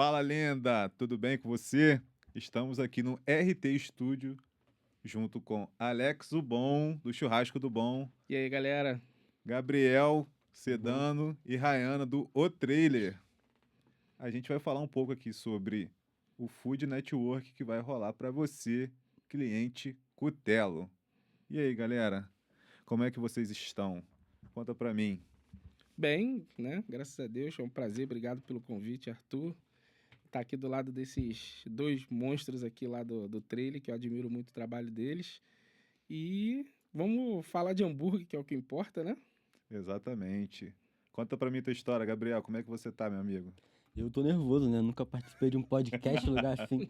Fala, lenda! Tudo bem com você? Estamos aqui no RT Studio, junto com Alex o Bom, do Churrasco do Bom, E aí, galera? Gabriel Sedano e Rayana, do O Trailer. A gente vai falar um pouco aqui sobre o Food Network que vai rolar para você, cliente Cutelo. E aí, galera? Como é que vocês estão? Conta para mim. Bem, né? Graças a Deus, é um prazer. Obrigado pelo convite, Arthur. Tá aqui do lado desses dois monstros aqui lá do trailer, que eu admiro muito o trabalho deles. E vamos falar de hambúrguer, que é o que importa, né? Exatamente. Conta para mim tua história, Gabriel. Como é que você tá, meu amigo? Eu tô nervoso, né? Nunca participei de um podcast, lugar assim,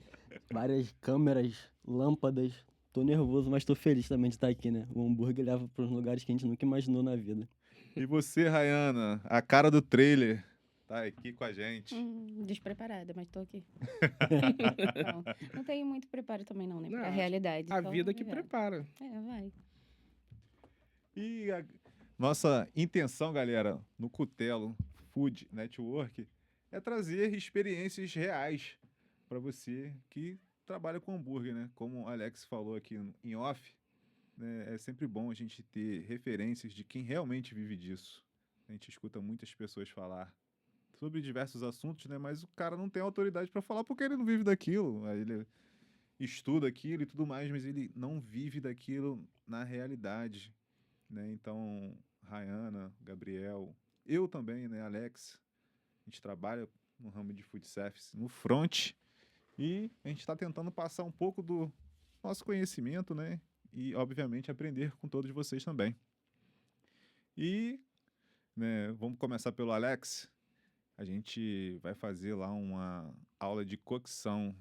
várias câmeras, lâmpadas. Tô nervoso, mas tô feliz também de estar aqui, né? O hambúrguer leva para uns lugares que a gente nunca imaginou na vida. E você, Rayana, a cara do trailer, tá aqui com a gente. Despreparada, mas tô aqui. Não, não tenho muito preparo também não, né? Não, Pra realidade. A só vida que viver. prepara. É, vai. E a nossa intenção, galera, no Cutelo Food Network é trazer experiências reais para você que trabalha com hambúrguer, né? Como o Alex falou aqui em off, né? É sempre bom a gente ter referências de quem realmente vive disso. A gente escuta muitas pessoas falar sobre diversos assuntos, né? Mas o cara não tem autoridade para falar porque ele não vive daquilo. Aí ele estuda aquilo e tudo mais, mas ele não vive daquilo na realidade, né? Então, Rayana, Gabriel, eu também, né, Alex, a gente trabalha no ramo de food service no front e a gente está tentando passar um pouco do nosso conhecimento, né? E, obviamente, aprender com todos vocês também. E, né, vamos começar pelo Alex. A gente vai fazer lá uma aula de cocção.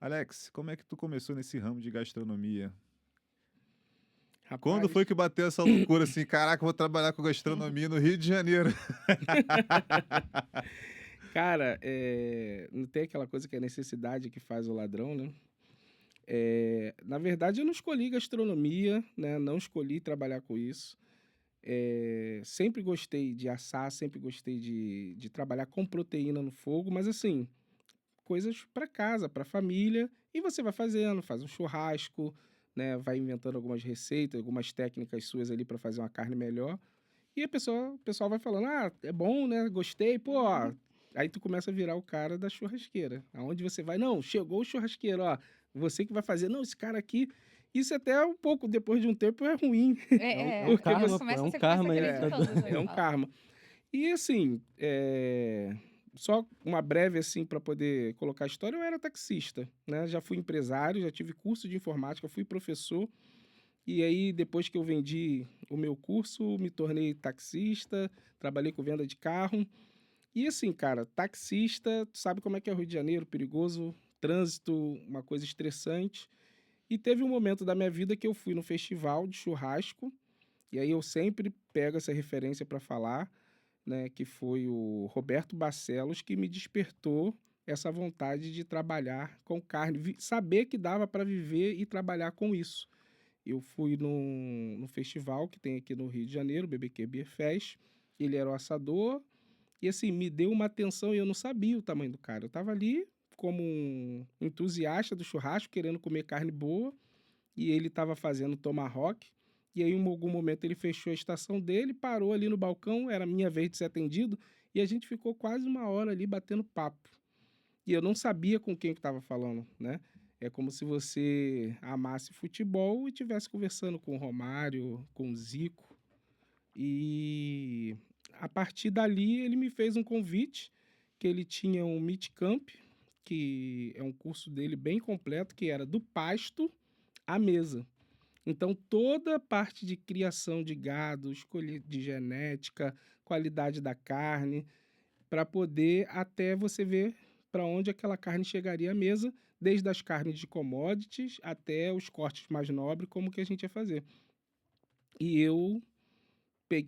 Alex, como é que tu começou nesse ramo de gastronomia? Quando Rapaz, foi que bateu essa loucura assim, caraca, eu vou trabalhar com gastronomia no Rio de Janeiro? cara, não tem aquela coisa que é a necessidade que faz o ladrão, né? Na verdade, eu não escolhi gastronomia, né? Não escolhi trabalhar com isso. Sempre gostei de assar, sempre gostei de trabalhar com proteína no fogo, mas assim, coisas para casa, para família, e você vai fazendo, faz um churrasco, né? Vai inventando algumas receitas, algumas técnicas suas ali para fazer uma carne melhor. E o pessoal vai falando: "Ah, é bom, né? Gostei, pô, ó." Aí tu começa a virar o cara da churrasqueira. Aonde você vai, não, chegou o churrasqueiro, ó, você que vai fazer. Não, esse cara aqui, isso até um pouco depois de um tempo é ruim. É um Porque karma, você pô, é um Você começa karma isso. acreditando. é um karma. E assim, só uma breve assim para poder colocar a história, eu era taxista, né? Já fui empresário, já tive curso de informática, fui professor. E aí, depois que eu vendi o meu curso, me tornei taxista, trabalhei com venda de carro. E assim, cara, taxista, tu sabe como é que é o Rio de Janeiro, perigoso, trânsito, uma coisa estressante. E teve um momento da minha vida que eu fui no festival de churrasco, e aí eu sempre pego essa referência para falar, né, que foi o Roberto Barcelos que me despertou essa vontade de trabalhar com carne, saber que dava para viver e trabalhar com isso. Eu fui no festival que tem aqui no Rio de Janeiro, o BBQ Beer Fest. Ele era o assador e, assim, me deu uma atenção e eu não sabia o tamanho do cara. Eu tava ali como um entusiasta do churrasco, querendo comer carne boa, e ele tava fazendo tomahawk. E aí, em algum momento, ele fechou a estação dele, parou ali no balcão, era minha vez de ser atendido, e a gente ficou quase uma hora ali batendo papo. E eu não sabia com quem que estava falando, né? É como se você amasse futebol e estivesse conversando com o Romário, com o Zico. E a partir dali ele me fez um convite, que ele tinha um Meet Camp, que é um curso dele bem completo, que era do pasto à mesa. Então toda a parte de criação de gado, escolha de genética, qualidade da carne, para poder até você ver para onde aquela carne chegaria à mesa, desde as carnes de commodities até os cortes mais nobres, como que a gente ia fazer. E eu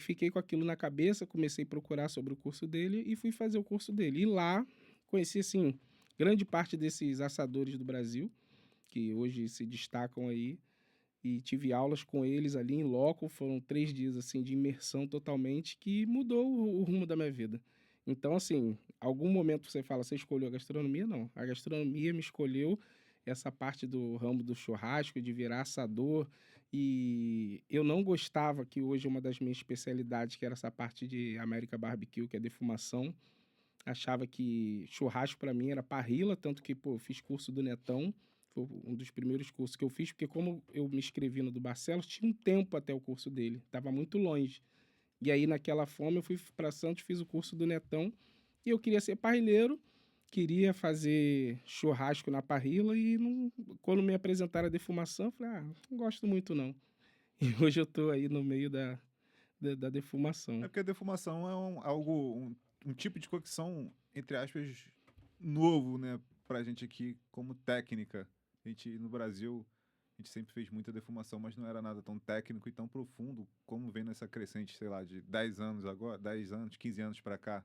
fiquei com aquilo na cabeça, comecei a procurar sobre o curso dele e fui fazer o curso dele. E lá conheci, assim, grande parte desses assadores do Brasil, que hoje se destacam aí, e tive aulas com eles ali em loco. Foram 3 dias assim de imersão totalmente, que mudou o rumo da minha vida. Então, assim, algum momento você fala, você escolheu a gastronomia? Não. A gastronomia me escolheu essa parte do ramo do churrasco, de virar assador. E eu não gostava, que hoje é uma das minhas especialidades, que era essa parte de American Barbecue, que é defumação. Achava que churrasco para mim era parrilla, tanto que, pô, eu fiz curso do Netão. Foi um dos primeiros cursos que eu fiz, porque como eu me inscrevi no do Barcelos, tinha um tempo até o curso dele. Tava muito longe. E aí, naquela fome, eu fui para Santos, fiz o curso do Netão. E eu queria ser parrilheiro, queria fazer churrasco na parrilla. E quando me apresentaram a defumação, eu falei, não gosto muito não. E hoje eu tô aí no meio da defumação. É porque a defumação é um tipo de cocção, entre aspas, novo, né, pra gente aqui como técnica. A gente, no Brasil, a gente sempre fez muita defumação, mas não era nada tão técnico e tão profundo como vem nessa crescente, sei lá, de 10 anos agora, 10 anos, 15 anos pra cá,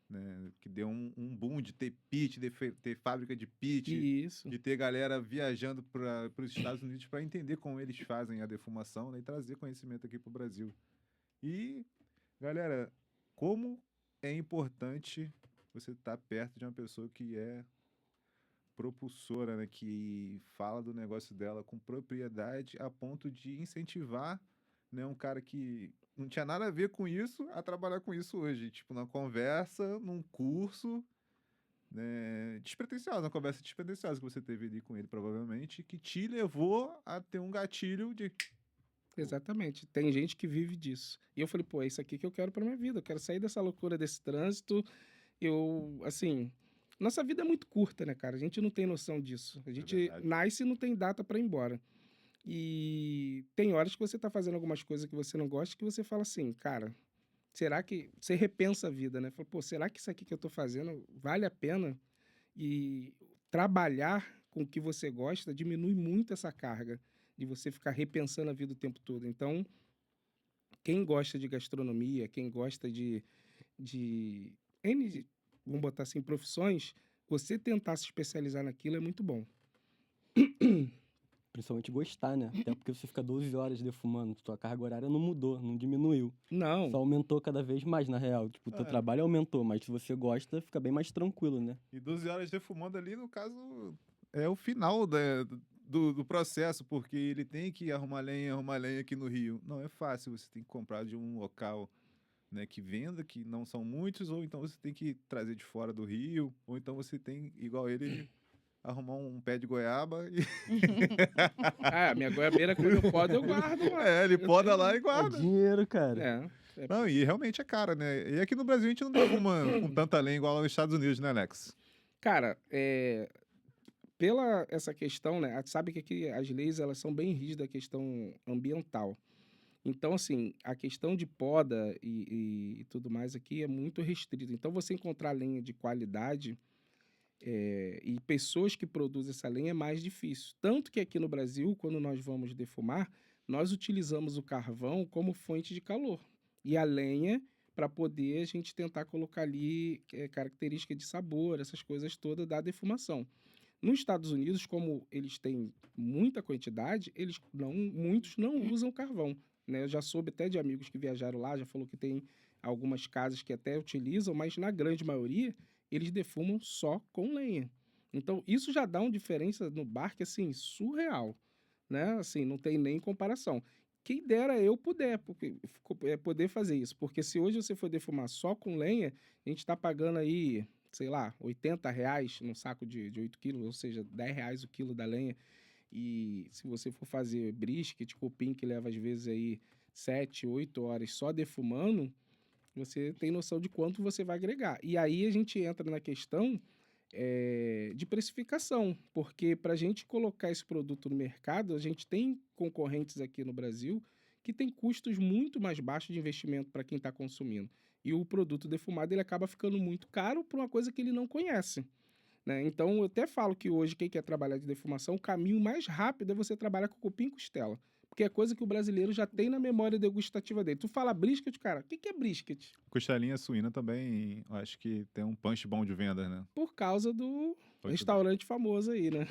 né, que deu um boom de ter pit, de ter fábrica de pit, Isso. de ter galera viajando para os Estados Unidos para entender como eles fazem a defumação, né, e trazer conhecimento aqui pro Brasil. E, galera, como é importante você estar perto de uma pessoa que é propulsora, né, que fala do negócio dela com propriedade a ponto de incentivar, né, um cara que não tinha nada a ver com isso a trabalhar com isso hoje, tipo, numa conversa, num curso, né, despretensiosa, uma conversa despretensiosa que você teve ali com ele, provavelmente, que te levou a ter um gatilho de... Exatamente. Tem gente que vive disso. E eu falei, pô, é isso aqui que eu quero pra minha vida. Eu quero sair dessa loucura desse trânsito. Assim, nossa vida é muito curta, né, cara? A gente não tem noção disso. A gente verdade. nasce e não tem data pra ir embora. E tem horas que você tá fazendo algumas coisas que você não gosta, que você fala assim, cara, será que... Você repensa a vida, né? Fala, pô, será que isso aqui que eu tô fazendo vale a pena? E trabalhar com o que você gosta diminui muito essa carga de você ficar repensando a vida o tempo todo. Então, quem gosta de gastronomia, quem gosta de N, vamos botar assim, profissões, você tentar se especializar naquilo é muito bom. Principalmente gostar, né? Até porque você fica 12 horas defumando, tua carga horária não mudou, não diminuiu. Não, Só aumentou cada vez mais, na real. Tipo, teu É. trabalho aumentou, mas se você gosta, fica bem mais tranquilo, né? E 12 horas defumando ali, no caso, é o final do processo, porque ele tem que arrumar lenha aqui no Rio. Não é fácil, você tem que comprar de um local, né, que venda, que não são muitos, ou então você tem que trazer de fora do Rio, ou então você tem, igual ele, arrumar um pé de goiaba e... minha goiabeira quando eu podo eu guardo lá. ele Eu poda tenho- lá e É guarda. dinheiro, cara. Não, e realmente é cara, né? E aqui no Brasil a gente não defuma com tanta lenha igual lá nos Estados Unidos, né, Alex? Cara, pela essa questão, né? Sabe que aqui as leis elas são bem rígidas, a questão ambiental. Então, assim, a questão de poda e tudo mais aqui é muito restrito. Então, você encontrar lenha de qualidade e pessoas que produzem essa lenha é mais difícil. Tanto que aqui no Brasil, quando nós vamos defumar, nós utilizamos o carvão como fonte de calor. E a lenha para poder a gente tentar colocar ali característica de sabor, essas coisas todas da defumação. Nos Estados Unidos, como eles têm muita quantidade, muitos não usam carvão, né? Eu já soube até de amigos que viajaram lá, já falou que tem algumas casas que até utilizam, mas na grande maioria eles defumam só com lenha. Então isso já dá uma diferença no bar que assim surreal, né? Assim, não tem nem comparação. Quem dera eu poder fazer isso, porque se hoje você for defumar só com lenha, a gente está pagando aí, sei lá, R$80 num saco de 8 quilos, ou seja, R$10 o quilo da lenha. E se você for fazer brisket, cupim, que leva às vezes aí 7, 8 horas só defumando, você tem noção de quanto você vai agregar. E aí a gente entra na questão de precificação, porque para a gente colocar esse produto no mercado, a gente tem concorrentes aqui no Brasil que tem custos muito mais baixos de investimento para quem está consumindo. E o produto defumado ele acaba ficando muito caro por uma coisa que ele não conhece, né? Então, eu até falo que hoje, quem quer trabalhar de defumação, o caminho mais rápido é você trabalhar com cupim e costela. Porque é coisa que o brasileiro já tem na memória degustativa dele. Tu fala brisket, cara, o que é brisket? Costelinha suína também, eu acho que tem um punch bom de vendas, né? Por causa do Muito restaurante famoso aí, né?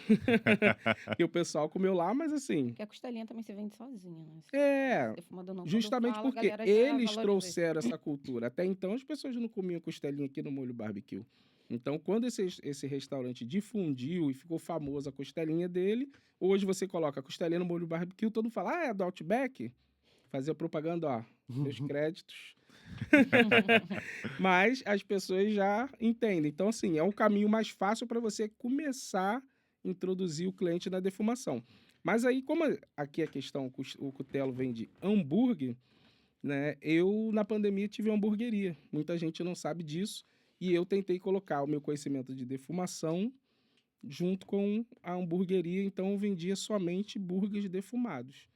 Que o pessoal comeu lá, mas assim... Porque a costelinha também se vende sozinha, né? Defumador não, quando Justamente fala, a porque galera já eles valoriza. trouxeram essa cultura. Até então, as pessoas não comiam costelinha aqui no molho barbecue. Então, quando esse restaurante difundiu e ficou famoso a costelinha dele, hoje você coloca a costelinha no molho barbecue, todo mundo fala, ah, é do Outback? Fazia propaganda, ó, meus créditos. Mas as pessoas já entendem. Então, assim, é um caminho mais fácil para você começar a introduzir o cliente na defumação. Mas aí, como aqui a questão, o Cutelo vende hambúrguer, né? Eu, na pandemia, tive uma hamburgueria. Muita gente não sabe disso. E eu tentei colocar o meu conhecimento de defumação junto com a hamburgueria. Então, eu vendia somente burgers defumados.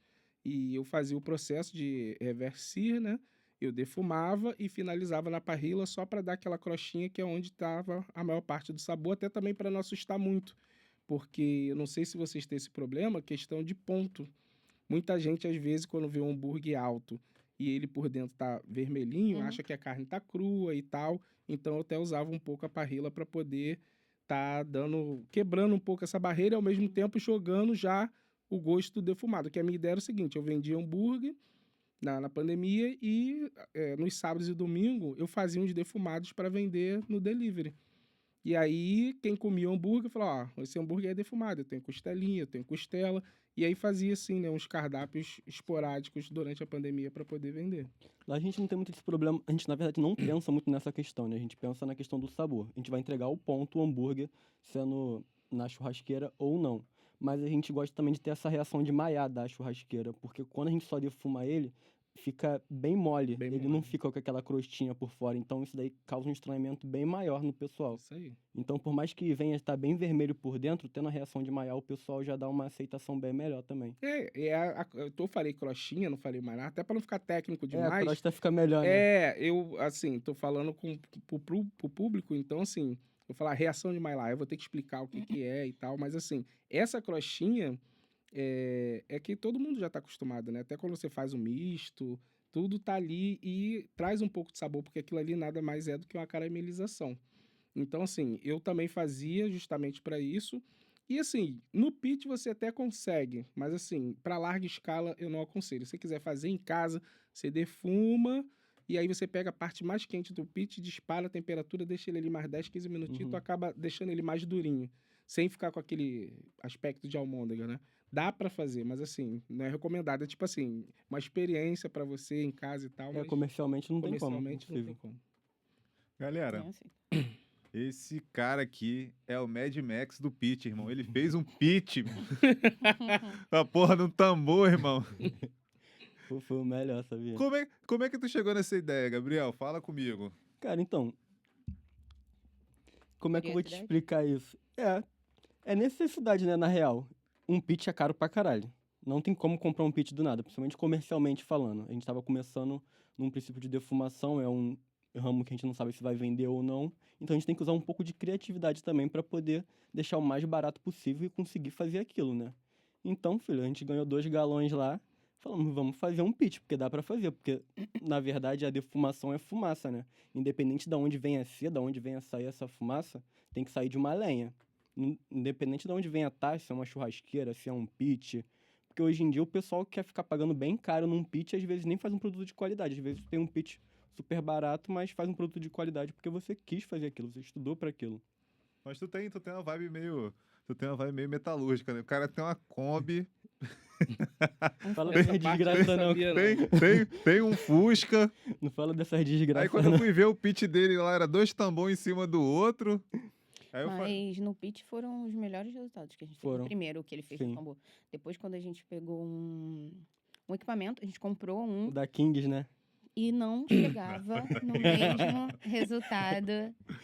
E eu fazia o processo de reversir, né? Eu defumava e finalizava na parrilla só para dar aquela crostinha que é onde estava a maior parte do sabor, até também para não assustar muito. Porque eu não sei se vocês têm esse problema, questão de ponto. Muita gente, às vezes, quando vê um hambúrguer alto e ele por dentro tá vermelhinho, acha que a carne tá crua e tal. Então eu até usava um pouco a parrilla para poder tá quebrando um pouco essa barreira e ao mesmo tempo jogando já o gosto defumado. Que a minha ideia era o seguinte, eu vendia hambúrguer na pandemia e nos sábados e domingo eu fazia uns defumados para vender no delivery. E aí, quem comia o hambúrguer falou, ó, esse hambúrguer é defumado, eu tenho costelinha, eu tenho costela. E aí fazia, assim, né, uns cardápios esporádicos durante a pandemia para poder vender. Lá a gente não tem muito esse problema, a gente na verdade não pensa muito nessa questão, né? A gente pensa na questão do sabor. A gente vai entregar o ponto, o hambúrguer, sendo na churrasqueira ou não. Mas a gente gosta também de ter essa reação de maiar da churrasqueira, porque quando a gente só defuma ele, fica bem mole. Bem Ele mole. não fica com aquela crostinha por fora. Então isso daí causa um estranhamento bem maior no pessoal. Isso aí. Então, por mais que venha estar bem vermelho por dentro, tendo a reação de maiar, o pessoal já dá uma aceitação bem melhor também. Eu falei crostinha, não falei mais nada, até para não ficar técnico A demais. crosta fica melhor, né? Eu, assim, tô falando pro público, então, assim, eu falar reação de Maillard, eu vou ter que explicar o que é e tal, mas, assim, essa crostinha é que todo mundo já tá acostumado, né? Até quando você faz um misto, tudo tá ali e traz um pouco de sabor, porque aquilo ali nada mais é do que uma caramelização. Então, assim, eu também fazia justamente para isso. E, assim, no pit você até consegue, mas, assim, para larga escala eu não aconselho. Se você quiser fazer em casa, você defuma e aí você pega a parte mais quente do pit, dispara a temperatura, deixa ele ali mais 10, 15 minutinhos, tu acaba deixando ele mais durinho, sem ficar com aquele aspecto de almôndega, né? Dá para fazer, mas, assim, não é recomendado. É tipo assim, uma experiência para você em casa e tal, mas Comercialmente não tem como. comercialmente não tem Impossível. como. Galera, Sim, assim. esse cara aqui é o Mad Max do pitch, irmão. Ele fez um pitch, meu. A porra de um tambor, irmão. Foi o melhor, sabia? Como é que tu chegou nessa ideia, Gabriel? Fala comigo. Cara, então. Como é que eu vou te Curiosidade? explicar isso? É necessidade, né, na real. Um pitch é caro pra caralho. Não tem como comprar um pitch do nada, principalmente comercialmente falando. A gente tava começando num princípio de defumação, é um ramo que a gente não sabe se vai vender ou não. Então a gente tem que usar um pouco de criatividade também pra poder deixar o mais barato possível e conseguir fazer aquilo, né? Então, filho, a gente ganhou 2 galões lá. Falamos, vamos fazer um pitch, porque dá pra fazer. Porque, na verdade, a defumação é fumaça, né? Independente de onde venha ser, de onde venha sair essa fumaça, tem que sair de uma lenha. Independente de onde venha estar, se é uma churrasqueira, se é um pitch. Porque hoje em dia o pessoal quer ficar pagando bem caro num pitch e às vezes nem faz um produto de qualidade. Às vezes tem um pitch super barato, mas faz um produto de qualidade porque você quis fazer aquilo, você estudou pra aquilo. Mas tu tem uma vibe meio... Tu tem uma vibe meio metalúrgica, né? O cara tem uma Kombi, Fala Essa dessas parte eu não desgraças não. sabia, não. tem um Fusca. Não fala dessas Aí desgraças quando eu não. fui ver o pitch dele lá, era 2 tambores em cima do outro. Aí eu falei... Mas no pitch foram os melhores resultados que a gente teve. Foram. Primeiro, o que ele fez Sim. no tambor. Depois, quando a gente pegou um equipamento, a gente comprou O um da Kings, né? e não chegava no mesmo resultado.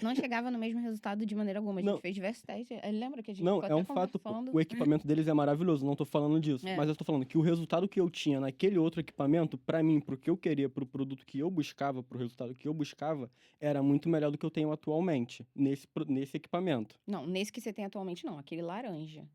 Não chegava no mesmo resultado de maneira alguma. A gente Não. fez diversos testes. Lembra que a gente Não, ficou é até um fato. Pô. falando... O equipamento deles é maravilhoso, não tô falando disso. É. Mas eu tô falando que o resultado que eu tinha naquele outro equipamento, pra mim, pro que eu queria, pro produto que eu buscava, pro resultado que eu buscava, era muito melhor do que eu tenho atualmente nesse equipamento. Não, nesse que você tem atualmente, não. Aquele laranja.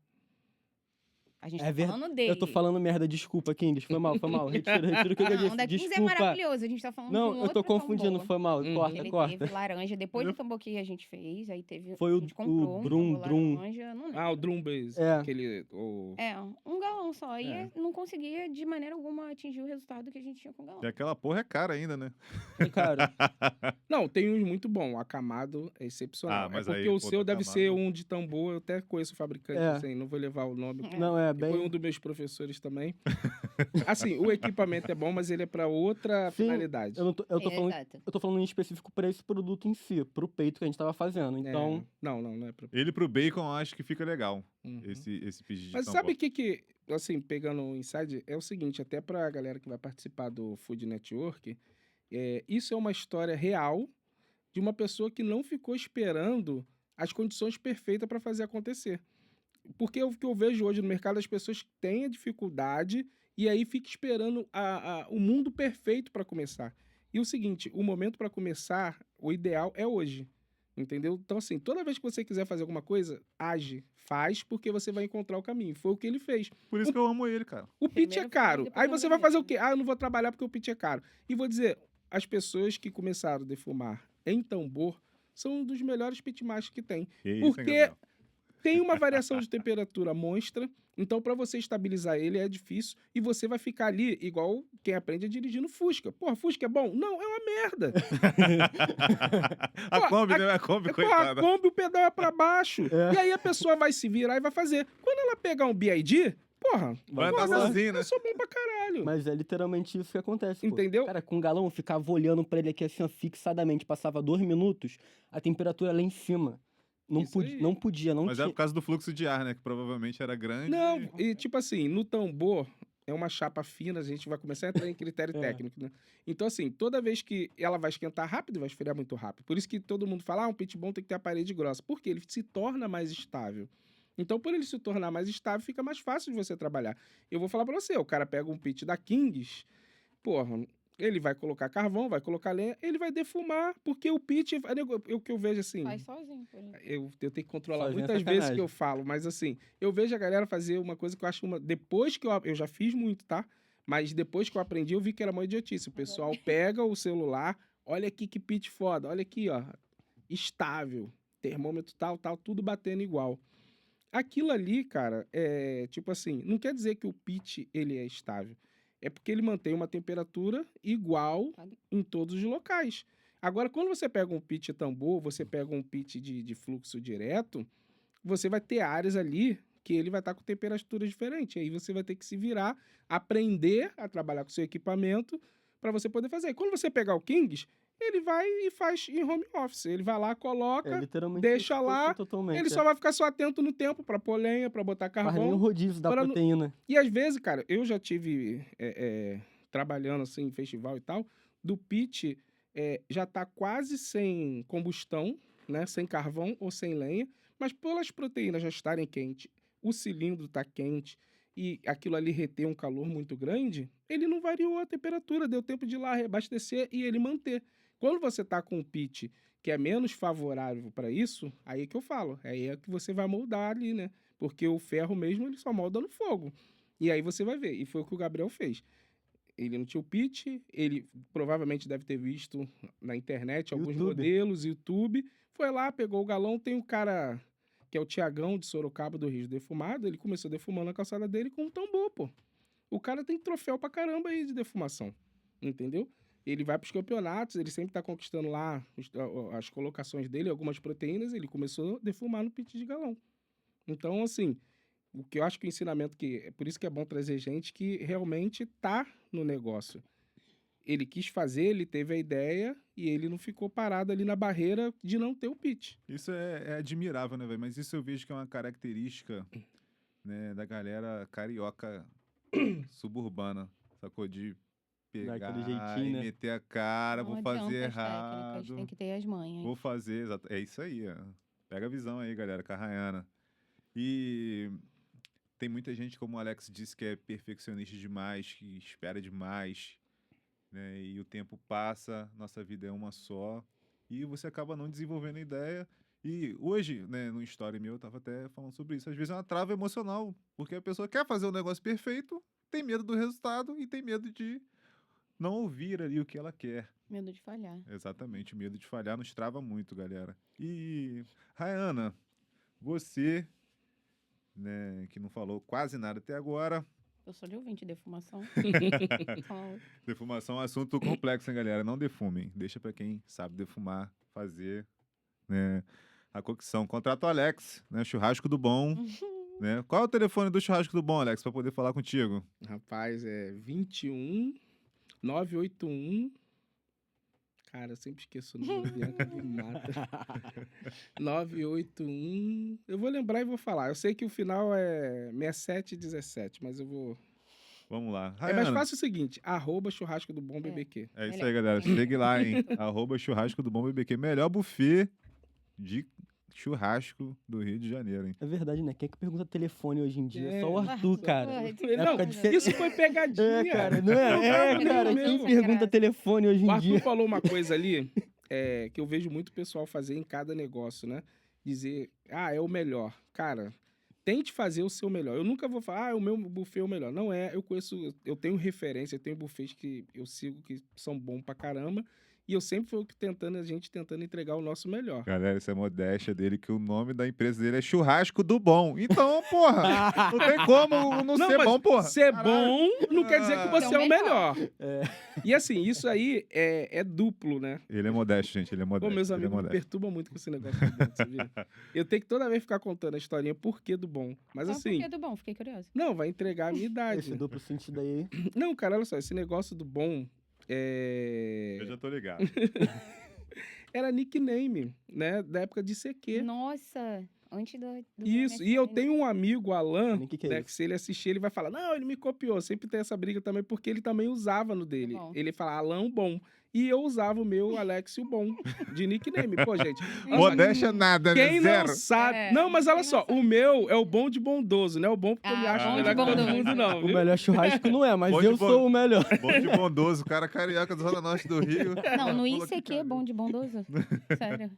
A gente É tá ver- falando dele. Eu tô falando merda, desculpa, Kings. Foi mal, foi mal. Retiro o que eu Não, disse. o da Kings é Desculpa. maravilhoso. A gente tá falando de um Não, eu outro tô confundindo, tambor. foi mal. Uhum. Corta, Ele corta. teve laranja. Depois do tambor que a gente fez, aí teve. Foi a o- gente o comprou Brum, tambor Drum. laranja. Não lembro. Ah, o Drum Base. É. Aquele. O... É, um galão só. E É. não conseguia, de maneira alguma, atingir o resultado que a gente tinha com o galão. E aquela porra é cara ainda, né? Cara, Não, tem uns muito bons. O Acamado é excepcional. Ah, mas é porque aí, o pô, seu do deve Acamado- ser um de tambor. Eu até conheço o fabricante, É. assim, não vou levar o nome. não, é Que foi um bem... dos meus professores também. Assim, o equipamento é bom, mas ele é para outra Sim, finalidade. Eu tô falando... Exato. Eu tô falando em específico pra esse produto em si, pro peito que a gente tava fazendo. É, Então, não é pra... Ele pro bacon acho que fica legal, Uhum. esse pedido de Mas tambor. sabe o que, assim, pegando o inside, é o seguinte, até pra galera que vai participar do Food Network, isso é uma história real de uma pessoa que não ficou esperando as condições perfeitas para fazer acontecer. Porque o que eu vejo hoje no mercado, as pessoas têm a dificuldade e aí fica esperando o mundo perfeito para começar. E o seguinte, o momento para começar, o ideal é hoje. Entendeu? Então, assim, toda vez que você quiser fazer alguma coisa, age, faz, porque você vai encontrar o caminho. Foi o que ele fez. Por isso que eu amo ele, cara. O pitch Primeiro é caro. depois Aí não você vem vai fazer o mesmo. quê? Ah, eu não vou trabalhar porque o pitch é caro. E vou dizer, as pessoas que começaram a defumar em tambor são um dos melhores pitmasters que tem. Que isso, Porque hein, Gabriel? tem uma variação de temperatura monstra, então para você estabilizar ele é difícil e você vai ficar ali igual quem aprende a dirigir no Fusca. Porra, Fusca é bom? Não, é uma merda. A Pô, Kombi, né? A Kombi, Porra, a coitada. Kombi, o pedal é pra baixo. É. E aí a pessoa vai se virar e vai fazer. Quando ela pegar um BID, porra, Vai porra, andar sozinho, né? eu sou bom pra caralho. mas é literalmente isso que acontece, pô. Entendeu? Cara, com o galão, eu ficava olhando pra ele aqui assim, ó, fixadamente. Passava 2 minutos, a temperatura lá em cima. Não, Isso aí. não podia, não Mas é tinha... por causa do fluxo de ar, né? Que provavelmente era grande. Não, e tipo assim, no tambor é uma chapa fina, a gente vai começar a entrar em critério É. técnico, né? Então, assim, toda vez que ela vai esquentar rápido, vai esfriar muito rápido. Por isso que todo mundo fala, um pit bom tem que ter a parede grossa. Porque ele se torna mais estável. Então, por ele se tornar mais estável, fica mais fácil de você trabalhar. Eu vou falar pra você, o cara pega um pit da Kings, porra, ele vai colocar carvão, vai colocar lenha, ele vai defumar, porque o pit, o que eu vejo assim... Faz sozinho, por exemplo. Eu tenho que controlar Sozinho é muitas vezes sacanagem. que eu falo, mas assim, eu vejo a galera fazer uma coisa que eu acho depois que eu já fiz muito, tá? Mas depois que eu aprendi, eu vi que era uma idiotice. O pessoal pega o celular, olha aqui que pitch foda, olha aqui, ó, estável, termômetro tal, tudo batendo igual. Aquilo ali, cara, é tipo assim, não quer dizer que o pitch ele é estável. É porque ele mantém uma temperatura igual em todos os locais. Agora, quando você pega um pitch tambor, você pega um pitch de fluxo direto, você vai ter áreas ali que ele vai estar com temperaturas diferentes. Aí você vai ter que se virar, aprender a trabalhar com o seu equipamento para você poder fazer. Quando você pegar o Kings, ele vai e faz em home office. Ele vai lá, coloca, É literalmente deixa isso, lá, totalmente, ele só vai ficar só atento no tempo para pôr lenha, para botar Faz nem o carvão. rodízio da para não- proteína. E às vezes, cara, eu já tive trabalhando assim em festival e tal, do pit já tá quase sem combustão, né? Sem carvão ou sem lenha, mas pelas proteínas já estarem quentes, o cilindro tá quente e aquilo ali reter um calor muito grande, ele não variou a temperatura, deu tempo de ir lá reabastecer e ele manter. Quando você tá com um pit que é menos favorável para isso, aí é que eu falo, aí é que você vai moldar ali, né? Porque o ferro mesmo, ele só molda no fogo. E aí você vai ver. E foi o que o Gabriel fez. Ele não tinha o pitch, ele provavelmente deve ter visto na internet alguns YouTube. modelos, YouTube. Foi lá, pegou o galão, tem um cara que é o Tiagão de Sorocaba do Rio Defumado, ele começou defumando a calçada dele com um tambor, pô. O cara tem troféu pra caramba aí de defumação, entendeu? Ele vai pros campeonatos, ele sempre tá conquistando lá as colocações dele, algumas proteínas, ele começou a defumar no pitch de galão. Então, assim, o que eu acho que o ensinamento é por isso que é bom trazer gente que realmente tá no negócio. Ele quis fazer, ele teve a ideia e ele não ficou parado ali na barreira de não ter o pitch. Isso é admirável, né, velho? Mas isso eu vejo que é uma característica, né, da galera carioca suburbana, sacou? De pegar aquele jeitinho, e né? meter a cara, Não vou adianta fazer as técnicas, errado, tem que ter as manhas. vou fazer... É isso aí, ó. Pega a visão aí, galera, carraiana. E tem muita gente, como o Alex disse, que é perfeccionista demais, que espera demais, né? E o tempo passa, nossa vida é uma só, e você acaba não desenvolvendo a ideia E hoje, né, no story meu, eu tava até falando sobre isso. Às vezes é uma trava emocional, porque a pessoa quer fazer um negócio perfeito, tem medo do resultado e tem medo de não ouvir ali o que ela quer. Medo de falhar. Exatamente, o medo de falhar nos trava muito, galera. E, Rayana, você, né, que não falou quase nada até agora, Eu sou de ouvinte, defumação. Só- defumação é um assunto complexo, hein, galera? Não defumem. Deixa pra quem sabe defumar, fazer, né, a cocção. Contrata o Alex, né, churrasco do bom, né? Qual é o telefone do churrasco do bom, Alex, pra poder falar contigo? Rapaz, é 21 981. Cara, eu sempre esqueço o número. Bianca me mata. 981. Eu vou lembrar e vou falar. Eu sei que o final é 6717, mas eu vou. Vamos lá. É mais Rayana, fácil o seguinte: @churrasco do bom BBQ. é isso Melhor. aí, galera. Segue lá, hein? @churrasco do bom BBQ. Melhor buffet de churrasco do Rio de Janeiro, hein? É verdade, né? Quem é que pergunta telefone hoje em dia? É. Só o Arthur, cara. Porra, Não, Época de- isso foi pegadinha. É, cara, não é? É, cara, Meu quem Deus. pergunta telefone hoje O em Arthur dia? falou uma coisa ali que eu vejo muito pessoal fazer em cada negócio, né? Dizer, é o melhor. Cara, tente fazer o seu melhor. Eu nunca vou falar, o meu buffet é o melhor. Não é, eu tenho referência, eu tenho buffets que eu sigo que são bons pra caramba. E eu sempre fui a gente tentando entregar o nosso melhor. Galera, isso é modéstia dele, que o nome da empresa dele é Churrasco do Bom. Então, porra, não tem como não ser mas bom, porra. ser Caralho. bom não quer dizer que você Então, é o melhor. É. E assim, isso aí é duplo, né? Ele é modesto, gente, ele é Pô, modesto. meus ele é amigos me modesto. perturbam muito com esse negócio de bom, sabia? Eu tenho que toda vez ficar contando a historinha por que do bom. Mas Então, assim, por que do bom? Fiquei curiosa. não, vai entregar a minha idade. Esse duplo sentido aí. Não, cara, olha só, esse negócio do bom Eu já tô ligado. era nickname, né? Da época de CQ. Nossa, antes do Isso, e eu MSN. tenho um amigo, Alan, Nem que é né, isso? que se ele assistir, ele vai falar, não, ele me copiou. Sempre tem essa briga também, porque ele também usava no dele. Bom. Ele fala Alan o Bom. E eu usava o meu Alex o Bom, de nickname. Pô, gente, Modéstia nada, né? quem Zero. não sabe... É, não, mas olha quem só, não sabe. o meu é o bom de bondoso, né? O bom porque eu me Ah, acho bom de melhor que todo bondoso. mundo, não, O viu? melhor churrasco não é, mas Bom de eu bom. sou o melhor. Bom de bondoso, cara carioca da Zona Norte do Rio. Não, no Pula aqui, ICQ, cara. bom de bondoso. Sério.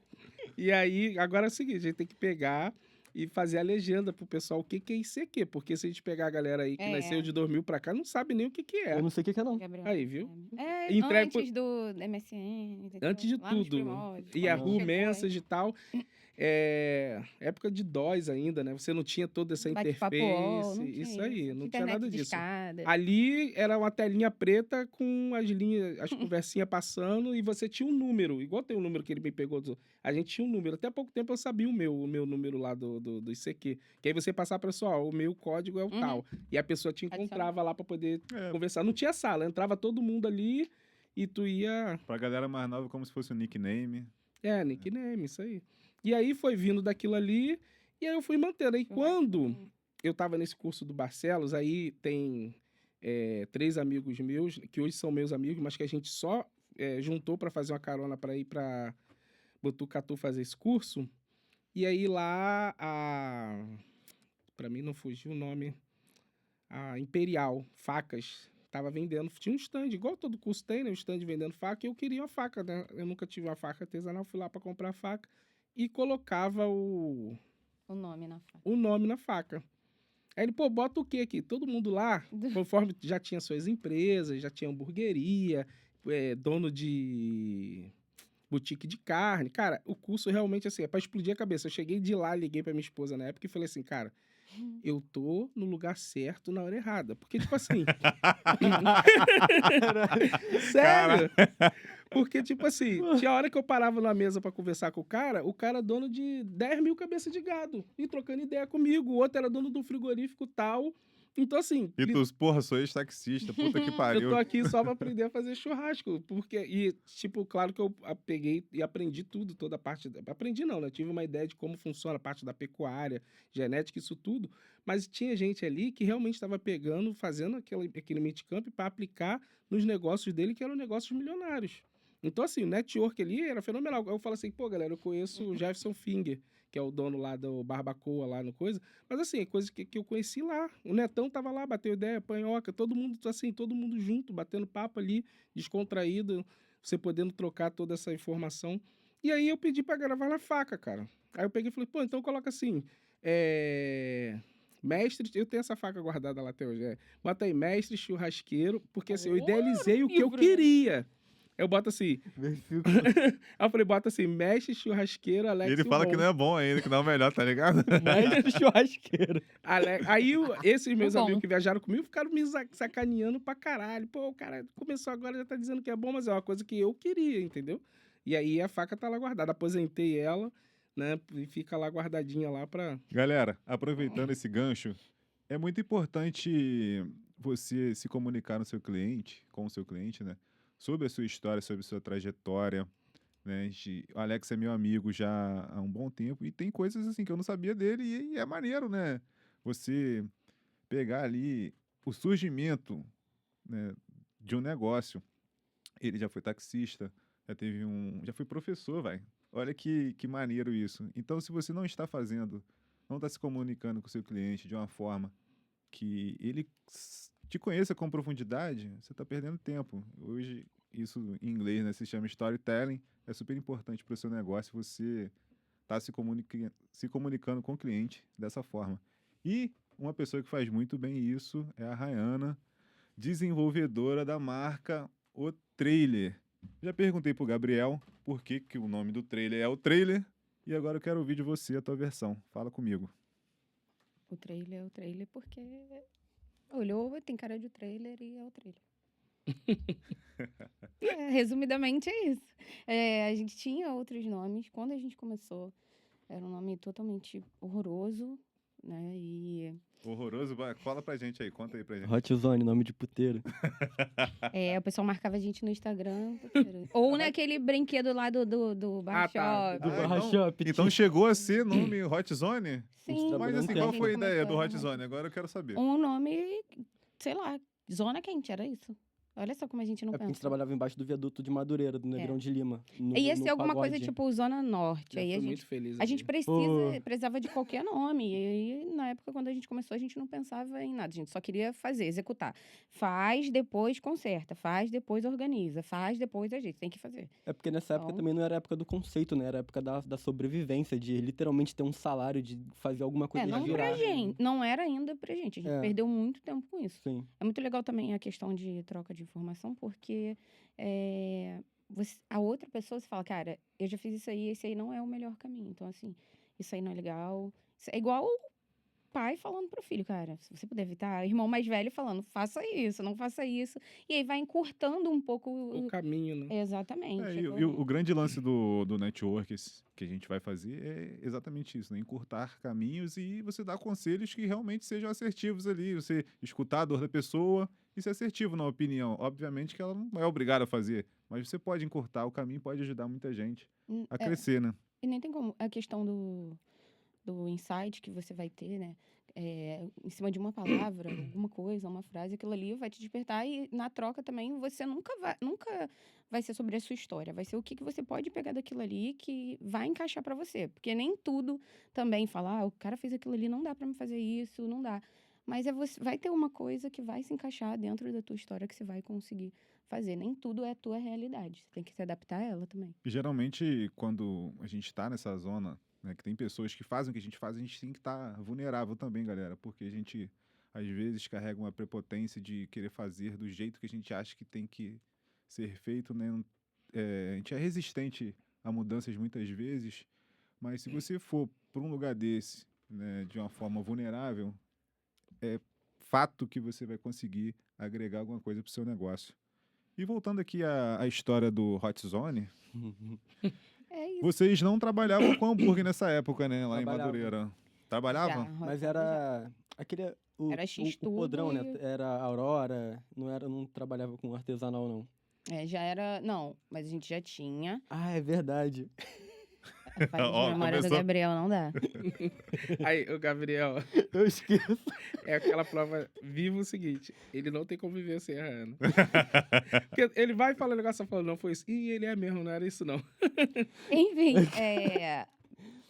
E aí, agora é o seguinte, a gente tem que pegar e fazer a legenda pro pessoal o que é ICQ. Porque se a gente pegar a galera aí que É. nasceu de 2000 pra cá, não sabe nem o que é. Eu não sei o que é, não. Gabriel. Aí, viu? É, Entrega antes do MSN. entendeu? Antes de Lá nos tudo. primórdios, quando Yahoo chegou, Message e tal. Época de DOS ainda, né? Você não tinha toda essa bate-papo interface. UOL, não tinha Isso aí, isso. não tinha Internet nada disso. discada. Ali era uma telinha preta com as linhas, as conversinhas passando e você tinha um número, igual tem o número que ele me pegou. A gente tinha um número. Até há pouco tempo eu sabia o meu número lá do ICQ. Que aí você passava pra pessoa, ó, o meu código é o Uhum. tal. E a pessoa te Adicional. encontrava lá pra poder É, conversar. Não tinha sala, entrava todo mundo ali e tu ia. pra galera mais nova, como se fosse um nickname. Nickname, isso aí. E aí foi vindo daquilo ali, e aí eu fui mantendo. Aí quando eu tava nesse curso do Barcelos, aí tem 3 amigos meus, que hoje são meus amigos, mas que a gente só juntou pra fazer uma carona pra ir pra Botucatu fazer esse curso. E aí lá, pra mim não fugiu o nome, a Imperial Facas tava vendendo, tinha um stand, igual todo curso tem, né? Um stand vendendo faca, e eu queria uma faca, né? Eu nunca tive uma faca artesanal, fui lá pra comprar a faca e colocava o nome na faca. nome na faca. Aí ele, pô, bota o quê aqui? Todo mundo lá, conforme já tinha suas empresas, já tinha hamburgueria, dono de boutique de carne. Cara, o curso realmente, assim, é pra explodir a cabeça. Eu cheguei de lá, liguei pra minha esposa na época e falei assim, cara, eu tô no lugar certo na hora errada. Porque, tipo assim... Sério? Porque, tipo assim, tinha hora que eu parava na mesa pra conversar com o cara dono de 10 mil cabeças de gado, e trocando ideia comigo. O outro era dono de um frigorífico tal. Então, assim... E tu, porra, sou ex-taxista, puta que pariu. Eu tô aqui só pra aprender a fazer churrasco. E, tipo, claro que eu peguei e aprendi tudo, toda a parte... Aprendi não, né? Tive uma ideia de como funciona a parte da pecuária, genética, isso tudo. Mas tinha gente ali que realmente estava pegando, fazendo aquele meetcamp para aplicar nos negócios dele, que eram negócios milionários. Então, assim, o network ali era fenomenal. Eu falo assim, pô, galera, eu conheço o Jefferson Finger, que é o dono lá do Barbacoa, lá no coisa. Mas, assim, é coisa que eu conheci lá. O Netão tava lá, bateu ideia, panhoca, todo mundo, assim, todo mundo junto, batendo papo ali, descontraído, você podendo trocar toda essa informação. E aí eu pedi pra gravar na faca, cara. Aí eu peguei e falei, pô, então coloca assim, mestre, eu tenho essa faca guardada lá até hoje, bota aí, mestre churrasqueiro, porque assim, eu idealizei o que eu livro, né? queria. Eu boto assim, Versículo. aí eu falei, bota assim, mestre churrasqueiro, E Alex ele fala que não é bom ainda, que não é o melhor, tá ligado? Mestre churrasqueiro. Aí esses meus bom. amigos que viajaram comigo ficaram me sacaneando pra caralho. Pô, o cara começou agora, já tá dizendo que é bom, mas é uma coisa que eu queria, entendeu? E aí a faca tá lá guardada. Aposentei ela, né? E fica lá guardadinha lá pra... Galera, aproveitando esse gancho, é muito importante você se comunicar no seu cliente, com o seu cliente, né? Sobre a sua história, sobre a sua trajetória, né? O Alex é meu amigo já há um bom tempo e tem coisas assim que eu não sabia dele e é maneiro, né? Você pegar ali o surgimento, né, de um negócio. Ele já foi taxista, já foi professor, vai. Olha que maneiro isso. Então, se você não está fazendo, não está se comunicando com o seu cliente de uma forma que ele te conheça com profundidade, você está perdendo tempo. Hoje, isso em inglês, né, se chama storytelling, é super importante para o seu negócio você estar se comunicando com o cliente dessa forma. E uma pessoa que faz muito bem isso é a Rayana, desenvolvedora da marca O Trailer. Já perguntei pro Gabriel por que o nome do trailer é O Trailer e agora eu quero ouvir de você a tua versão. Fala comigo. O trailer, porque olhou, tem cara de trailer e é o trailer. Resumidamente é isso. A gente tinha outros nomes. Quando a gente começou, era um nome totalmente horroroso, né? E Horroroso, vai, cola pra gente aí, conta aí pra gente. Hot Zone, nome de puteiro. o pessoal marcava a gente no Instagram. Ou naquele brinquedo lá do Bar Ah, tá. Shop. Do Barra então, Shop. então chegou a ser nome Hot Zone? Sim. Mas Trabalhando assim, tempo. qual a gente foi a ideia do começou, Hot Zone? Agora eu quero saber. Um nome, sei lá, Zona Quente, era isso. Olha só como a gente não É porque a gente pensa. trabalhava embaixo do viaduto de Madureira, do Negrão de Lima. Ia ser alguma coisa pagode. tipo Zona Norte. Já Aí fui a gente muito feliz A gente ali. precisava de qualquer nome. E aí, na época, quando a gente começou, a gente não pensava em nada. A gente só queria fazer, executar. Faz, depois conserta. Faz, depois organiza. Faz, depois a gente tem que fazer. É porque nessa época Então- também não era a época do conceito, né? Era a época da sobrevivência, de literalmente ter um salário, de fazer alguma coisa não girar. pra gente. Não era ainda pra gente. A gente É. perdeu muito tempo com isso. Sim. É muito legal também a questão de troca de informação, porque a outra pessoa, você fala, cara, eu já fiz isso aí, esse aí não é o melhor caminho. Então, assim, isso aí não é legal. Isso é igual o pai falando pro filho, cara, se você puder evitar, o irmão mais velho falando, faça isso, não faça isso. E aí vai encurtando um pouco O caminho, né? Exatamente. E o grande lance do network que a gente vai fazer é exatamente isso, né? Encurtar caminhos e você dar conselhos que realmente sejam assertivos ali. Você escutar a dor da pessoa e ser assertivo na opinião. Obviamente que ela não é obrigada a fazer, mas você pode encurtar o caminho, pode ajudar muita gente a crescer, né? E nem tem como. A questão do insight que você vai ter, né? Em cima de uma palavra, alguma coisa, uma frase, aquilo ali vai te despertar e na troca também você nunca vai ser sobre a sua história, vai ser o que você pode pegar daquilo ali que vai encaixar pra você, porque nem tudo também falar, o cara fez aquilo ali, não dá pra me fazer isso, não dá. Mas vai ter uma coisa que vai se encaixar dentro da tua história que você vai conseguir fazer. Nem tudo é a tua realidade, você tem que se adaptar a ela também. E geralmente, quando a gente está nessa zona, né, que tem pessoas que fazem o que a gente tem que estar vulnerável também, galera, porque a gente, às vezes, carrega uma prepotência de querer fazer do jeito que a gente acha que tem que ser feito, né? A gente é resistente a mudanças muitas vezes, mas se você for para um lugar desse, né, de uma forma vulnerável, é fato que você vai conseguir agregar alguma coisa para o seu negócio. E voltando aqui à história do Hot Zone, É isso. vocês não trabalhavam com hambúrguer nessa época, né? Lá em Trabalhava. Madureira. Trabalhavam? Já, Mas já. era aquele... Era o X-tudo podrão, né? e- Era Aurora, não trabalhava com artesanal, não. Já era. Não, mas a gente já tinha. Ah, é verdade. A falha de Ó, memória do começou. Gabriel não dá. Aí, o Gabriel, Eu esqueço. é aquela prova viva o seguinte, ele não tem como viver sem a Ana. Porque ele vai falar o negócio, falando, não foi isso. Ih, ele é mesmo, não era isso não. Enfim,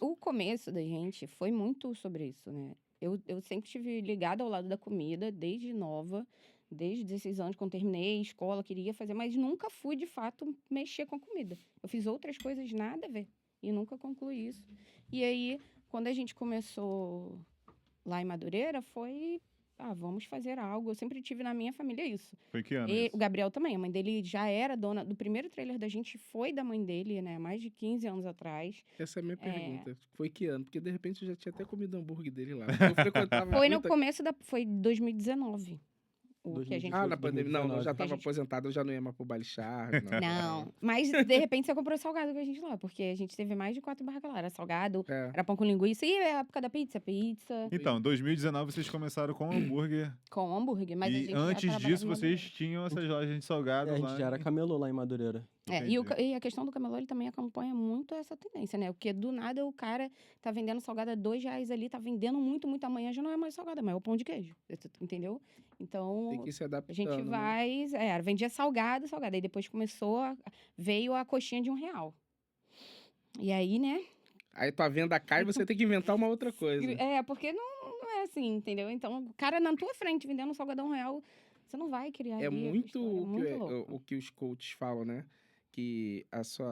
o começo da gente foi muito sobre isso, né? Eu sempre estive ligada ao lado da comida, desde nova, desde 16 anos, quando terminei a escola, queria fazer, mas nunca fui, de fato, mexer com a comida. Eu fiz outras coisas nada a ver. e nunca concluí isso. E aí, quando a gente começou lá em Madureira, foi... vamos fazer algo. Eu sempre tive na minha família isso. Foi que ano E isso? o Gabriel também. A mãe dele já era dona do primeiro trailer da gente, foi da mãe dele, né? Mais de 15 anos atrás. Essa é a minha pergunta. Foi que ano? Porque de repente eu já tinha até comido hambúrguer dele lá. Porque eu frequentava Foi no muita... começo Foi 2019. O que a gente... Ah, na pandemia. Não, eu já 2019. tava Que a gente- aposentado, eu já não ia mais pro baile charme, não. Não, mas de repente você comprou salgado com a gente lá, porque a gente teve mais de 4 barracas lá. Era salgado, É. era pão com linguiça e é a época da pizza, Então, em 2019 vocês começaram com hambúrguer. com hambúrguer. Mas a E gente já antes trabalhava disso em vocês Madureira. tinham essas lojas de salgado É, a lá. gente já era camelô lá em Madureira. E a questão do camelô, ele também acompanha muito essa tendência, né? Porque do nada o cara tá vendendo salgado a R$2 ali, tá vendendo muito, muito. Amanhã já não é mais salgado, mas é o pão de queijo. Entendeu? Então, Tem que se adaptando. a gente né? vai... vendia salgado. Aí depois veio a coxinha de R$1. E aí, né? Aí tua venda cai e você tem que inventar uma outra coisa. Porque não é assim, entendeu? Então, o cara na tua frente vendendo um salgadão real, você não vai criar É ali a muito, história, é muito louco. o que os coaches falam, né? Que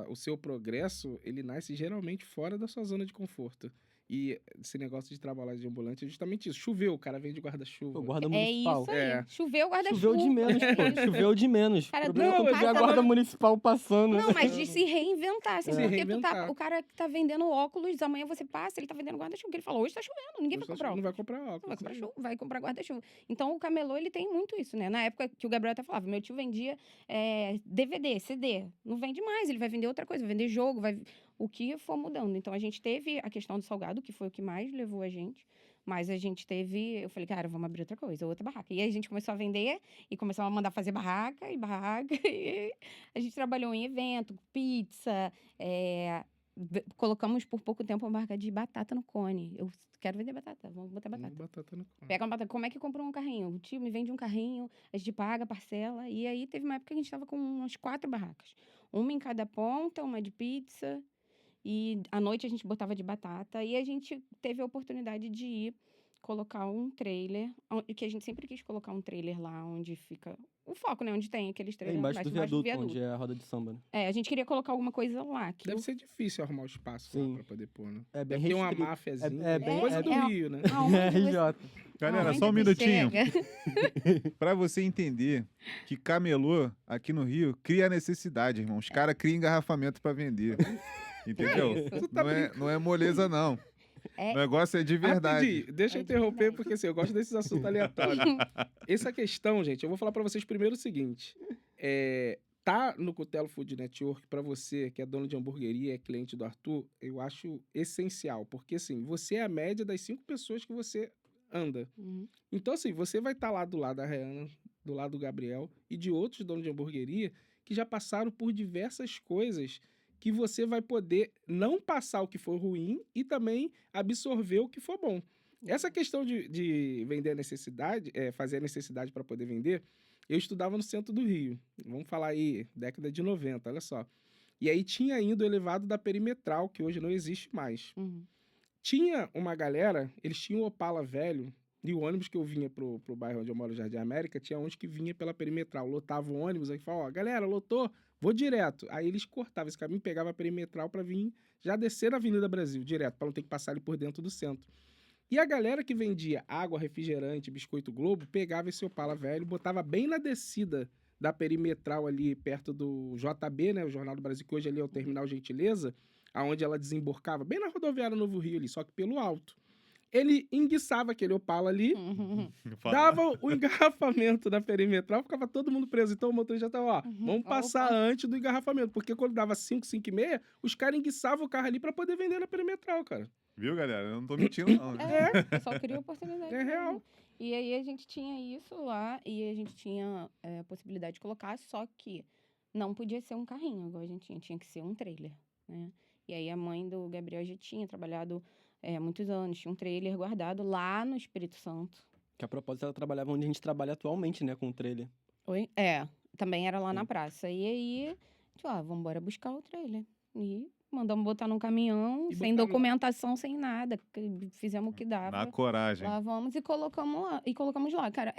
o seu progresso, ele nasce geralmente fora da sua zona de conforto. E esse negócio de trabalhar de ambulante é justamente isso. Choveu, o cara vende guarda-chuva. O guarda É municipal. isso aí. É. Choveu guarda-chuva. Choveu de menos, pô. Choveu de menos. Cara, O problema é não, quando eu vê a tô guarda falando- municipal passando. Não, mas de se reinventar, assim, Se porque reinventar. o cara que tá vendendo óculos, amanhã você passa, ele tá vendendo guarda-chuva, porque ele falou, hoje tá chovendo, ninguém vai comprar Não óculos. vai comprar Vai óculos. comprar chuva, vai comprar guarda-chuva. Então, o camelô, ele tem muito isso, né? Na época que o Gabriel até falava, meu tio vendia DVD, CD. Não vende mais, ele vai vender outra coisa, vai vender jogo, o que for mudando. Então, a gente teve a questão do salgado, que foi o que mais levou a gente. Mas a gente teve... Eu falei, cara, vamos abrir outra coisa, outra barraca. E aí, a gente começou a vender e começou a mandar fazer barraca. E a gente trabalhou em evento, pizza. Colocamos por pouco tempo uma barraca de batata no cone. Eu quero vender batata, vamos botar batata. Batata no cone. Pega uma batata. Como é que compra um carrinho? O tio me vende um carrinho, a gente paga, parcela. E aí teve uma época que a gente tava com umas 4 barracas. Uma em cada ponta, uma de pizza. E à noite a gente botava de batata. E a gente teve a oportunidade de ir colocar um trailer. Que a gente sempre quis colocar um trailer lá onde fica o foco, né? Onde tem aqueles É trailers embaixo do viaduto, onde é a roda de samba, né? A gente queria colocar alguma coisa lá. Que Deve ser difícil arrumar o espaço lá Sim. pra poder pôr, né? É bem Tem uma restrito. máfiazinha. É bem- coisa é- do é- Rio, né? aonde você- RJ. Galera, aonde só um você minutinho. chega. Pra você entender que camelô aqui no Rio cria necessidade, irmão. Os caras criam engarrafamento pra vender. Entendeu? É isso. Tu tá Não é moleza, não. É- O negócio é de verdade. Rapidinho, deixa eu É de interromper, verdade. porque assim, eu gosto desses assuntos aleatórios. Essa questão, gente, eu vou falar pra vocês primeiro o seguinte. Tá no Cutelo Food Network, pra você que é dono de hamburgueria, é cliente do Arthur, eu acho essencial. Porque assim, você é a média das 5 pessoas que você anda. Uhum. Então assim, você vai estar lá do lado da Reana, do lado do Gabriel e de outros donos de hamburgueria que já passaram por diversas coisas que você vai poder não passar o que for ruim e também absorver o que for bom. Essa questão de vender a necessidade, fazer a necessidade para poder vender, eu estudava no centro do Rio. Vamos falar aí, década de 90, olha só. E aí tinha ainda o elevado da Perimetral, que hoje não existe mais. Uhum. Tinha uma galera, eles tinham o Opala velho, e o ônibus que eu vinha pro bairro onde eu moro, Jardim América, tinha uns que vinha pela Perimetral. Lotava o ônibus, aí falava, ó, galera, lotou, vou direto. Aí eles cortavam esse caminho, pegava a Perimetral pra vir já descer na Avenida Brasil, direto, pra não ter que passar ali por dentro do centro. E a galera que vendia água, refrigerante, biscoito Globo, pegava esse Opala velho, botava bem na descida da Perimetral ali, perto do JB, né, o Jornal do Brasil, que hoje ali é o Terminal Gentileza, aonde ela desembarcava, bem na rodoviária Novo Rio ali, só que pelo alto. Ele enguiçava aquele Opala ali, Uhum. dava o engarrafamento na perimetral, ficava todo mundo preso. Então o motorista já tava, ó, vamos passar antes do engarrafamento. Porque quando dava 5, 5 e meia, os caras enguiçavam o carro ali pra poder vender na perimetral, cara. Viu, galera? Eu não tô mentindo, não. né? Eu só queria oportunidade. É real. mesmo. E aí a gente tinha isso lá e a gente tinha a possibilidade de colocar, só que não podia ser um carrinho, igual a gente tinha que ser um trailer, né? E aí a mãe do Gabriel já tinha trabalhado há muitos anos, tinha um trailer guardado lá no Espírito Santo. Que a propósito ela trabalhava onde a gente trabalha atualmente, né? Com o trailer. Também era lá na Sim. praça. E aí, tipo, vamos embora buscar o trailer. E mandamos botar num caminhão, E sem botar lá. documentação, sem nada. Fizemos o que Na dava. coragem. Lavamos e colocamos lá. Cara,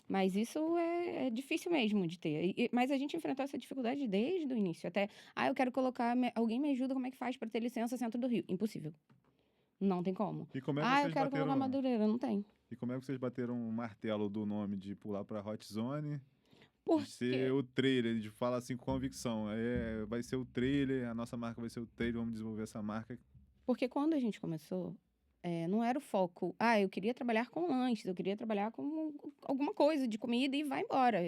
mas isso é difícil mesmo de ter. Mas a gente enfrentou essa dificuldade desde o início. Até, eu quero colocar, alguém me ajuda, como é que faz para ter licença centro do Rio? Impossível. Não tem como. E como é que Eu vocês quero colocar bateram? Madureira, não tem. E como é que vocês bateram o martelo do nome de pular pra Hot Zone? De Porque ser o trailer, de falar assim com convicção. Vai ser o trailer, a nossa marca vai ser o trailer, vamos desenvolver essa marca. Porque quando a gente começou, não era o foco. Eu queria trabalhar com lanches, eu queria trabalhar com alguma coisa de comida e vai embora.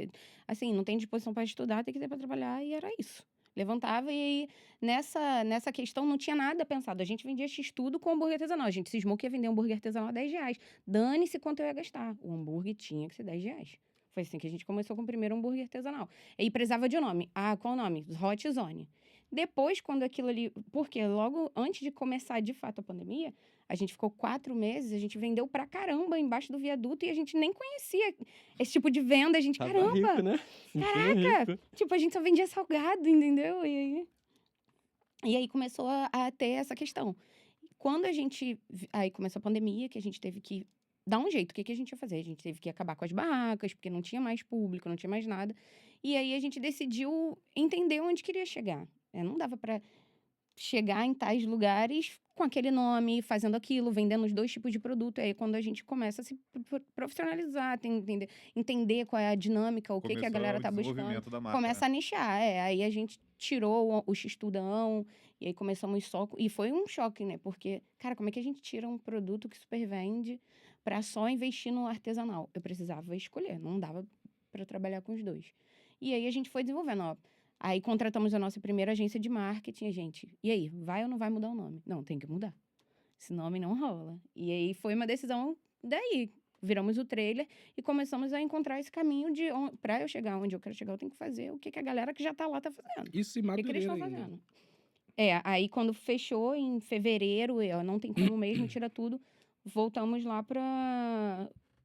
Assim, não tem disposição para estudar, tem que ter para trabalhar e era isso. Levantava e aí, nessa questão não tinha nada pensado. A gente vendia X-tudo com hambúrguer artesanal. A gente cismou que ia vender hambúrguer artesanal a R$10. Dane-se quanto eu ia gastar. O hambúrguer tinha que ser R$10. Foi assim que a gente começou com o primeiro hambúrguer artesanal. E precisava de nome. Qual o nome? Hot Zone. Depois, quando aquilo ali... Porque logo antes de começar, de fato, a pandemia, a gente ficou 4 meses, a gente vendeu pra caramba embaixo do viaduto e a gente nem conhecia esse tipo de venda. A gente, Tava caramba! rico, né? Caraca! Rico. Tipo, a gente só vendia salgado, entendeu? E aí começou a ter essa questão. Quando a gente... Aí começou a pandemia, que a gente teve que dar um jeito. O que a gente ia fazer? A gente teve que acabar com as barracas, porque não tinha mais público, não tinha mais nada. E aí a gente decidiu entender onde queria chegar. Não dava para chegar em tais lugares com aquele nome, fazendo aquilo, vendendo os 2 tipos de produto. Aí quando a gente começa a se profissionalizar, entender qual é a dinâmica, o que a Começou galera tá o buscando. desenvolvimento da marca, Começa né? a nichar, Aí a gente tirou o X-Tudão, e aí começamos só... E foi um choque, né? Porque, cara, como é que a gente tira um produto que super vende para só investir no artesanal? Eu precisava escolher, não dava para trabalhar com os 2. E aí a gente foi desenvolvendo, Aí contratamos a nossa primeira agência de marketing, gente. E aí, vai ou não vai mudar o nome? Não, tem que mudar. Esse nome não rola. E aí foi uma decisão daí. Viramos o trailer e começamos a encontrar esse caminho de para eu chegar onde eu quero chegar, eu tenho que fazer o que a galera que já tá lá tá fazendo. Isso em O que eles Madureira estão ainda. fazendo. Aí quando fechou em fevereiro, não tem como mesmo, tira tudo. Voltamos lá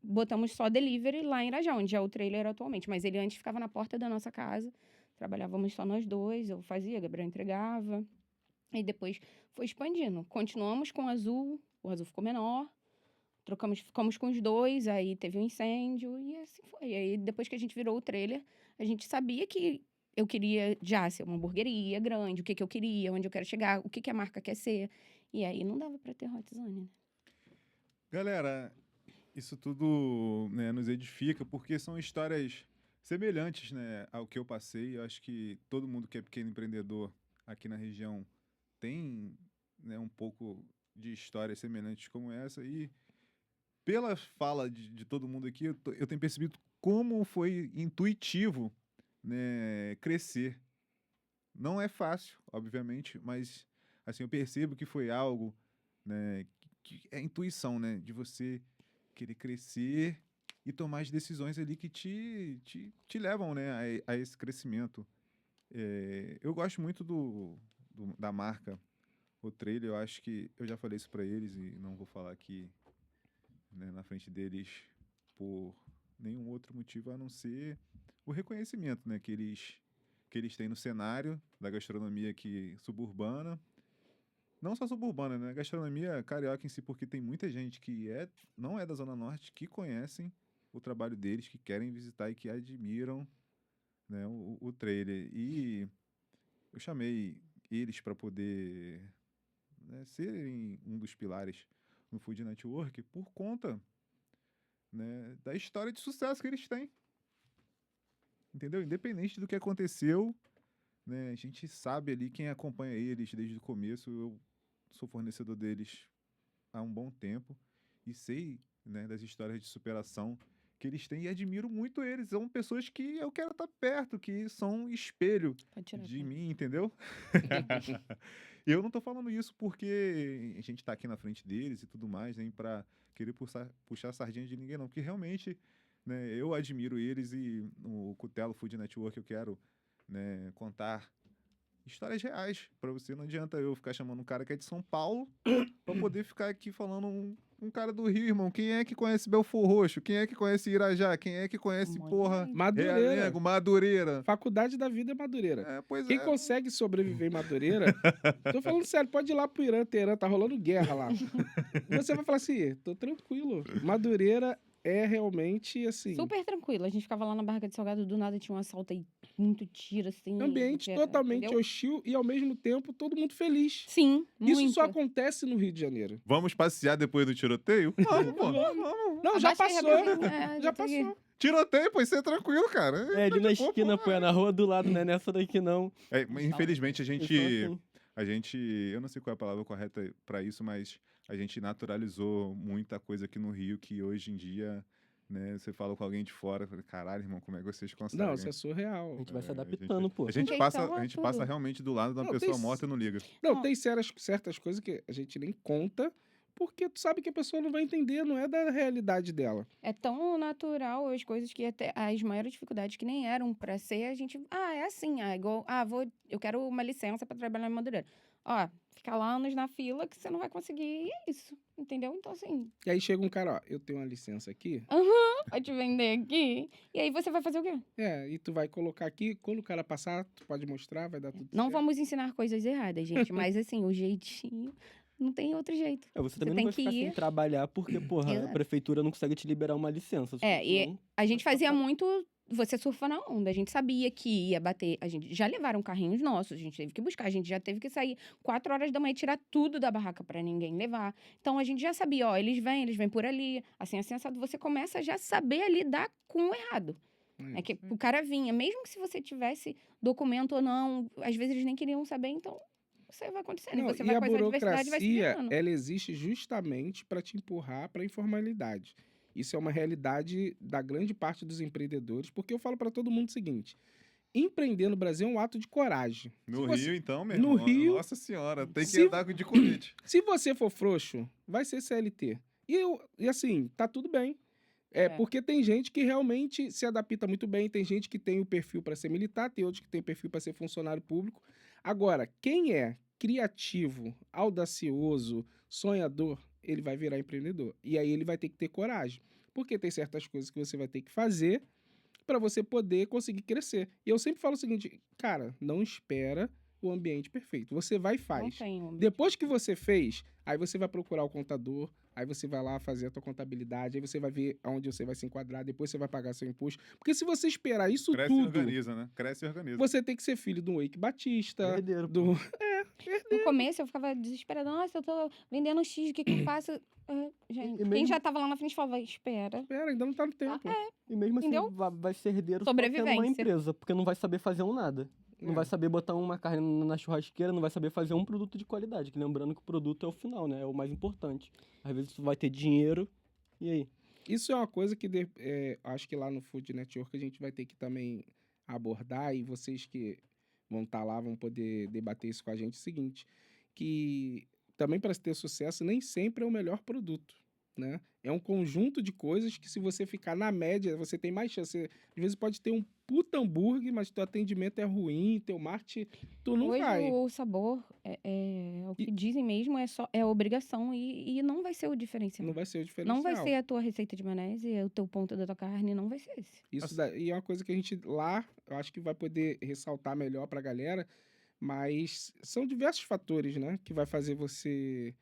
botamos só delivery lá em Irajá, onde é o trailer atualmente. Mas ele antes ficava na porta da nossa casa. Trabalhávamos só nós 2, eu fazia, a Gabriel entregava. E depois foi expandindo. Continuamos com o Azul ficou menor. Ficamos com os 2, aí teve um incêndio e assim foi. Aí depois que a gente virou o trailer, a gente sabia que eu queria já ser uma hamburgueria grande, o que eu queria, onde eu quero chegar, o que a marca quer ser. E aí não dava para ter Hot Zone, né? Galera, isso tudo, né, nos edifica porque são histórias semelhantes, né, ao que eu passei. Eu acho que todo mundo que é pequeno empreendedor aqui na região tem, né, um pouco de histórias semelhantes como essa. E pela fala de todo mundo aqui, eu tenho percebido como foi intuitivo, né, crescer. Não é fácil, obviamente, mas assim, eu percebo que foi algo, né, que é intuição, né, de você querer crescer e tomar as decisões ali que te levam, né, a esse crescimento. Eu gosto muito da marca, o trailer. Eu acho que eu já falei isso para eles e não vou falar aqui, né, na frente deles por nenhum outro motivo a não ser o reconhecimento, né, que eles têm no cenário da gastronomia aqui suburbana. Não só suburbana, né? Gastronomia carioca em si, porque tem muita gente que não é da Zona Norte, que conhecem o trabalho deles, que querem visitar e que admiram, né, o trailer. E eu chamei eles para poder, né, serem um dos pilares no Food Network por conta, né, da história de sucesso que eles têm. Entendeu? Independente do que aconteceu, né, a gente sabe ali quem acompanha eles desde o começo. Eu sou fornecedor deles há um bom tempo e sei, né, das histórias de superação que eles têm e admiro muito eles. São pessoas que eu quero estar perto, que são espelho Pode tirar, de tá? mim, entendeu? Eu não tô falando isso porque a gente tá aqui na frente deles e tudo mais, nem pra querer puxar a sardinha de ninguém, não. Porque realmente, né, eu admiro eles e no Cutelo Food Network eu quero, né, contar histórias reais pra você. Não adianta eu ficar chamando um cara que é de São Paulo pra poder ficar aqui falando um cara do Rio, irmão. Quem é que conhece Belfor Roxo? Quem é que conhece Irajá? Quem é que conhece, Muito porra, bem. Madureira. Realengo, Madureira? Faculdade da vida é Madureira. É, pois Quem é. consegue sobreviver em Madureira, tô falando sério, pode ir lá pro Irã, Teherã, tá rolando guerra lá. Você vai falar assim, tô tranquilo. Madureira é realmente, assim, Super tranquilo. A gente ficava lá na barraca de salgado, do nada tinha um assalto aí, muito tiro, assim. ambiente era- totalmente entendeu? hostil e, ao mesmo tempo, todo mundo feliz. Sim, Isso muito. só acontece no Rio de Janeiro. Vamos passear depois do tiroteio? Vamos, pô. Vamos. Não, já Abaixa aí passou. rapidinho, é, Já tô aqui. passou. Tiroteio, pô, isso é tranquilo, cara. É, ali na Pô, esquina, pô, é na rua do lado, não é nessa daqui não. É, mas infelizmente Eles são a assim. gente, eu não sei qual é a palavra correta pra isso, mas a gente naturalizou muita coisa aqui no Rio que hoje em dia, né, você fala com alguém de fora, fala, caralho, irmão, como é que vocês conseguem? Não, isso é surreal. A gente vai se É, adaptando, pô. A gente Gente, passa, então é a gente passa tudo. realmente do lado de uma Não, pessoa tem- morta e não liga. Não, Não. tem certas coisas que a gente nem conta, porque tu sabe que a pessoa não vai entender, não é da realidade dela. É tão natural as coisas que até as maiores dificuldades que nem eram pra ser, a gente. Ah, é assim. Ah, igual. Ah, eu quero uma licença pra trabalhar em Madureira. Ó, fica lá anos na fila que você não vai conseguir. E é isso. Entendeu? Então, assim, E aí chega um cara, ó, eu tenho uma licença aqui, vai te vender aqui. E aí você vai fazer o quê? e tu vai colocar aqui, quando o cara passar, tu pode mostrar, vai dar tudo Não certo. vamos ensinar coisas erradas, gente. Mas, assim, o jeitinho. Não tem outro jeito. É, você também tem não vai que ficar sem ir. trabalhar porque, porra, a Exato. prefeitura não consegue te liberar uma licença. É, e Senão- a gente fazia muito. Você surfa na onda. A gente sabia que ia bater. A gente já levaram carrinhos nossos, a gente teve que buscar. A gente já teve que sair 4 horas da manhã e tirar tudo da barraca pra ninguém levar. Então a gente já sabia, ó, eles vêm por ali, assim, assado. Você começa a já saber a lidar com o errado. É que o cara vinha, mesmo que se você tivesse documento ou não, às vezes eles nem queriam saber, então você vai acontecendo. Não, E você e vai a com essa adversidade e vai se burocracia, virando. ela existe justamente para te empurrar para a informalidade. Isso é uma realidade da grande parte dos empreendedores, porque eu falo para todo mundo o seguinte: empreender no Brasil é um ato de coragem. No Se você- Rio, então, meu No irmão, Rio, nossa senhora, tem que se- andar de colete. Se você for frouxo, vai ser CLT. E assim, tá tudo bem. É. Porque tem gente que realmente se adapta muito bem, tem gente que tem o perfil para ser militar, tem outros que tem perfil para ser funcionário público. Agora, quem é criativo, audacioso, sonhador, ele vai virar empreendedor. E aí ele vai ter que ter coragem. Porque tem certas coisas que você vai ter que fazer para você poder conseguir crescer. E eu sempre falo o seguinte, cara, não espera o ambiente perfeito. Você vai e Não faz. tem um- Depois que você fez, aí você vai procurar o contador, aí você vai lá fazer a tua contabilidade, aí você vai ver aonde você vai se enquadrar, depois você vai pagar seu imposto. Porque se você esperar isso Cresce e tudo, organiza, né? Cresce e organiza. você tem que ser filho do Eike Batista, Herdeiro, do... No começo eu ficava desesperada. Nossa, eu tô vendendo X, o que que eu faço? Gente, E quem mesmo- já tava lá na frente falava, espera. Pera, ainda não tá no tempo. E mesmo assim, Entendeu? vai ser herdeiro só tendo uma Sobrevivência. empresa, porque não vai saber fazer um nada. Não É. vai saber botar uma carne na churrasqueira, não vai saber fazer um produto de qualidade. Que lembrando que o produto é o final, né? É o mais importante. Às vezes tu vai ter dinheiro, e aí? Isso é uma coisa que acho que lá no Food Network a gente vai ter que também abordar, e vocês que vão estar lá vão poder debater isso com a gente. É o seguinte, que também para ter sucesso nem sempre é o melhor produto, né? É um conjunto de coisas que, se você ficar na média, você tem mais chance. Às vezes pode ter um puta hambúrguer, mas teu atendimento é ruim, teu marketing, tu não Hoje vai. o sabor é o que dizem mesmo, é obrigação e não vai ser o diferencial. Não vai ser o diferencial. Não vai ser a tua receita de maionese, o teu ponto da tua carne, não vai ser esse. Isso daí é uma coisa que a gente lá, eu acho que vai poder ressaltar melhor pra galera, mas são diversos fatores, né, que vai fazer você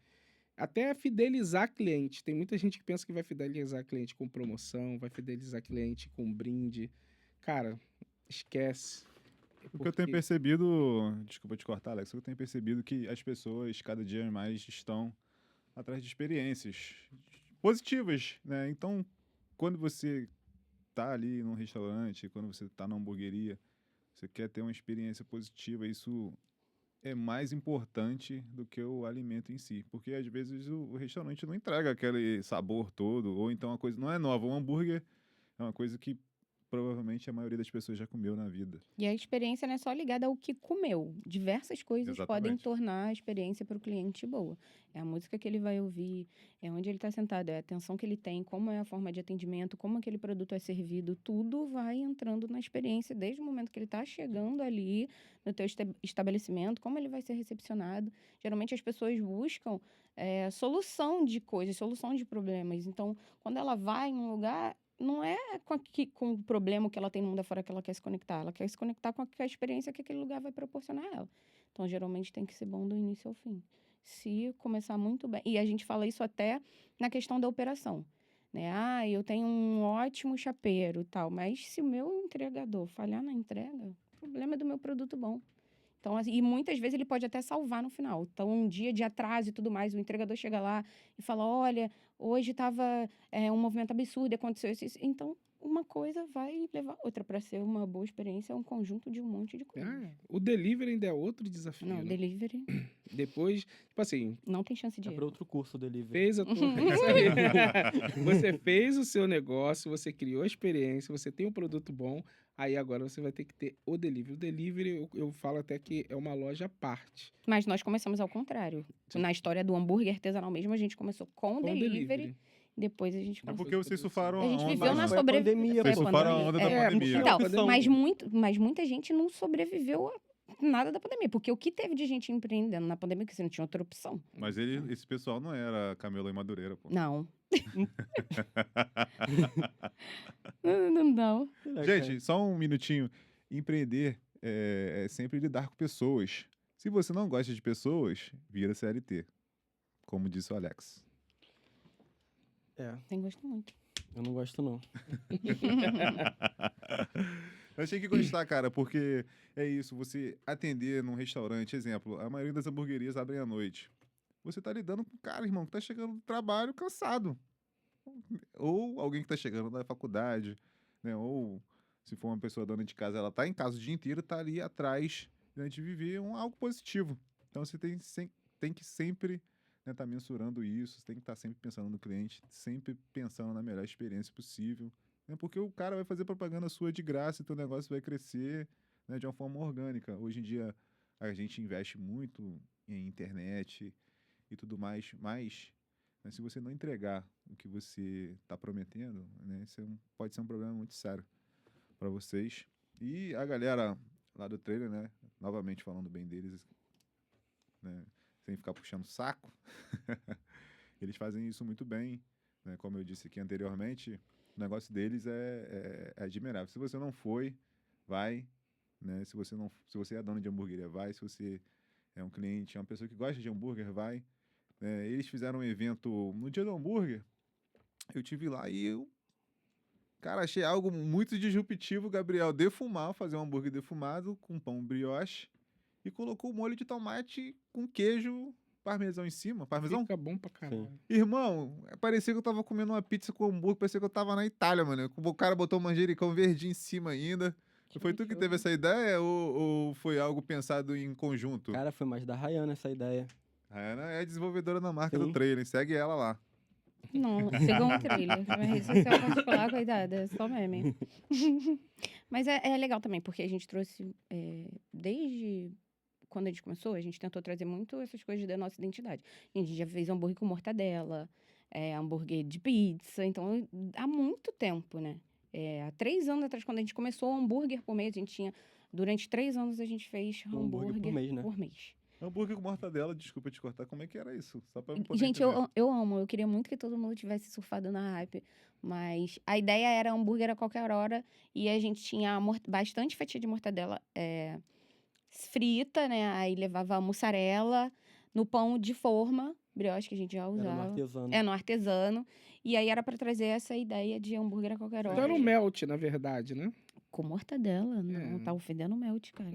até fidelizar cliente. Tem muita gente que pensa que vai fidelizar cliente com promoção, vai fidelizar cliente com brinde. Cara, esquece. O que eu tenho percebido, desculpa te cortar, Alex, o que eu tenho percebido é que as pessoas cada dia mais estão atrás de experiências positivas, né? Então, quando você tá ali num restaurante, quando você tá numa hamburgueria, você quer ter uma experiência positiva, isso é mais importante do que o alimento em si, porque às vezes o restaurante não entrega aquele sabor todo, ou então a coisa não é nova. Um hambúrguer é uma coisa que provavelmente a maioria das pessoas já comeu na vida. E a experiência não é só ligada ao que comeu. Diversas coisas podem Exatamente. tornar a experiência para o cliente boa. É a música que ele vai ouvir, é onde ele está sentado, é a atenção que ele tem, como é a forma de atendimento, como aquele produto é servido. Tudo vai entrando na experiência desde o momento que ele está chegando ali no teu estabelecimento, como ele vai ser recepcionado. Geralmente as pessoas buscam solução de coisas, solução de problemas. Então, quando ela vai em um lugar, não é com o problema que ela tem no mundo afora que ela quer se conectar. Ela quer se conectar com a experiência que aquele lugar vai proporcionar a ela. Então, geralmente, tem que ser bom do início ao fim. Se começar muito bem. E a gente fala isso até na questão da operação. Né? Ah, eu tenho um ótimo chapeiro e tal. Mas se o meu entregador falhar na entrega, o problema é do meu produto bom. Então, assim, e muitas vezes ele pode até salvar no final. Então, um dia de atraso e tudo mais, o entregador chega lá e fala, olha, hoje estava um movimento absurdo, aconteceu isso. Então, uma coisa vai levar a outra. Para ser uma boa experiência, é um conjunto de um monte de coisas. O delivery ainda é outro desafio, Não, né? delivery Depois, tipo assim, não tem chance de É para erro. outro curso o delivery. fez a tua... Isso aí. Você fez o seu negócio, você criou a experiência, você tem um produto bom, aí agora você vai ter que ter o delivery. O delivery, eu falo até que é uma loja à parte. Mas nós começamos ao contrário. Sim. Na história do hambúrguer artesanal mesmo, a gente começou com delivery. Depois a gente É começou. porque vocês surfaram A gente onda, viveu na né? Foi a sobrevivência. pandemia, Vocês pô. surfaram a onda da pandemia. Então, opção. mas muita gente não sobreviveu a nada da pandemia. Porque o que teve de gente empreendendo na pandemia, que você não tinha outra opção. Mas esse pessoal não era Camelo e Madureira, pô. Não. Não. Gente, só um minutinho. Empreender é sempre lidar com pessoas. Se você não gosta de pessoas, vira CLT. Como disse o Alex. Tem gosto muito. Eu não gosto, não. Mas tem que gostar, cara, porque é isso, você atender num restaurante, exemplo, a maioria das hamburguerias abrem à noite. Você tá lidando com um cara, irmão, que tá chegando do trabalho cansado. Ou alguém que tá chegando da faculdade, né? Ou se for uma pessoa dona de casa, ela tá em casa o dia inteiro, tá ali atrás, né, de viver algo positivo. Então você tem que sempre tá mensurando isso, você tem que estar sempre pensando no cliente, sempre pensando na melhor experiência possível, né? Porque o cara vai fazer propaganda sua de graça e teu negócio vai crescer, né, de uma forma orgânica. Hoje em dia a gente investe muito em internet e tudo mais, mas, né, se você não entregar o que você está prometendo, né, isso pode ser um problema muito sério para vocês. E a galera lá do trailer, né, novamente falando bem deles, né, sem ficar puxando saco, eles fazem isso muito bem, né? Como eu disse aqui anteriormente, o negócio deles é admirável. Se você não foi, vai, né? Se você é dono de hamburgueria, vai. Se você é um cliente, é uma pessoa que gosta de hambúrguer, vai. Eles fizeram um evento no dia do hambúrguer, eu tive lá e cara, achei algo muito disruptivo, Gabriel, fazer um hambúrguer defumado com pão brioche, e colocou molho de tomate com queijo parmesão em cima. Parmesão? Fica bom pra caralho. Irmão, parecia que eu tava comendo uma pizza com hambúrguer, parecia que eu tava na Itália, mano. O cara botou um manjericão verdinho em cima ainda. Foi tu que teve essa ideia ou foi algo pensado em conjunto? Cara, foi mais da Rayana essa ideia. A Ana é desenvolvedora da marca Sim. do trailer, segue ela lá. Não, sigam o trailer. Minha rede social particular, coitada, é só meme. Mas é legal também, porque a gente trouxe, desde quando a gente começou, a gente tentou trazer muito essas coisas da nossa identidade. A gente já fez hambúrguer com mortadela, hambúrguer de pizza, então há muito tempo, né? Há 3 anos atrás, quando a gente começou o hambúrguer por mês, a gente tinha, durante 3 anos a gente fez hambúrguer por mês, né? por mês. Hambúrguer com mortadela, desculpa te cortar, como é que era isso? Só pra eu poder Gente, entender. eu amo, eu queria muito que todo mundo tivesse surfado na hype, mas a ideia era hambúrguer a qualquer hora e a gente tinha bastante fatia de mortadela frita, né? Aí levava a mussarela no pão de forma, brioche que a gente já Era no usava. artesano. No artesano. E aí era pra trazer essa ideia de hambúrguer a qualquer hora. Então era um melt, na verdade, né? Com mortadela, não, tá ofendendo o melt, cara.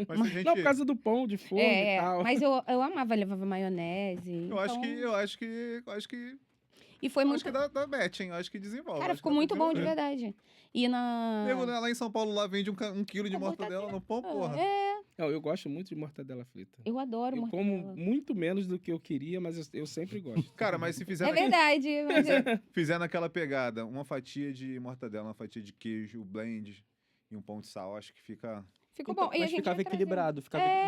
Mas a gente, Não, por causa do pão de forno e tal. Mas eu amava, levava maionese. eu acho que E foi muito. acho que dá match, hein? Eu acho que desenvolve. Cara, acho ficou que dá muito pra bom de desenvolver. verdade. E na. Nego, né, lá em São Paulo lá vende um quilo de Com mortadela no pão, porra. Não, eu gosto muito de mortadela frita. Eu adoro Eu mortadela. como muito menos do que eu queria, mas eu sempre gosto. Cara, mas se fizer, É verdade, mas fizer naquela pegada, uma fatia de mortadela, uma fatia de queijo, blend e um pão de sal, acho que fica... ficou Então, bom. E a mas gente ficava vai trazer- equilibrado,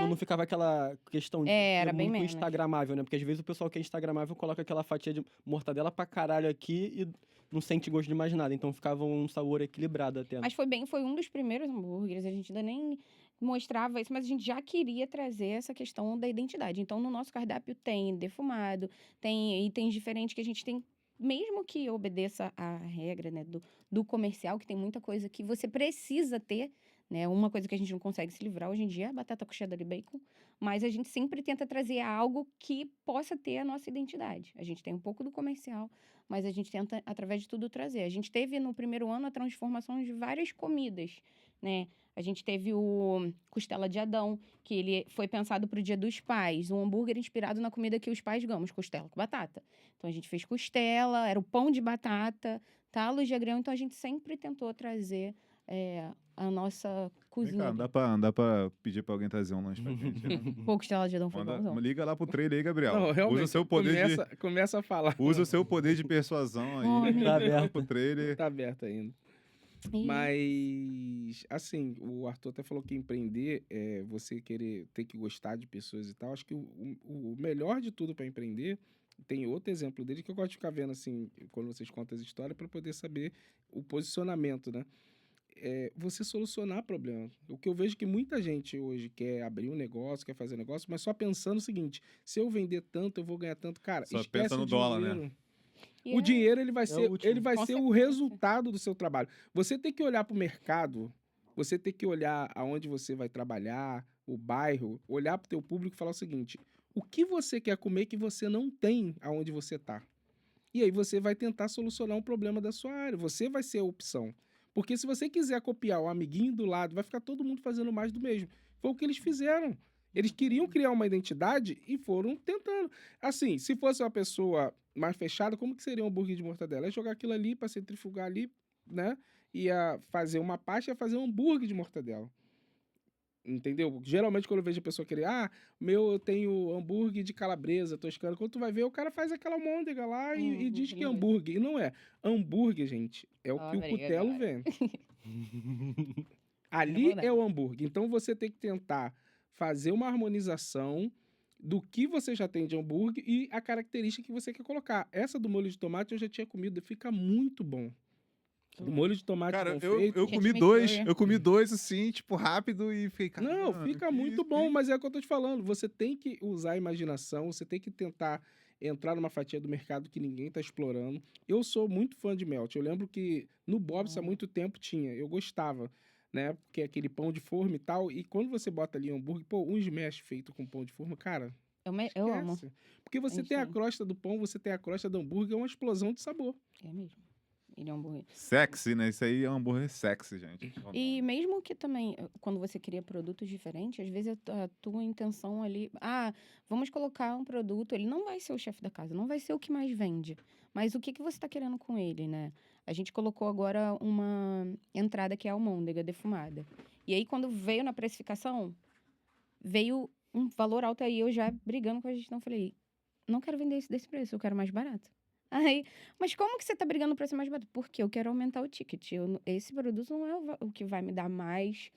não ficava aquela questão de era ser bem muito menos. instagramável, né? Porque às vezes o pessoal que é instagramável coloca aquela fatia de mortadela pra caralho aqui e não sente gosto de mais nada. Então ficava um sabor equilibrado até. Mas foi um dos primeiros hambúrgueres, a gente ainda nem mostrava isso, mas a gente já queria trazer essa questão da identidade. Então, no nosso cardápio tem defumado, tem itens diferentes que a gente tem, mesmo que obedeça à regra, né, do comercial, que tem muita coisa que você precisa ter, né? Uma coisa que a gente não consegue se livrar hoje em dia é a batata com cheddar e bacon, mas a gente sempre tenta trazer algo que possa ter a nossa identidade. A gente tem um pouco do comercial, mas a gente tenta, através de tudo, trazer. A gente teve, no primeiro ano, a transformação de várias comidas, né? A gente teve o Costela de Adão, que ele foi pensado para o Dia dos Pais. Um hambúrguer inspirado na comida que os pais gamos, costela com batata. Então, a gente fez costela, era o pão de batata, talos de agrião. Então, a gente sempre tentou trazer a nossa Vem cozinha. cá, não dá pra pedir pra alguém trazer um lanche pra gente, não? Pô, Costela de Adão foi bonzão. Liga lá pro trailer aí, Gabriel. Não, realmente, Usa o seu poder começa a falar. Usa o seu poder de persuasão aí. Homem. Tá Liga lá aberto. pro trailer. Tá aberto ainda. E- Mas, assim, o Arthur até falou que empreender é você querer ter que gostar de pessoas e tal. Acho que o melhor de tudo para empreender, tem outro exemplo dele que eu gosto de ficar vendo, assim, quando vocês contam as histórias, para poder saber o posicionamento, né? É você solucionar problema. O que eu vejo que muita gente hoje quer abrir um negócio, quer fazer um negócio, mas só pensando o seguinte: se eu vender tanto, eu vou ganhar tanto. Cara, Só esquece pensa no o dólar, né? dinheiro. e O dinheiro ele vai o ser, último. ele vai ser o Consequência. resultado do seu trabalho. Você tem que olhar para o mercado, você tem que olhar aonde você vai trabalhar, o bairro, olhar para o teu público e falar o seguinte: o que você quer comer que você não tem aonde você está? E aí você vai tentar solucionar um problema da sua área. Você vai ser a opção. Porque se você quiser copiar o amiguinho do lado, vai ficar todo mundo fazendo mais do mesmo. Foi o que eles fizeram. Eles queriam criar uma identidade e foram tentando. Assim, se fosse uma pessoa mais fechada, como que seria um hambúrguer de mortadela? É jogar aquilo ali para centrifugar ali, né? Ia fazer uma pasta, ia fazer um hambúrguer de mortadela. Entendeu? Geralmente, quando eu vejo a pessoa querer, eu tenho hambúrguer de calabresa toscana. Quando tu vai ver, o cara faz aquela almôndega lá e diz que é delícia. hambúrguer. E não é. Hambúrguer, gente, é o Ó, que o peraí, cutelo agora. vende. Ali Não, é o hambúrguer. Então, você tem que tentar fazer uma harmonização do que você já tem de hambúrguer e a característica que você quer colocar. Essa do molho de tomate eu já tinha comido, fica muito bom. O molho de tomate Cara, bom eu feito. comi Gente, dois. mistura. Eu comi dois, assim, tipo, rápido e fiquei... Não, "Caramba, fica que muito isso, bom, que mas é o que eu tô te falando. Você tem que usar a imaginação, você tem que tentar entrar numa fatia do mercado que ninguém tá explorando. Eu sou muito fã de melt. Eu lembro que no Bob's há muito tempo tinha. Eu gostava, né? Porque é aquele pão de forma e tal. E quando você bota ali hambúrguer, um smash feito com pão de forma, cara, Eu amo. esquece. Porque você gente tem a tem. crosta do pão, você tem a crosta do hambúrguer, é uma explosão de sabor. É mesmo. Ele é um hambúrguer. Sexy, né? Isso aí é um hambúrguer sexy, gente. E mesmo que também, quando você cria produtos diferentes, às vezes a tua intenção ali, vamos colocar um produto, ele não vai ser o chefe da casa, não vai ser o que mais vende, mas o que que você está querendo com ele, né? A gente colocou agora uma entrada que é a almôndega defumada. E aí, quando veio na precificação, veio um valor alto aí, eu já brigando com a gestão, falei, não quero vender isso desse preço, eu quero mais barato. Aí, mas como que você tá brigando para ser mais barato? Porque eu quero aumentar o ticket. Esse produto não é o que vai me dar mais.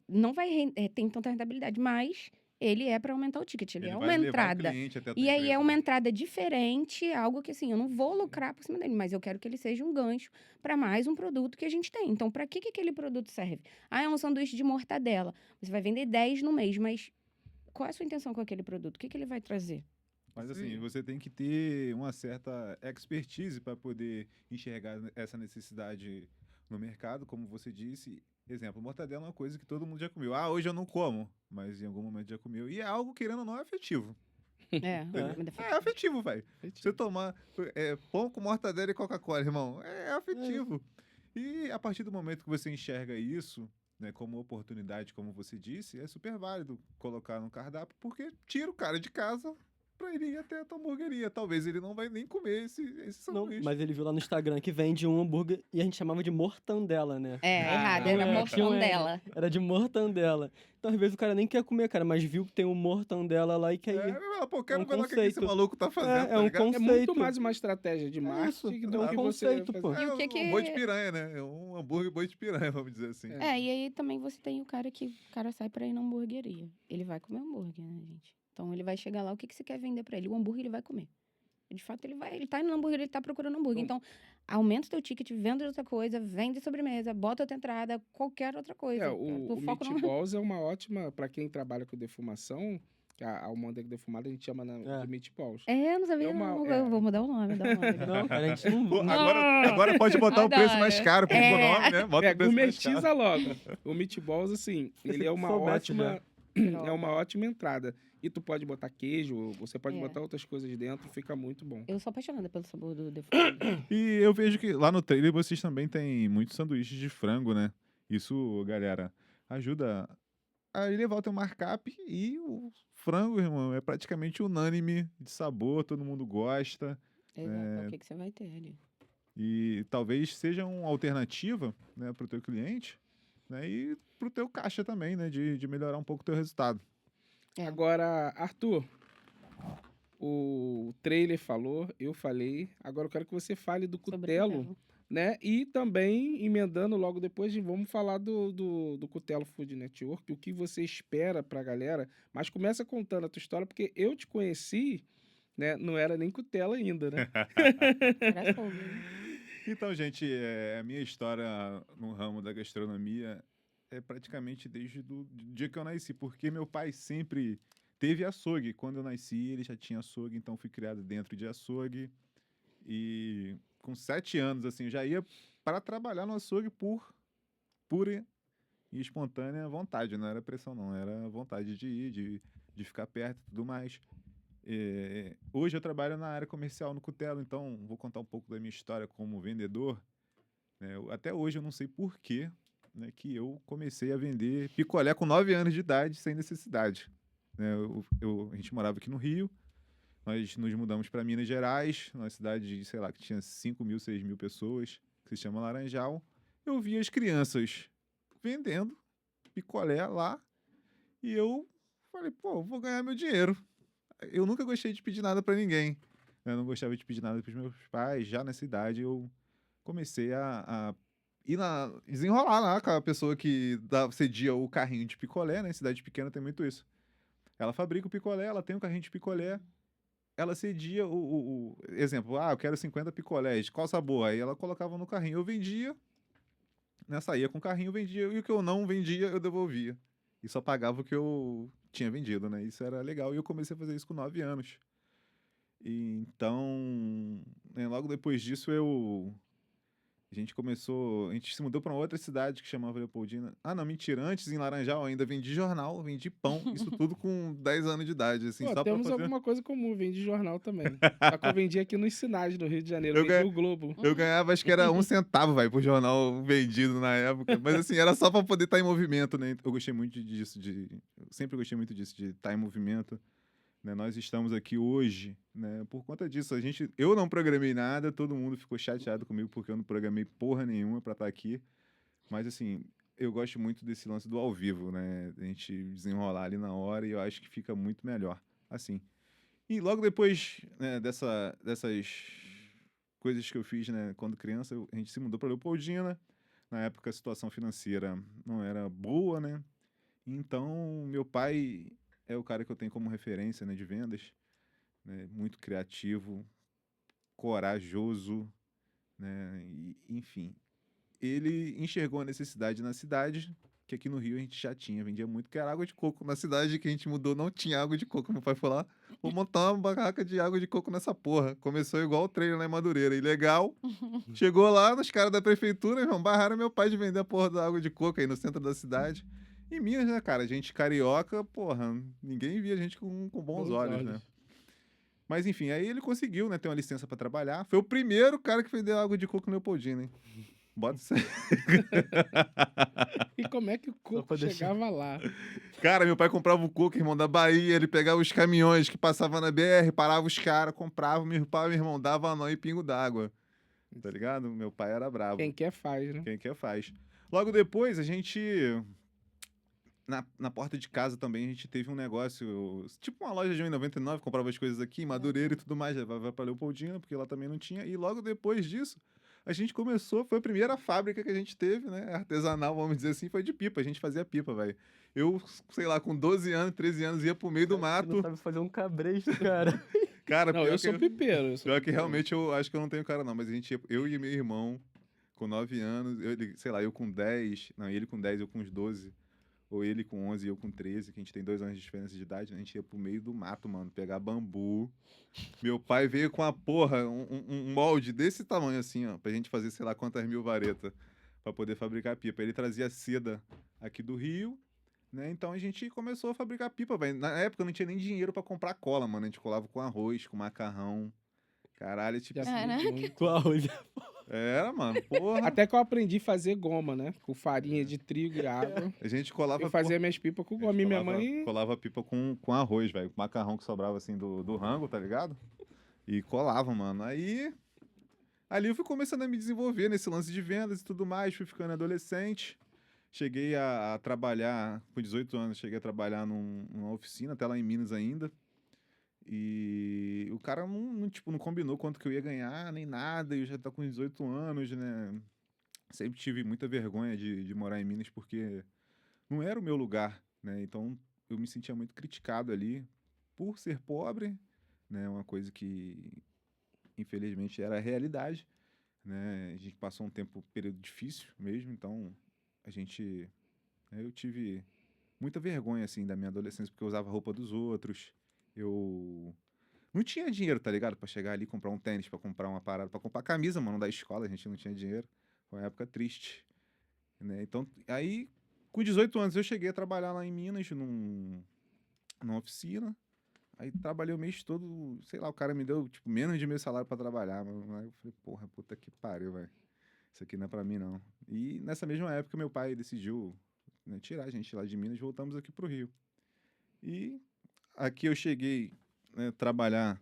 Não vai ter tanta rentabilidade, mas ele é para aumentar o ticket. Ele é vai uma levar o entrada. cliente até a tua E aí empresa, é uma né? entrada diferente, algo que assim, eu não vou lucrar por cima dele, mas eu quero que ele seja um gancho para mais um produto que a gente tem. Então, para que aquele produto serve? É um sanduíche de mortadela. Você vai vender 10 no mês, mas qual é a sua intenção com aquele produto? O que ele vai trazer? Mas assim, você tem que ter uma certa expertise para poder enxergar essa necessidade no mercado, como você disse. Exemplo, mortadela é uma coisa que todo mundo já comeu. Hoje eu não como, mas em algum momento já comeu. E é algo, querendo ou não, é afetivo. Comida É afetivo, velho. Você tomar pão com mortadela e Coca-Cola, irmão, é afetivo. E a partir do momento que você enxerga isso, né, como oportunidade, como você disse, é super válido colocar no cardápio, porque tira o cara de casa pra ele ir até a tua hamburgueria. Talvez ele não vai nem comer esse Não, sanduíche. mas ele viu lá no Instagram que vende um hambúrguer e a gente chamava de mortandela, né? Errado, era Não, mortão não era. dela. Era de mortandela. Então, às vezes, o cara nem quer comer, cara, mas viu que tem um mortandela lá e quer ir. Pô, quero um ver lá o que esse conceito. maluco tá fazendo, É um ligado? É conceito. muito mais uma estratégia de isso, marketing é do um que conceito, você pô. fazer. E o que Um boi de piranha, né? É um hambúrguer boi de piranha, vamos dizer assim. E aí também você tem o cara sai pra ir na hamburgueria. Ele vai comer hambúrguer, né, gente? Então ele vai chegar lá, o que você quer vender pra ele? O hambúrguer ele vai comer. De fato, ele tá indo no hambúrguer, ele tá procurando hambúrguer. Então, aumenta o teu ticket, vende outra coisa, vende sobremesa, bota outra entrada, qualquer outra coisa. cara. O foco não- meatballs é uma ótima, pra quem trabalha com defumação, que a almôndega defumada a gente chama de meatballs. É, não sabia É uma- não. é. Eu vou mudar o nome. Não, cara, a gente não... Pô, agora pode botar o preço mais caro pro É. nome, né? Bota o preço mais caro. Gourmetiza logo. O meatballs, assim, Se ele é uma soubesse ótima... É uma ótima entrada. E tu pode botar queijo, você pode botar outras coisas dentro, fica muito bom. Eu sou apaixonada pelo sabor do defumado. E eu vejo que lá no trailer vocês também têm muitos sanduíches de frango, né? Isso, galera, ajuda a elevar o teu markup e o frango, irmão, é praticamente unânime de sabor, todo mundo gosta. Exato, é o que você vai ter ali. E talvez seja uma alternativa, né, para o teu cliente, né, e para o teu caixa também, né, de melhorar um pouco o teu resultado. É. Agora, Arthur, o trailer falou, eu falei, agora eu quero que você fale do Sobre Cutelo, Cutelo. né? E também, emendando logo depois, vamos falar do Cutelo Food Network, o que você espera pra galera, mas começa contando a tua história, porque eu te conheci, né? Não era nem Cutelo ainda, né? Era fogo, né? Então, gente, a minha história no ramo da gastronomia é praticamente desde o dia que eu nasci, porque meu pai sempre teve açougue. Quando eu nasci, ele já tinha açougue, então fui criado dentro de açougue. E com 7 anos, assim, eu já ia para trabalhar no açougue por pura e espontânea vontade. Não era pressão, não. Era vontade de ir, de ficar perto e tudo mais. Hoje eu trabalho na área comercial no Cutelo, então vou contar um pouco da minha história como vendedor. Até hoje eu não sei por quê, né, que eu comecei a vender picolé com 9 anos de idade, sem necessidade. Né, a gente morava aqui no Rio, nós nos mudamos para Minas Gerais, numa cidade, sei lá, que tinha 5 mil, 6 mil pessoas, que se chama Laranjal. Eu via as crianças vendendo picolé lá e eu falei, pô, vou ganhar meu dinheiro. Eu nunca gostei de pedir nada para ninguém. Eu não gostava de pedir nada para os meus pais. Já nessa idade eu comecei a desenrolar lá com a pessoa que cedia o carrinho de picolé, né? Em cidade pequena tem muito isso. Ela fabrica o picolé, ela tem um carrinho de picolé, ela cedia o exemplo, eu quero 50 picolés, qual sabor? Aí ela colocava no carrinho, eu vendia, né? Saía com o carrinho, vendia, e o que eu não vendia, eu devolvia. E só pagava o que eu tinha vendido, né? Isso era legal. E eu comecei a fazer isso com 9 anos. E então, né, logo depois disso, a gente se mudou para uma outra cidade que chamava Leopoldina. Ah, não, mentira. Antes, em Laranjal, eu ainda vendi jornal, vendi pão. Isso tudo com 10 anos de idade, assim, Pô, só pra temos fazer... alguma coisa comum, vende jornal também. Só que eu vendi aqui nos Sinais, no Rio de Janeiro, Eu vendi ganhei- o Globo. Eu ganhava, acho que era 1 centavo, vai, por jornal vendido na época. Mas assim, era só para poder estar em movimento, né? Eu gostei muito disso, eu sempre gostei muito disso, de estar em movimento. Né? Nós estamos aqui hoje, né? Por conta disso. Eu não programei nada, todo mundo ficou chateado comigo porque eu não programei porra nenhuma para estar aqui. Mas assim, eu gosto muito desse lance do ao vivo, né? A gente desenrolar ali na hora e eu acho que fica muito melhor, assim. E logo depois, né, dessas coisas que eu fiz, né, quando criança, a gente se mudou para Leopoldina. Na época a situação financeira não era boa, né? Então, meu pai é o cara que eu tenho como referência, né, de vendas, né, muito criativo, corajoso, né, enfim. Ele enxergou a necessidade na cidade, que aqui no Rio a gente já tinha, vendia muito, que era água de coco. Na cidade que a gente mudou não tinha água de coco. Meu pai foi lá, vou montar uma barraca de água de coco nessa porra. Começou igual o treino lá em Madureira, ilegal. Chegou lá, nos caras da prefeitura, irmão, barraram meu pai de vender a porra da água de coco aí no centro da cidade. Em Minas, né, cara? A gente carioca, porra, ninguém via a gente com bons olhos, né? Mas enfim, aí ele conseguiu, né, ter uma licença pra trabalhar. Foi o primeiro cara que vendeu água de coco no Leopoldina, hein? Bota isso aí. E como é que o coco pra deixar- chegava lá? Cara, meu pai comprava o coco, irmão, da Bahia, ele pegava os caminhões que passavam na BR, parava os caras, comprava, meu pai, meu irmão, dava nó e pingo d'água. Tá ligado? Meu pai era brabo. Quem quer faz, né? Quem quer faz. Logo depois, a gente. Na porta de casa também, a gente teve um negócio. Tipo uma loja de 1,99, comprava as coisas aqui, Madureira e tudo mais, levava pra Leopoldina, porque lá também não tinha. E logo depois disso, a gente começou. Foi a primeira fábrica que a gente teve, né? Artesanal, vamos dizer assim, foi de pipa. A gente fazia pipa, velho. Eu, sei lá, com 12 anos, 13 anos, ia pro meio do Cara, você não mato. sabe fazer um cabresto, cara. Cara, Não, pior eu que sou pipeiro. Eu sou pior que pipeiro. realmente eu acho que eu não tenho cara, não. Mas a gente, eu e meu irmão, com 9 anos, sei lá, eu com 10, não, ele com 10, eu com uns 12, ou ele com 11 e eu com 13, que a gente tem 2 anos de diferença de idade, né? A gente ia pro meio do mato, mano, pegar bambu. Meu pai veio com a porra, um molde desse tamanho assim, ó, pra gente fazer sei lá quantas mil varetas pra poder fabricar pipa. Ele trazia seda aqui do Rio, né? Então a gente começou a fabricar pipa, velho. Na época não tinha nem dinheiro pra comprar cola, mano. A gente colava com arroz, com macarrão. Caralho, tipo Já assim. fiz Caraca. muito. Com arroz. Era, mano, porra. Até que eu aprendi a fazer goma, né? Com farinha de trigo e água. A gente colava. Eu fazia minhas pipas com A gente goma. E minha mãe... colava pipa com arroz, velho. Com macarrão que sobrava assim do rango, tá ligado? E colava, mano. Aí. Ali eu fui começando a me desenvolver nesse lance de vendas e tudo mais. Fui ficando adolescente. Cheguei a trabalhar, com 18 anos, cheguei a trabalhar numa oficina, até lá em Minas ainda. E o cara tipo, não combinou quanto que eu ia ganhar, nem nada. E eu já tô com 18 anos, né? Sempre tive muita vergonha de morar em Minas, porque não era o meu lugar, né? Então eu me sentia muito criticado ali por ser pobre, né? Uma coisa que infelizmente era a realidade, né? A gente passou um período difícil mesmo, então eu tive muita vergonha assim da minha adolescência porque eu usava a roupa dos outros. Eu não tinha dinheiro, tá ligado? Pra chegar ali, comprar um tênis, pra comprar uma parada, pra comprar camisa, mano, da escola, a gente não tinha dinheiro. Foi uma época triste, né? Então, aí, com 18 anos, eu cheguei a trabalhar lá em Minas, numa oficina. Aí trabalhei o mês todo, sei lá, o cara me deu, tipo, menos de meu salário pra trabalhar. Aí eu falei, porra, puta que pariu, velho. Isso aqui não é pra mim, não. E nessa mesma época, meu pai decidiu, né, tirar a gente lá de Minas e voltamos aqui pro Rio. E aqui eu cheguei, né, trabalhar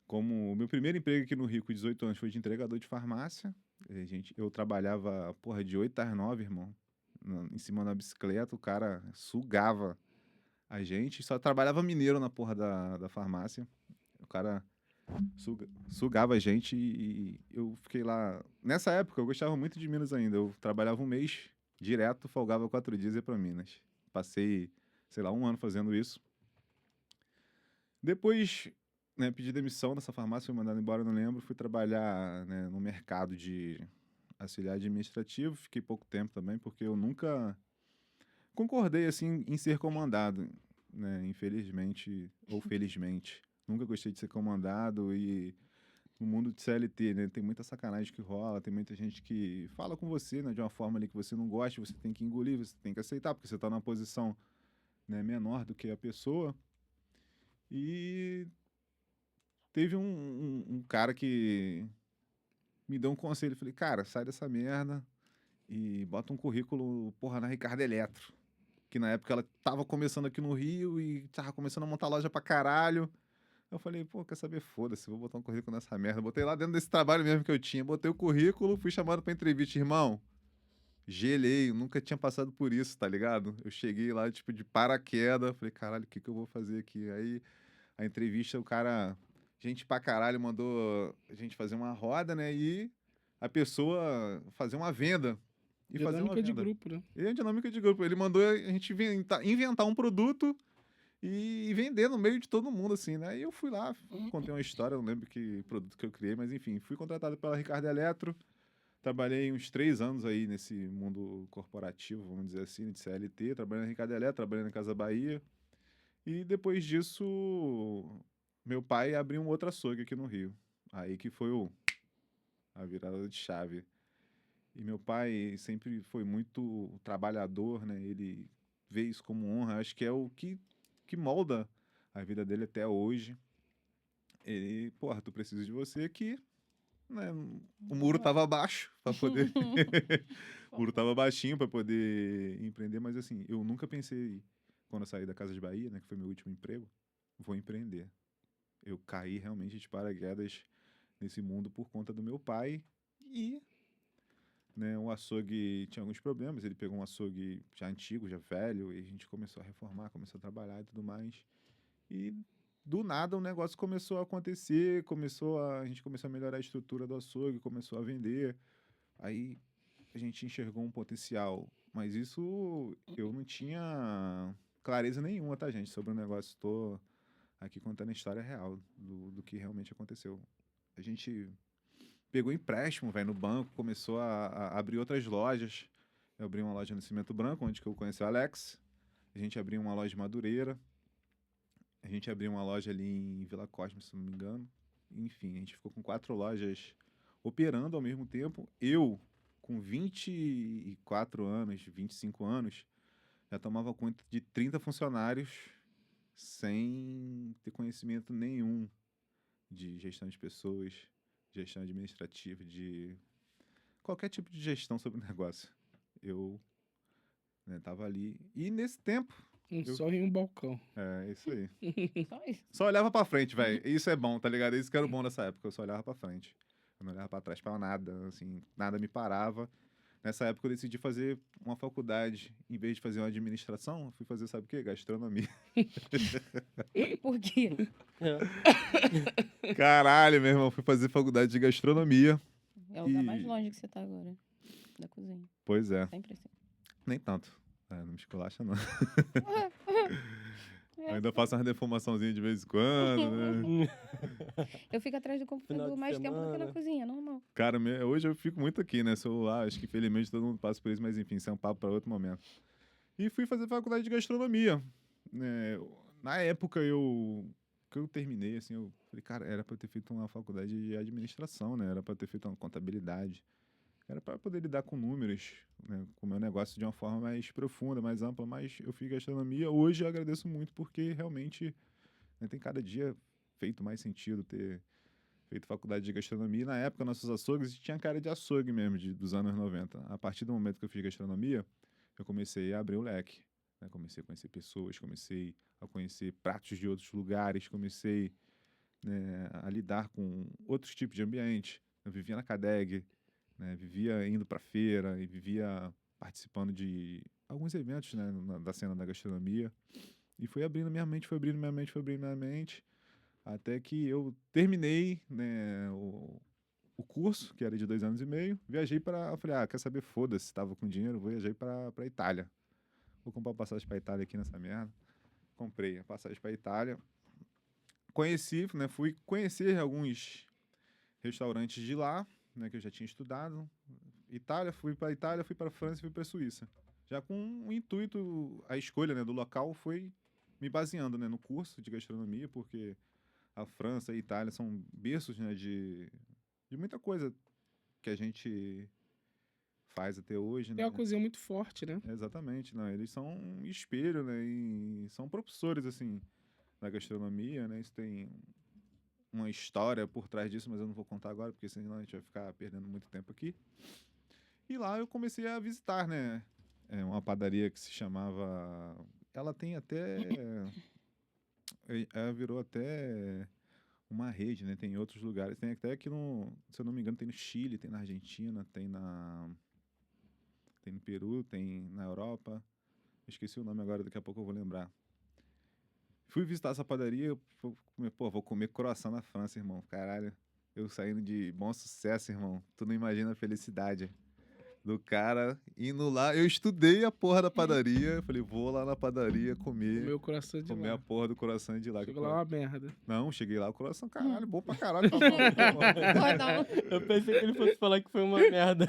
como... O meu primeiro emprego aqui no Rio, com 18 anos, foi de entregador de farmácia. Eu trabalhava, porra, de 8 às 9, irmão, em cima da bicicleta. O cara sugava a gente. Só trabalhava mineiro na porra da farmácia. O cara sugava a gente e eu fiquei lá... Nessa época, eu gostava muito de Minas ainda. Eu trabalhava um mês direto, folgava 4 dias e ia pra Minas. Passei, sei lá, 1 ano fazendo isso. Depois, né, pedi demissão dessa farmácia, fui mandado embora, não lembro. Fui trabalhar, né, no mercado de auxiliar administrativo. Fiquei pouco tempo também, porque eu nunca concordei, assim, em ser comandado, né, infelizmente ou felizmente. Nunca gostei de ser comandado e no mundo de CLT, né, tem muita sacanagem que rola, tem muita gente que fala com você, né, de uma forma ali que você não gosta, você tem que engolir, você tem que aceitar, porque você tá numa posição, né, menor do que a pessoa. E teve um cara que me deu um conselho. Eu falei, cara, sai dessa merda e bota um currículo, porra, na Ricardo Eletro. Que na época ela tava começando aqui no Rio e tava começando a montar loja pra caralho. Eu falei, pô, quer saber? Foda-se, vou botar um currículo nessa merda. Botei lá dentro desse trabalho mesmo que eu tinha. Botei o currículo, fui chamado pra entrevista. Irmão, gelei, eu nunca tinha passado por isso, tá ligado? Eu cheguei lá, tipo, de paraquedas. Falei, caralho, o que que eu vou fazer aqui? Aí, a entrevista, o cara, gente pra caralho, mandou a gente fazer uma roda, né? E a pessoa fazer uma venda. E fazer uma Dinâmica de venda. grupo, né? E a dinâmica de grupo. Ele mandou a gente inventar um produto e vender no meio de todo mundo, assim, né? E eu fui lá, contei uma história, não lembro que produto que eu criei, mas enfim, fui contratado pela Ricardo Eletro. Trabalhei uns 3 anos aí nesse mundo corporativo, vamos dizer assim, de CLT. Trabalhei na Ricardo Eletro, trabalhei na Casa Bahia. E depois disso, meu pai abriu um outro açougue aqui no Rio. Aí que foi a virada de chave. E meu pai sempre foi muito trabalhador, né? Ele vê isso como honra. Acho que é o que molda a vida dele até hoje. Ele, porra, tu precisa de você aqui, né, o muro tava baixo para poder... O muro tava baixinho para poder empreender, mas assim, eu nunca pensei, quando eu saí da Casa de Bahia, né, que foi meu último emprego, vou empreender. Eu caí realmente de paraquedas nesse mundo por conta do meu pai e, né, o açougue tinha alguns problemas, ele pegou um açougue já antigo, já velho, e a gente começou a reformar, começou a trabalhar e tudo mais. E do nada o negócio começou a acontecer, a gente começou a melhorar a estrutura do açougue, começou a vender. Aí a gente enxergou um potencial, mas isso eu não tinha clareza nenhuma, tá, gente, sobre o negócio. Estou aqui contando a história real do que realmente aconteceu. A gente pegou empréstimo, velho, no banco, começou a abrir outras lojas. Eu abri uma loja no Cimento Branco, onde que eu conheci o Alex. A gente abriu uma loja em Madureira. A gente abriu uma loja ali em Vila Cosme, se não me engano. Enfim, a gente ficou com 4 lojas operando ao mesmo tempo. Eu, com 24 anos, 25 anos, já tomava conta de 30 funcionários sem ter conhecimento nenhum de gestão de pessoas, gestão administrativa, de qualquer tipo de gestão sobre o negócio. Eu, né, tava ali. E nesse tempo, Só em um balcão. isso aí. Só isso. Só olhava pra frente, velho. Isso é bom, tá ligado? Isso que era o bom nessa época. Eu só olhava pra frente. Eu não olhava pra trás pra nada, assim, nada me parava. Nessa época eu decidi fazer uma faculdade. Em vez de fazer uma administração, eu fui fazer, sabe o quê? Gastronomia. Por quê? Caralho, meu irmão. Fui fazer faculdade de gastronomia. É o lugar E- mais longe que você tá agora. Da cozinha. Pois é. Sempre assim. Nem tanto. Não me esculacha, não. Eu ainda faço uma deformaçãozinha de vez em quando, né? Eu fico atrás do Final computador de mais tempo do que na semana. cozinha, normal. Cara, hoje eu fico muito aqui, né? Celular, acho que infelizmente todo mundo passa por isso, mas enfim, isso é um papo para outro momento. E fui fazer faculdade de gastronomia. Né? Na época que eu terminei, assim, eu falei, cara, era para eu ter feito uma faculdade de administração, né? Era para eu ter feito uma contabilidade. Era para poder lidar com números, né? Com o meu negócio de uma forma mais profunda, mais ampla, mas eu fiz gastronomia. Hoje eu agradeço muito porque realmente, né, tem cada dia feito mais sentido ter feito faculdade de gastronomia. E na época, nossos açougues tinha cara de açougue mesmo, dos anos 90. A partir do momento que eu fiz gastronomia, eu comecei a abrir o leque. Né? Comecei a conhecer pessoas, comecei a conhecer pratos de outros lugares, comecei, né, a lidar com outros tipos de ambiente. Eu vivia na CADEG, né, vivia indo para feira e vivia participando de alguns eventos, né, da cena da gastronomia. E foi abrindo minha mente, foi abrindo minha mente, foi abrindo minha mente. Até que eu terminei, né, o curso, que era de 2 anos e meio. Viajei para. Falei, quer saber? Foda-se, estava com dinheiro, viajei para Itália. Vou comprar passagem para Itália aqui nessa merda. Comprei a passagem para Itália. Conheci, né, fui conhecer alguns restaurantes de lá, né, que eu já tinha estudado. Fui para França e fui para Suíça. Já com o intuito, a escolha, né, do local foi me baseando, né, no curso de gastronomia, porque a França e a Itália são berços, né, de muita coisa que a gente faz até hoje, É né? uma cozinha muito forte, né? Exatamente, não, eles são um espelho, né, e são propulsores, assim, da gastronomia, né? Isso tem uma história por trás disso, mas eu não vou contar agora, porque senão a gente vai ficar perdendo muito tempo aqui. E lá eu comecei a visitar, né, uma padaria que se chamava... Ela tem até... Ela virou até uma rede, né? Tem em outros lugares. Tem até aqui se eu não me engano, tem no Chile, tem na Argentina, tem no Peru, tem na Europa. Esqueci o nome agora, daqui a pouco eu vou lembrar. Fui visitar essa padaria, vou comer croissant na França, irmão. Caralho, eu saindo de Bom Sucesso, irmão. Tu não imagina a felicidade do cara indo lá. Eu estudei a porra da padaria. Falei, vou lá na padaria O comer, meu coração de comer a lá. porra do croissant de lá. Chegou lá uma merda. Não, cheguei lá, o coração, caralho, bom pra caralho. Tá maluco, porra. Gordão. Eu pensei que ele fosse falar que foi uma merda.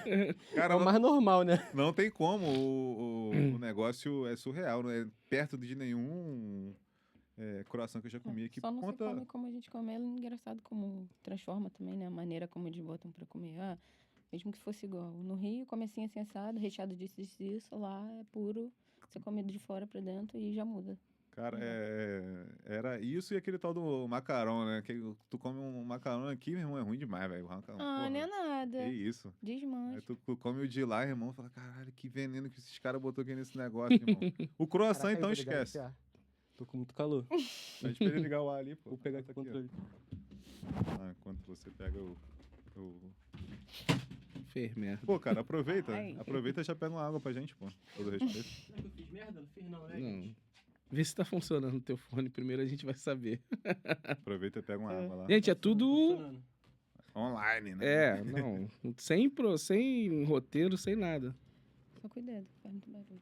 Cara, É o mais normal, né? não tem como. O negócio é surreal, não é perto de nenhum croissant que eu já comi aqui Só por não se conta. come como a gente come. É engraçado como transforma também, né? A maneira como eles botam pra comer. Mesmo que fosse igual. No Rio, comecinho assim assado, recheado disso, disso, disso. Lá é puro. Você come de fora pra dentro e já muda. Cara, era isso e aquele tal do macarrão, né? Que tu come um macarrão aqui, meu irmão, é ruim demais, velho. Macarrão, Ah, porra, não é nada. que isso. Aí Desmancha. tu come o de lá, irmão, e fala, caralho, que veneno que esses caras botou aqui nesse negócio, irmão. O croissant, Caraca, então, eu vou ligar esquece. esse ar. Tô com muito calor. A gente precisa ligar o ar ali, pô. Vou pegar aqui Bota o controle. enquanto você pega o... Fermento. Pô, cara, aproveita. Ai. Aproveita e já pega uma água pra gente, pô. Todo respeito. Será que eu fiz merda? Não fiz não, né? Não. Vê se tá funcionando o teu fone primeiro, a gente vai saber. Aproveita e pega uma água lá. Gente, é tudo... Funcionando. Online, né? É, não. Sem roteiro, sem nada. Só cuidado, faz muito barulho.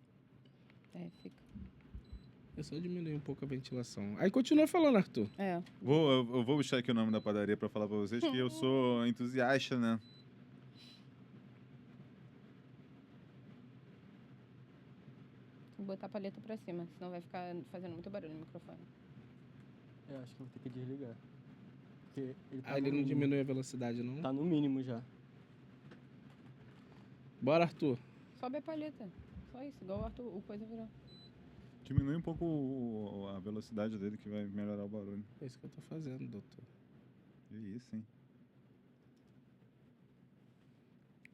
Fica. Eu só diminui um pouco a ventilação. Aí continua falando, Arthur. É. Eu vou buscar aqui o nome da padaria pra falar pra vocês que eu sou entusiasta, né? Vou botar a paleta pra cima, senão vai ficar fazendo muito barulho no microfone. Acho que eu vou ter que desligar. Porque ele tá Aí ele no não mínimo. diminui a velocidade, não? Tá no mínimo já. Bora, Arthur. Sobe a paleta. Só isso, igual o Arthur, o coisa virou. Diminui um pouco a velocidade dele que vai melhorar o barulho. É isso que eu tô fazendo, doutor. Que isso, hein?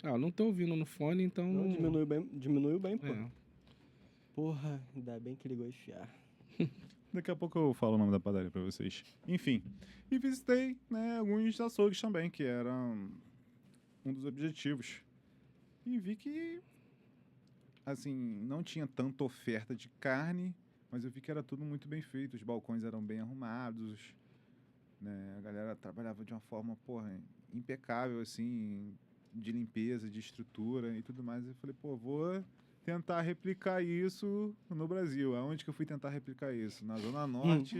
Ah, eu não tô ouvindo no fone, então... Não, diminuiu bem, pô. É. Porra, ainda bem que ligou esse ar. Daqui a pouco eu falo o nome da padaria pra vocês. Enfim. E visitei, né, alguns açougues também, que eram um dos objetivos. E vi que, assim, não tinha tanta oferta de carne, mas eu vi que era tudo muito bem feito. Os balcões eram bem arrumados, né? A galera trabalhava de uma forma, porra, impecável, assim, de limpeza, de estrutura e tudo mais. Eu falei, pô, vou tentar replicar isso no Brasil. Aonde que eu fui tentar replicar isso? Na Zona Norte,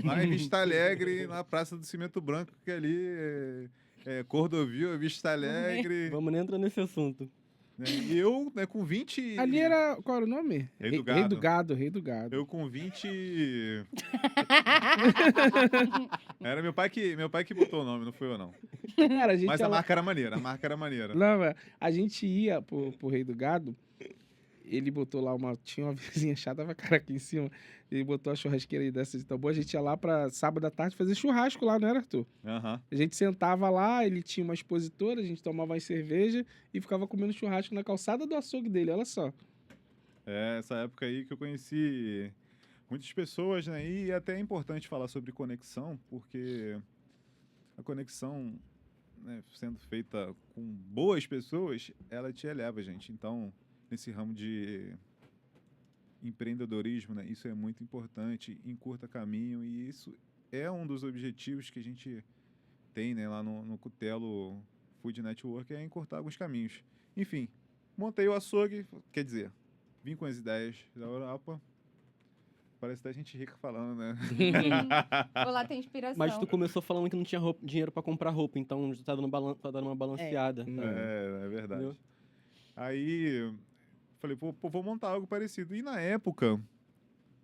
lá em Vista Alegre, na Praça do Cimento Branco, que ali é Cordovil, Vista Alegre. Vamos nem entrar nesse assunto. Né? E eu, né, com 20... Ali era... Qual era o nome? Rei do Rei do Gado. Gado, Rei do Gado. Eu com 20... Era meu pai que botou o nome, não fui eu, não. Cara, a gente Mas ia a lá- marca era maneira, a marca era maneira. Não, mas a gente ia pro Rei do Gado, ele botou lá tinha uma vizinha chata pra cara aqui em cima, ele botou a churrasqueira aí dessa de tambor, a gente ia lá pra sábado à tarde fazer churrasco lá, não era, Arthur? Aham. A gente sentava lá, ele tinha uma expositora, a gente tomava umas cerveja e ficava comendo churrasco na calçada do açougue dele, olha só. É essa época aí que eu conheci muitas pessoas, né? E até é importante falar sobre conexão, porque a conexão, né, sendo feita com boas pessoas, ela te eleva, gente. Então, nesse ramo de empreendedorismo, né, isso é muito importante, encurta caminho, e isso é um dos objetivos que a gente tem, né, lá no Cutelo Food Network, é encurtar alguns caminhos. Enfim, montei o açougue, quer dizer, vim com as ideias da Europa. Parece até gente rica falando, né? Vou lá ter inspiração. Mas tu começou falando que não tinha dinheiro pra comprar roupa, então já tá dando uma balanceada. É verdade. Entendeu? Aí, falei, pô, vou montar algo parecido. E na época,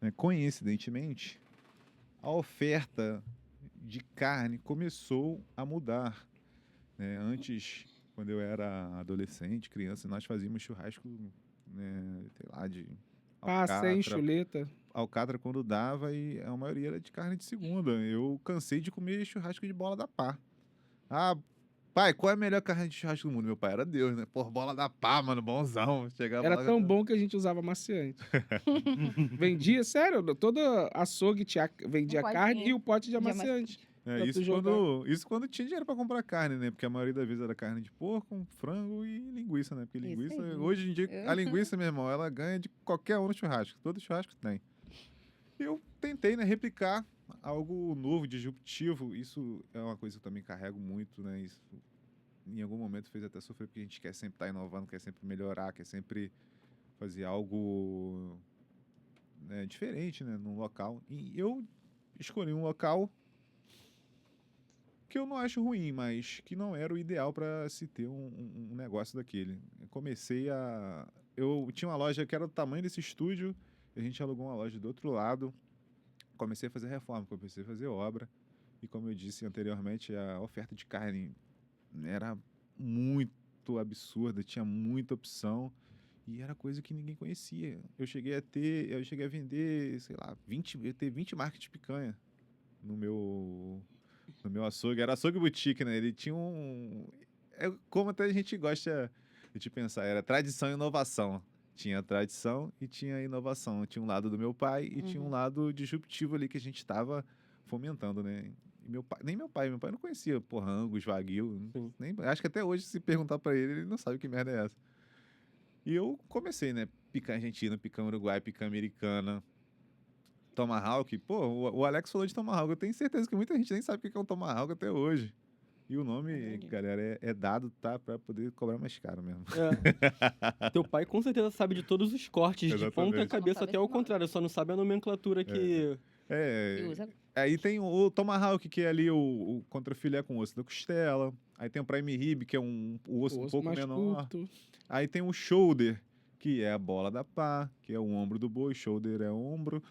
né, coincidentemente, a oferta de carne começou a mudar. Né? Antes, quando eu era adolescente, criança, nós fazíamos churrasco, né, sei lá, de Passei, chuleta. alcatra quando dava, e a maioria era de carne de segunda. Eu cansei de comer churrasco de bola da pá. Ah, pai, qual é a melhor carne de churrasco do mundo? Meu pai era Deus, né? Pô, bola da pá, mano, bonzão. Chegava Era lá, tão bom que a gente usava maciante. Vendia, sério, toda açougue vendia Um potinho carne e o pote de de amaciante. É, pra tu isso, jogar. isso quando tinha dinheiro pra comprar carne, né? Porque a maioria das vezes era carne de porco, frango e linguiça, né? Porque Isso linguiça, aí. hoje em dia, a linguiça, meu irmão, ela ganha de qualquer um no churrasco. Todo churrasco tem. Eu tentei, né, replicar algo novo, disruptivo. Isso é uma coisa que eu também carrego muito, né? Isso em algum momento fez até sofrer, porque a gente quer sempre estar inovando, quer sempre melhorar, quer sempre fazer algo, né, diferente, né, num local. E eu escolhi um local que eu não acho ruim, mas que não era o ideal para se ter um negócio daquele. Eu tinha uma loja que era do tamanho desse estúdio, a gente alugou uma loja do outro lado, comecei a fazer reforma, comecei a fazer obra, e como eu disse anteriormente, a oferta de carne era muito absurda, tinha muita opção, E era coisa que ninguém conhecia. Eu cheguei a vender, sei lá, 20 marcas de picanha no meu açougue. Era açougue boutique, né? Ele tinha como até a gente gosta de pensar, era tradição e inovação. Tinha tradição e tinha inovação. Tinha um lado do meu pai e tinha um Uhum. lado disruptivo ali que a gente estava fomentando, né? E nem meu pai não conhecia, porra, Angus, Wagyu. Sim. Acho que até hoje, se perguntar pra ele, ele não sabe que merda é essa. E eu comecei, né? Picanha argentina, picanha uruguai, picanha americana, tomahawk. Pô, o Alex falou de tomahawk. Eu tenho certeza que muita gente nem sabe o que é um tomahawk até hoje. E o nome, Verdade. galera, é dado, tá? Pra poder cobrar mais caro mesmo. Teu pai com certeza sabe de todos os cortes, de ponta a Exatamente. cabeça Só não sabe até ao esse nome. contrário, só não sabe a nomenclatura que... Que É. usa. Aí tem o tomahawk, que é ali o contrafilé com osso da costela. Aí tem o prime rib, que é o osso O um osso pouco mais menor. curto. Aí tem o shoulder, que é a bola da pá, que é o ombro do boi. Shoulder é o ombro,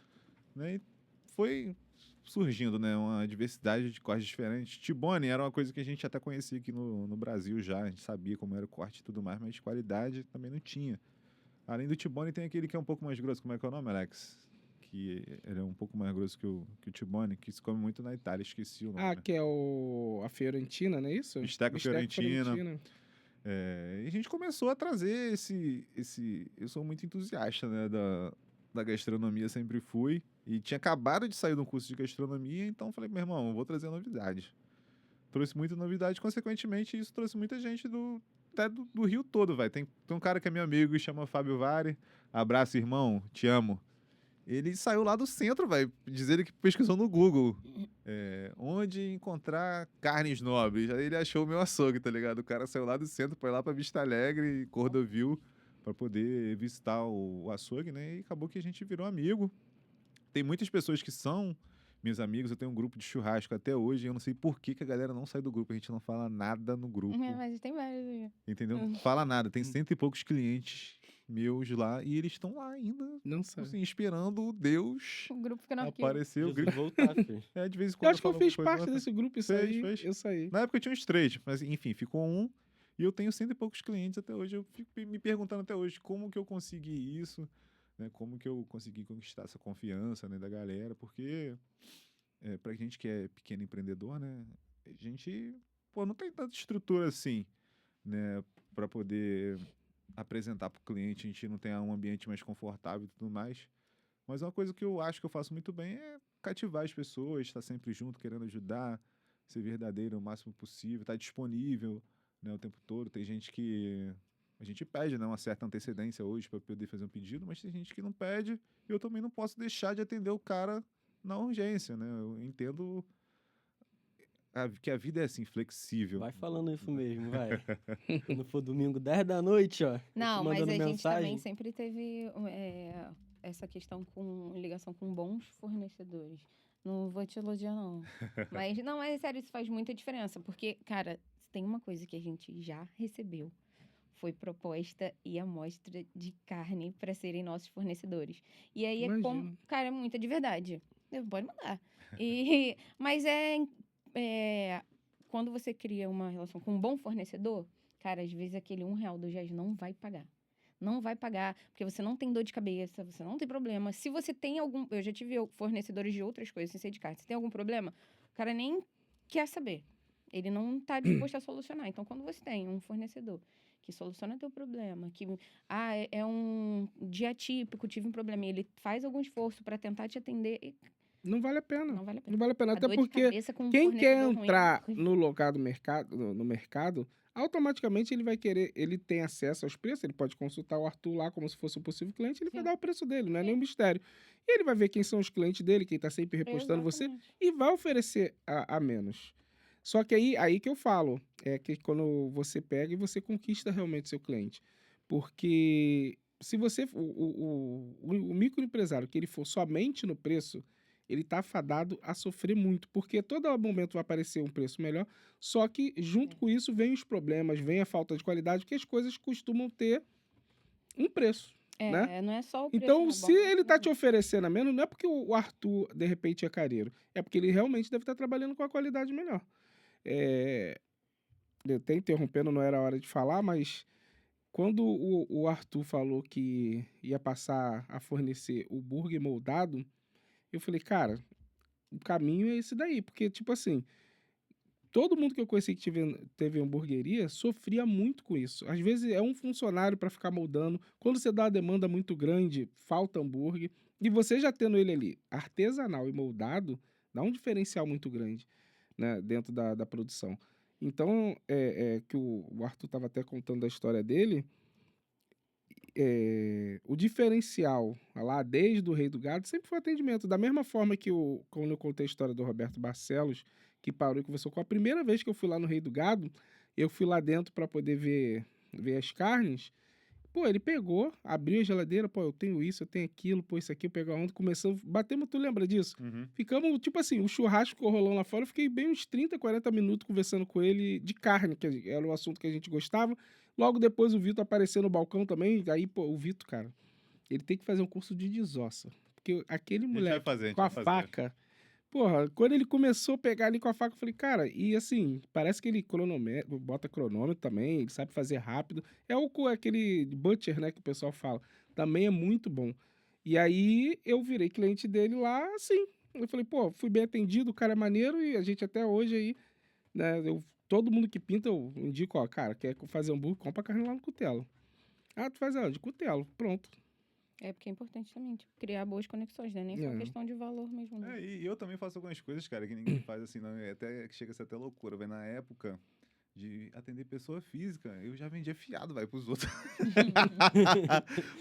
né? E foi surgindo, né? Uma diversidade de cortes diferentes. T-bone era uma coisa que a gente até conhecia aqui no Brasil já. A gente sabia como era o corte e tudo mais, mas qualidade também não tinha. Além do T-bone, tem aquele que é um pouco mais grosso. Como é que é o nome, Alex? Que ele é um pouco mais grosso que o T-bone, que se come muito na Itália. Esqueci o nome. Ah, que é a Fiorentina, não é isso? Bisteca Fiorentina. É, e a gente começou a trazer Eu sou muito entusiasta, né, da gastronomia, sempre fui. E tinha acabado de sair de um curso de gastronomia, então falei, meu irmão, eu vou trazer novidade. Trouxe muita novidade, consequentemente, isso trouxe muita gente até do Rio todo, vai. Tem um cara que é meu amigo e chama Fábio Vari. Abraço, irmão, te amo. Ele saiu lá do centro, vai, dizer que pesquisou no Google. Onde encontrar carnes nobres. Aí ele achou o meu açougue, tá ligado? O cara saiu lá do centro, foi lá pra Vista Alegre, Cordovil, pra poder visitar o açougue, né? E acabou que a gente virou amigo. Tem muitas pessoas que são meus amigos, eu tenho um grupo de churrasco até hoje, e eu não sei por que a galera não sai do grupo, a gente não fala nada no grupo, Mas tem vários aí. entendeu? Fala nada, tem 100 e poucos clientes meus lá, e eles estão lá ainda, Não sabe. assim, esperando Deus O grupo fica no arquivo. aparecer. O Jesus grito voltar, filho. de vez em Eu quando acho que eu falo fiz alguma coisa, parte desse grupo e Fez. eu saí. Na época tinha uns 3, mas enfim, ficou um. E eu tenho 100 e poucos clientes até hoje. Eu fico me perguntando até hoje como que eu consegui isso, né? Como que eu consegui conquistar essa confiança, né, da galera. Porque pra gente que é pequeno empreendedor, né? A gente, pô, não tem tanta estrutura assim, né? Pra poder apresentar pro cliente. A gente não tem um ambiente mais confortável e tudo mais. Mas uma coisa que eu acho que eu faço muito bem é cativar as pessoas, estar sempre junto, querendo ajudar, ser verdadeiro o máximo possível, estar disponível, né, o tempo todo. Tem gente que a gente pede, né, uma certa antecedência hoje para poder fazer um pedido, mas tem gente que não pede e eu também não posso deixar de atender o cara na urgência, né? Eu entendo que a vida é assim, flexível. Vai falando isso mesmo, vai. Quando for domingo, 10 da noite, ó. eu te Não, mas mandando a gente também mensagem. sempre teve essa questão com ligação com bons fornecedores. Não vou te elogiar, não. Mas sério, isso faz muita diferença. Porque, cara, se tem uma coisa que a gente já recebeu. Foi proposta e amostra de carne para serem nossos fornecedores. E aí Imagino. cara, é muita de verdade. Pode mandar. Mas quando você cria uma relação com um bom fornecedor, cara, às vezes aquele R$1 do GES não vai pagar. Não vai pagar, porque você não tem dor de cabeça, você não tem problema. Se você tem algum... Eu já tive fornecedores de outras coisas, sem ser de carne. Se tem algum problema, o cara nem quer saber. Ele não está disposto a solucionar. Então, quando você tem um fornecedor que soluciona teu problema, que é um dia típico, tive um problema, e ele faz algum esforço para tentar te atender, Não vale a pena. não vale a pena. Não vale a pena. A Até dor de porque cabeça com um quem quer fornecedor ruim é entrar horrível. no lugar do mercado, no mercado, automaticamente ele vai querer, ele tem acesso aos preços, ele pode consultar o Arthur lá como se fosse um possível cliente, ele vai Sim. dar o preço dele, não é Sim. nenhum mistério. E ele vai ver quem são os clientes dele, quem está sempre repostando você, Exatamente. e vai oferecer a menos. Só que aí que eu falo, é que quando você pega e você conquista realmente seu cliente. Porque se você, o microempresário, que ele for somente no preço, ele tá fadado a sofrer muito, porque todo momento vai aparecer um preço melhor, só que junto com isso vem os problemas, vem a falta de qualidade, porque as coisas costumam ter um preço, né? Não é só o preço, Então, não é se bom, ele tá te né? oferecendo a menos, não é porque o Arthur, de repente, é careiro, é porque ele realmente deve estar trabalhando com a qualidade melhor. Eu até interrompendo, não era a hora de falar, mas quando o Arthur falou que ia passar a fornecer o burger moldado, eu falei, cara, o caminho é esse daí. Porque, tipo assim, todo mundo que eu conheci que teve hamburgueria sofria muito com isso. Às vezes é um funcionário para ficar moldando. Quando você dá uma demanda muito grande, falta hambúrguer. E você já tendo ele ali artesanal e moldado, dá um diferencial muito grande, né, dentro da produção. Então, que o Arthur estava até contando a história dele, o diferencial lá desde o Rei do Gado sempre foi o atendimento. Da mesma forma que quando eu contei a história do Roberto Barcelos, que parou e conversou com a primeira vez que eu fui lá no Rei do Gado, eu fui lá dentro para poder ver as carnes. Pô, ele pegou, abriu a geladeira, pô, eu tenho isso, eu tenho aquilo, pô, isso aqui eu pego aonde, começou, batemos, tu lembra disso? Uhum. Ficamos, tipo assim, o churrasco ficou rolando lá fora, eu fiquei bem uns 30, 40 minutos conversando com ele de carne, que era o assunto que a gente gostava. Logo depois o Vitor apareceu no balcão também, aí, pô, o Vitor, cara, ele tem que fazer um curso de desossa. Porque aquele A gente vai moleque fazer, a gente com a vai fazer. faca, porra, quando ele começou a pegar ali com a faca, eu falei, cara, e assim, parece que ele bota cronômetro também, ele sabe fazer rápido. É aquele butcher, né, que o pessoal fala. Também é muito bom. E aí eu virei cliente dele lá, assim. Eu falei, pô, fui bem atendido, o cara é maneiro e a gente até hoje aí, né, todo mundo que pinta eu indico, ó, cara, quer fazer hambúrguer, compra carne lá no Cutelo. Ah, tu faz aonde? Cutelo. Pronto. É porque é importante também, tipo, criar boas conexões, né? Nem só É. questão de valor mesmo, né? E eu também faço algumas coisas, cara, que ninguém faz assim, não, até que chega a ser até loucura, velho. Na época de atender pessoa física, eu já vendia fiado, vai, pros outros.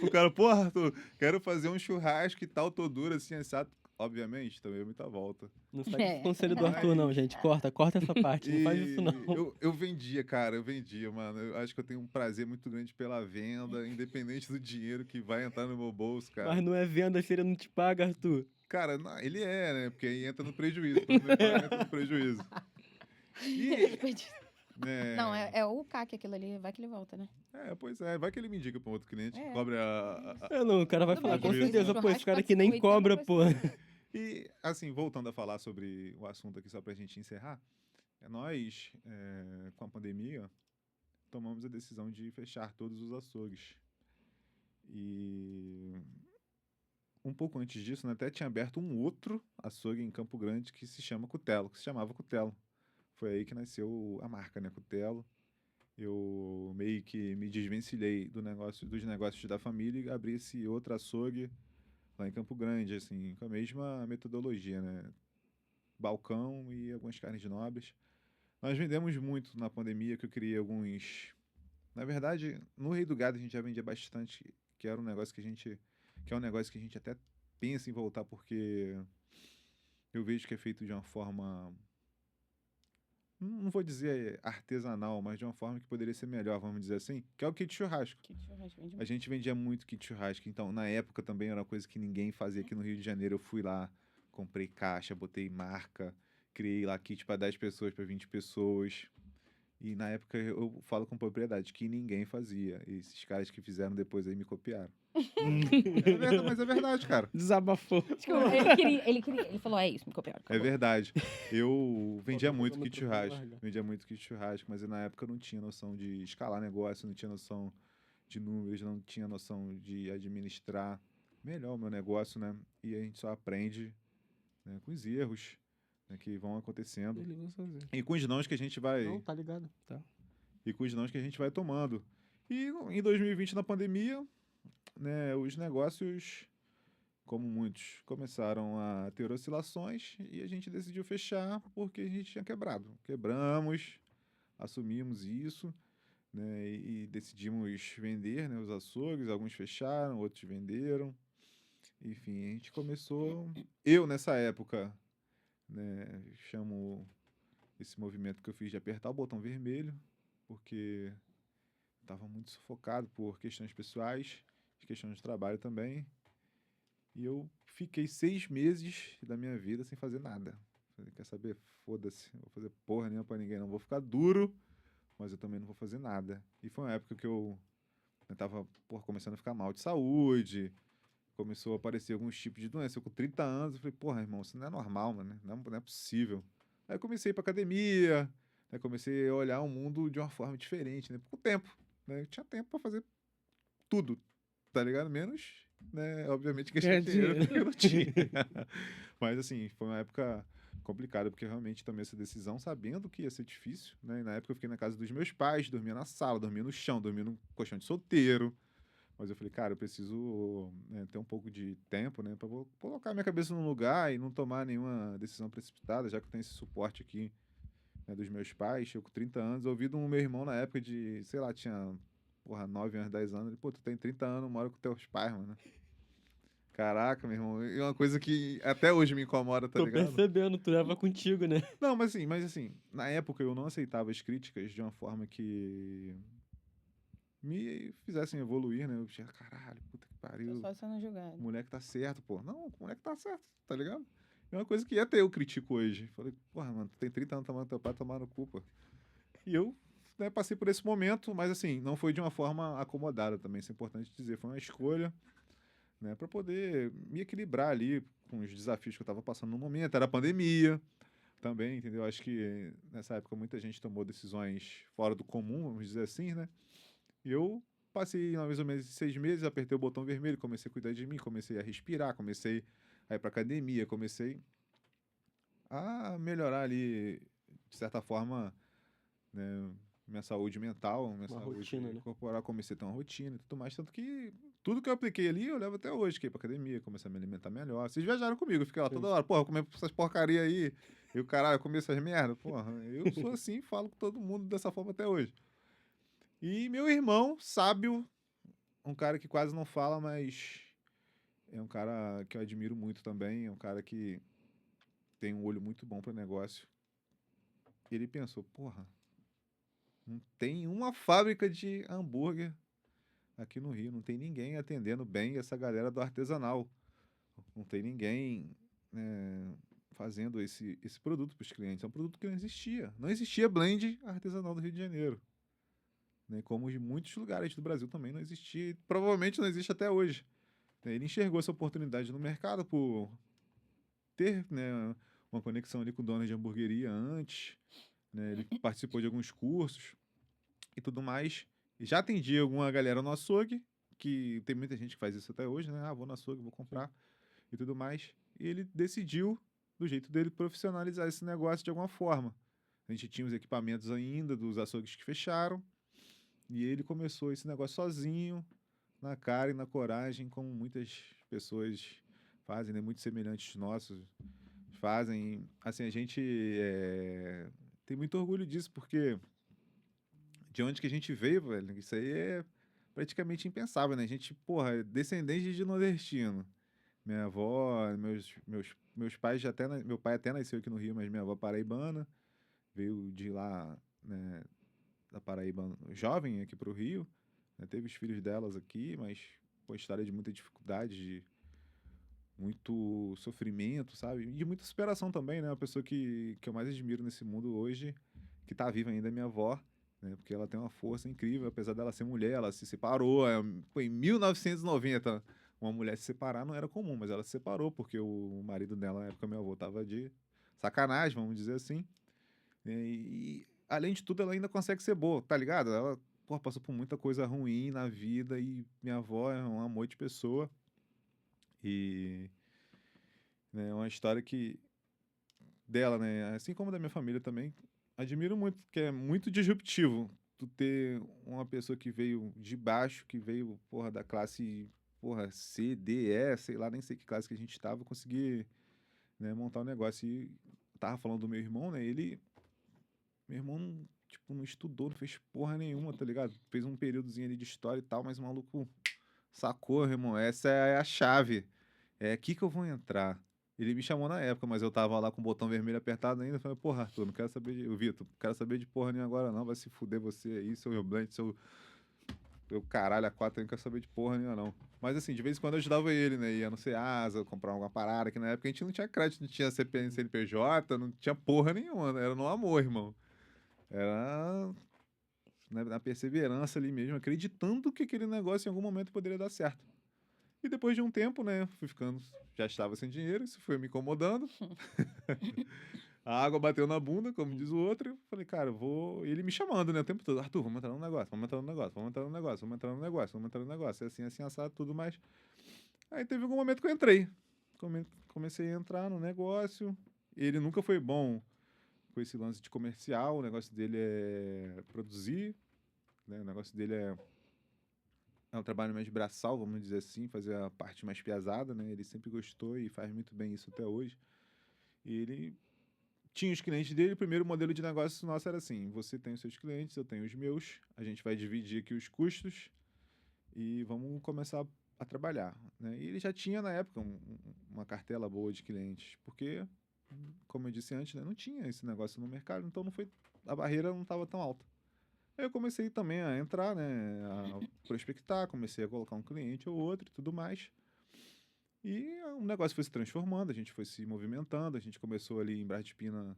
O cara, porra, Arthur, quero fazer um churrasco e tal, tô duro assim, assado. Obviamente, também é muita volta. Não segue É. esse conselho do Arthur, não, gente. Corta essa parte. Não faz isso, não. Eu vendia, cara, eu vendia, mano. Eu acho que eu tenho um prazer muito grande pela venda, independente do dinheiro que vai entrar no meu bolso, cara. Mas não é venda se ele não te paga, Arthur. Cara, ele é, né? Porque aí entra no prejuízo. Quando não paga, entra no prejuízo. E, né, Não, é o CAC aquilo ali, vai que ele volta, né? pois é. Vai que ele me indica pra um outro cliente que É. cobre Não, o cara vai Tudo falar, bem com que ele fez certeza, um pô, esse churrasco, cara aqui nem participou cobra, 80%. pô. E, assim, voltando a falar sobre o assunto aqui, só pra gente encerrar, nós, com a pandemia, tomamos a decisão de fechar todos os açougues. E um pouco antes disso, né, até tinha aberto um outro açougue em Campo Grande que se chamava Cutelo. Foi aí que nasceu a marca, né, Cutelo. Eu meio que me desvencilhei dos negócios da família e abri esse outro açougue lá em Campo Grande, assim, com a mesma metodologia, né? Balcão e algumas carnes nobres. Nós vendemos muito na pandemia, que eu criei alguns. Na verdade, no Rei do Gado a gente já vendia bastante, que era um negócio que é um negócio que a gente até pensa em voltar, porque eu vejo que é feito de uma forma, não vou dizer artesanal, mas de uma forma que poderia ser melhor, vamos dizer assim, que é o kit churrasco. Que churrasco vende A muito. gente vendia muito kit churrasco, então na época também era uma coisa que ninguém fazia aqui no Rio de Janeiro. Eu fui lá, comprei caixa, botei marca, criei lá kit para 10 pessoas, para 20 pessoas. E na época eu falo com propriedade que ninguém fazia. E esses caras que fizeram depois aí me copiaram. Mas é verdade, cara. Desabafou. Desculpa, ele falou, é isso, me copiaram. É acabou. verdade. Eu vendia Faltou muito pegar o kit microfone churrasco. larga. Vendia muito kit churrasco, mas na época eu não tinha noção de escalar negócio, não tinha noção de números, não tinha noção de administrar melhor o meu negócio, né? E a gente só aprende, né, com os erros, né, que vão acontecendo. Ele vai fazer. E com os nãos que a gente vai. Não, tá ligado. E com os nãos que a gente vai tomando. E em 2020, na pandemia, né, os negócios, como muitos, começaram a ter oscilações e a gente decidiu fechar porque a gente tinha quebrado. Quebramos, assumimos isso, né, e decidimos vender, né, os açougues. Alguns fecharam, outros venderam. Enfim, a gente começou. Eu, nessa época, né, chamo esse movimento que eu fiz de apertar o botão vermelho, porque estava muito sufocado por questões pessoais, questões de trabalho também. E eu fiquei 6 meses da minha vida sem fazer nada. Falei, quer saber? Foda-se, não vou fazer porra nenhuma pra ninguém, não. Vou ficar duro, mas eu também não vou fazer nada. E foi uma época que eu tava, porra, começando a ficar mal de saúde, começou a aparecer alguns tipos de doença. Eu com 30 anos, eu falei, porra, irmão, isso não é normal, mano, não é possível. Aí eu comecei a ir pra academia, né, comecei a olhar o mundo de uma forma diferente, né, com o tempo. né, eu tinha tempo pra fazer tudo, tá ligado? Menos, né, obviamente, que Ganhar esse dinheiro dinheiro. que eu não tinha. Mas, assim, foi uma época complicada, porque eu realmente tomei essa decisão sabendo que ia ser difícil, né? E na época eu fiquei na casa dos meus pais, dormia na sala, dormia no chão, dormia no colchão de solteiro. Mas eu falei, cara, eu preciso, né, ter um pouco de tempo, né, pra colocar minha cabeça no lugar e não tomar nenhuma decisão precipitada, já que eu tenho esse suporte aqui, né, dos meus pais. Eu com 30 anos, eu ouvi do meu irmão na época de, sei lá, tinha, porra, 9 anos, 10 anos. Ele, pô, tu tem 30 anos, mora com teus pais, mano. Caraca, meu irmão, é uma coisa que até hoje me incomoda, tá Tô ligado? percebendo, tu leva contigo, né? Não, mas assim, na época eu não aceitava as críticas de uma forma que me fizessem evoluir, né? Eu tinha, caralho, puta que Tô pariu. só sendo O julgado. moleque tá certo, pô. Não, o moleque tá certo, tá ligado? É uma coisa que até eu critico hoje. Falei, porra, mano, tu tem 30 anos tomando teu pai tomar no cu, pô. E eu, né, passei por esse momento, mas assim, não foi de uma forma acomodada também, isso é importante dizer. Foi uma escolha, né, pra poder me equilibrar ali com os desafios que eu tava passando no momento. Era a pandemia também, entendeu? Acho que nessa época muita gente tomou decisões fora do comum, vamos dizer assim, né? E eu passei mais ou menos 6 meses, apertei o botão vermelho, comecei a cuidar de mim, comecei a respirar, comecei a ir pra academia, comecei a melhorar ali, de certa forma, né, minha saúde mental, minha Uma saúde rotina, né? corporal, comecei a ter uma rotina e tudo mais, tanto que tudo que eu apliquei ali eu levo até hoje, que é ir pra academia, comecei a me alimentar melhor. Vocês viajaram comigo, eu fiquei lá Sim. toda hora, porra, comer essas porcaria aí, e o caralho, eu comi essas merda, porra, eu sou assim, falo com todo mundo dessa forma até hoje. E meu irmão, sábio, um cara que quase não fala, mas é um cara que eu admiro muito também, é um cara que tem um olho muito bom para negócio. Ele pensou, porra, não tem uma fábrica de hambúrguer aqui no Rio, não tem ninguém atendendo bem essa galera do artesanal. Não tem ninguém, né, fazendo esse produto para os clientes. É um produto que não existia. Não existia blend artesanal do Rio de Janeiro. Né, como em muitos lugares do Brasil também não existia. E provavelmente não existe até hoje. Ele enxergou essa oportunidade no mercado por ter, né, uma conexão ali com donos de hamburgueria antes, né, ele participou de alguns cursos e tudo mais. E já atendia alguma galera no açougue, que tem muita gente que faz isso até hoje, né? Ah, vou no açougue, vou comprar e tudo mais. E ele decidiu, do jeito dele, profissionalizar esse negócio de alguma forma. A gente tinha os equipamentos ainda dos açougues que fecharam, e ele começou esse negócio sozinho, na cara e na coragem, como muitas pessoas fazem, né? Muito semelhantes nossos fazem. Assim, a gente tem muito orgulho disso, porque de onde que a gente veio, velho, isso aí é praticamente impensável, né? A gente, porra, é descendente de nordestino. Minha avó, meus pais já até... Meu pai até nasceu aqui no Rio, mas minha avó paraibana, veio de lá, né, da Paraíba jovem aqui pro Rio, né? Teve os filhos delas aqui, mas, pô, história de muita dificuldade, de muito sofrimento, sabe? E de muita superação também, né? Uma pessoa que eu mais admiro nesse mundo hoje, que tá viva ainda, é minha avó, né? Porque ela tem uma força incrível, apesar dela ser mulher, ela se separou. Foi em 1990. Uma mulher se separar não era comum, mas ela se separou porque o marido dela, na época, meu avô, tava de sacanagem, vamos dizer assim. Né? E, além de tudo, ela ainda consegue ser boa, tá ligado? Ela, pô, passou por muita coisa ruim na vida e minha avó é um amor de pessoa. E, né, é uma história que dela, né, assim como da minha família também, admiro muito, porque é muito disruptivo tu ter uma pessoa que veio de baixo, que veio, porra, da classe, porra, C, D, E, sei lá, nem sei que classe que a gente tava, conseguir, né, montar um negócio. E eu tava falando do meu irmão, né, meu irmão, tipo, não estudou, não fez porra nenhuma, tá ligado? Fez um períodozinho ali de história e tal, mas o maluco sacou, irmão, essa é a chave. É aqui que eu vou entrar. Ele me chamou na época, mas eu tava lá com o botão vermelho apertado ainda. Eu falei, porra, Arthur, não quero saber de. O Vitor, não quero saber de porra nenhuma agora, não. Vai se fuder você aí, seu Blend, seu caralho a quatro, eu não quero saber de porra nenhuma, não. Mas assim, de vez em quando eu ajudava ele, né? Ia no Ceasa, comprar alguma parada, que na época a gente não tinha crédito, não tinha CPN, CNPJ, não tinha porra nenhuma, né? Era no amor, irmão. Era, né, na perseverança ali mesmo, acreditando que aquele negócio em algum momento poderia dar certo. E depois de um tempo, né, fui ficando, já estava sem dinheiro, isso foi me incomodando. A água bateu na bunda, como diz o outro, eu falei, cara, eu vou... E ele me chamando, né, o tempo todo. Arthur, vamos entrar no negócio, vamos entrar no negócio, vamos entrar no negócio, vamos entrar no negócio, vamos entrar no negócio. E assim, assim, assado, tudo mais. Aí teve algum momento que eu entrei. Comecei a entrar no negócio. Ele nunca foi bom com esse lance de comercial. O negócio dele é produzir, né? O negócio dele é um trabalho mais braçal, vamos dizer assim, fazer a parte mais pesada, né? Ele sempre gostou e faz muito bem isso até hoje. E ele tinha os clientes dele. O primeiro modelo de negócio nosso era assim: você tem os seus clientes, eu tenho os meus, a gente vai dividir aqui os custos e vamos começar a trabalhar, né? E ele já tinha na época uma cartela boa de clientes, porque, como eu disse antes, né, não tinha esse negócio no mercado, então a barreira não estava tão alta. Aí eu comecei também a entrar, né, a prospectar, comecei a colocar um cliente ou outro e tudo mais. E o negócio foi se transformando, a gente foi se movimentando, a gente começou ali em Brás de Pina,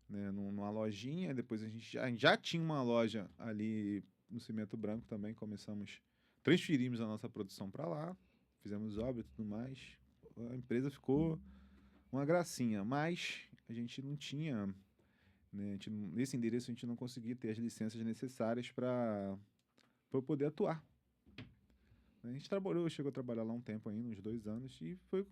né, numa lojinha, depois a gente já tinha uma loja ali no Cimento Branco também, transferimos a nossa produção para lá, fizemos obra e tudo mais. A empresa ficou uma gracinha, mas a gente não tinha, né, nesse endereço a gente não conseguia ter as licenças necessárias para poder atuar. A gente chegou a trabalhar lá um tempo ainda, uns 2 anos, e foi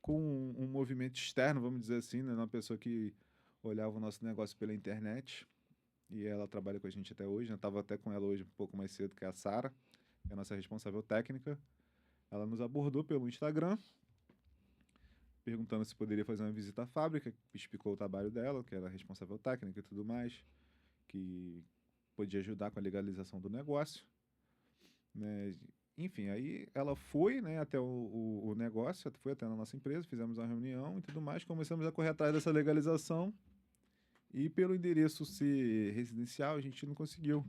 com um movimento externo, vamos dizer assim, né? Uma pessoa que olhava o nosso negócio pela internet, e ela trabalha com a gente até hoje, né? Tava até com ela hoje um pouco mais cedo, que é a Sara, que é a nossa responsável técnica. Ela nos abordou pelo Instagram, perguntando se poderia fazer uma visita à fábrica, explicou o trabalho dela, que era responsável técnica e tudo mais, que podia ajudar com a legalização do negócio, né? Enfim, aí ela foi, né, até o negócio, foi até na nossa empresa, fizemos uma reunião e tudo mais, começamos a correr atrás dessa legalização e pelo endereço ser residencial a gente não conseguiu,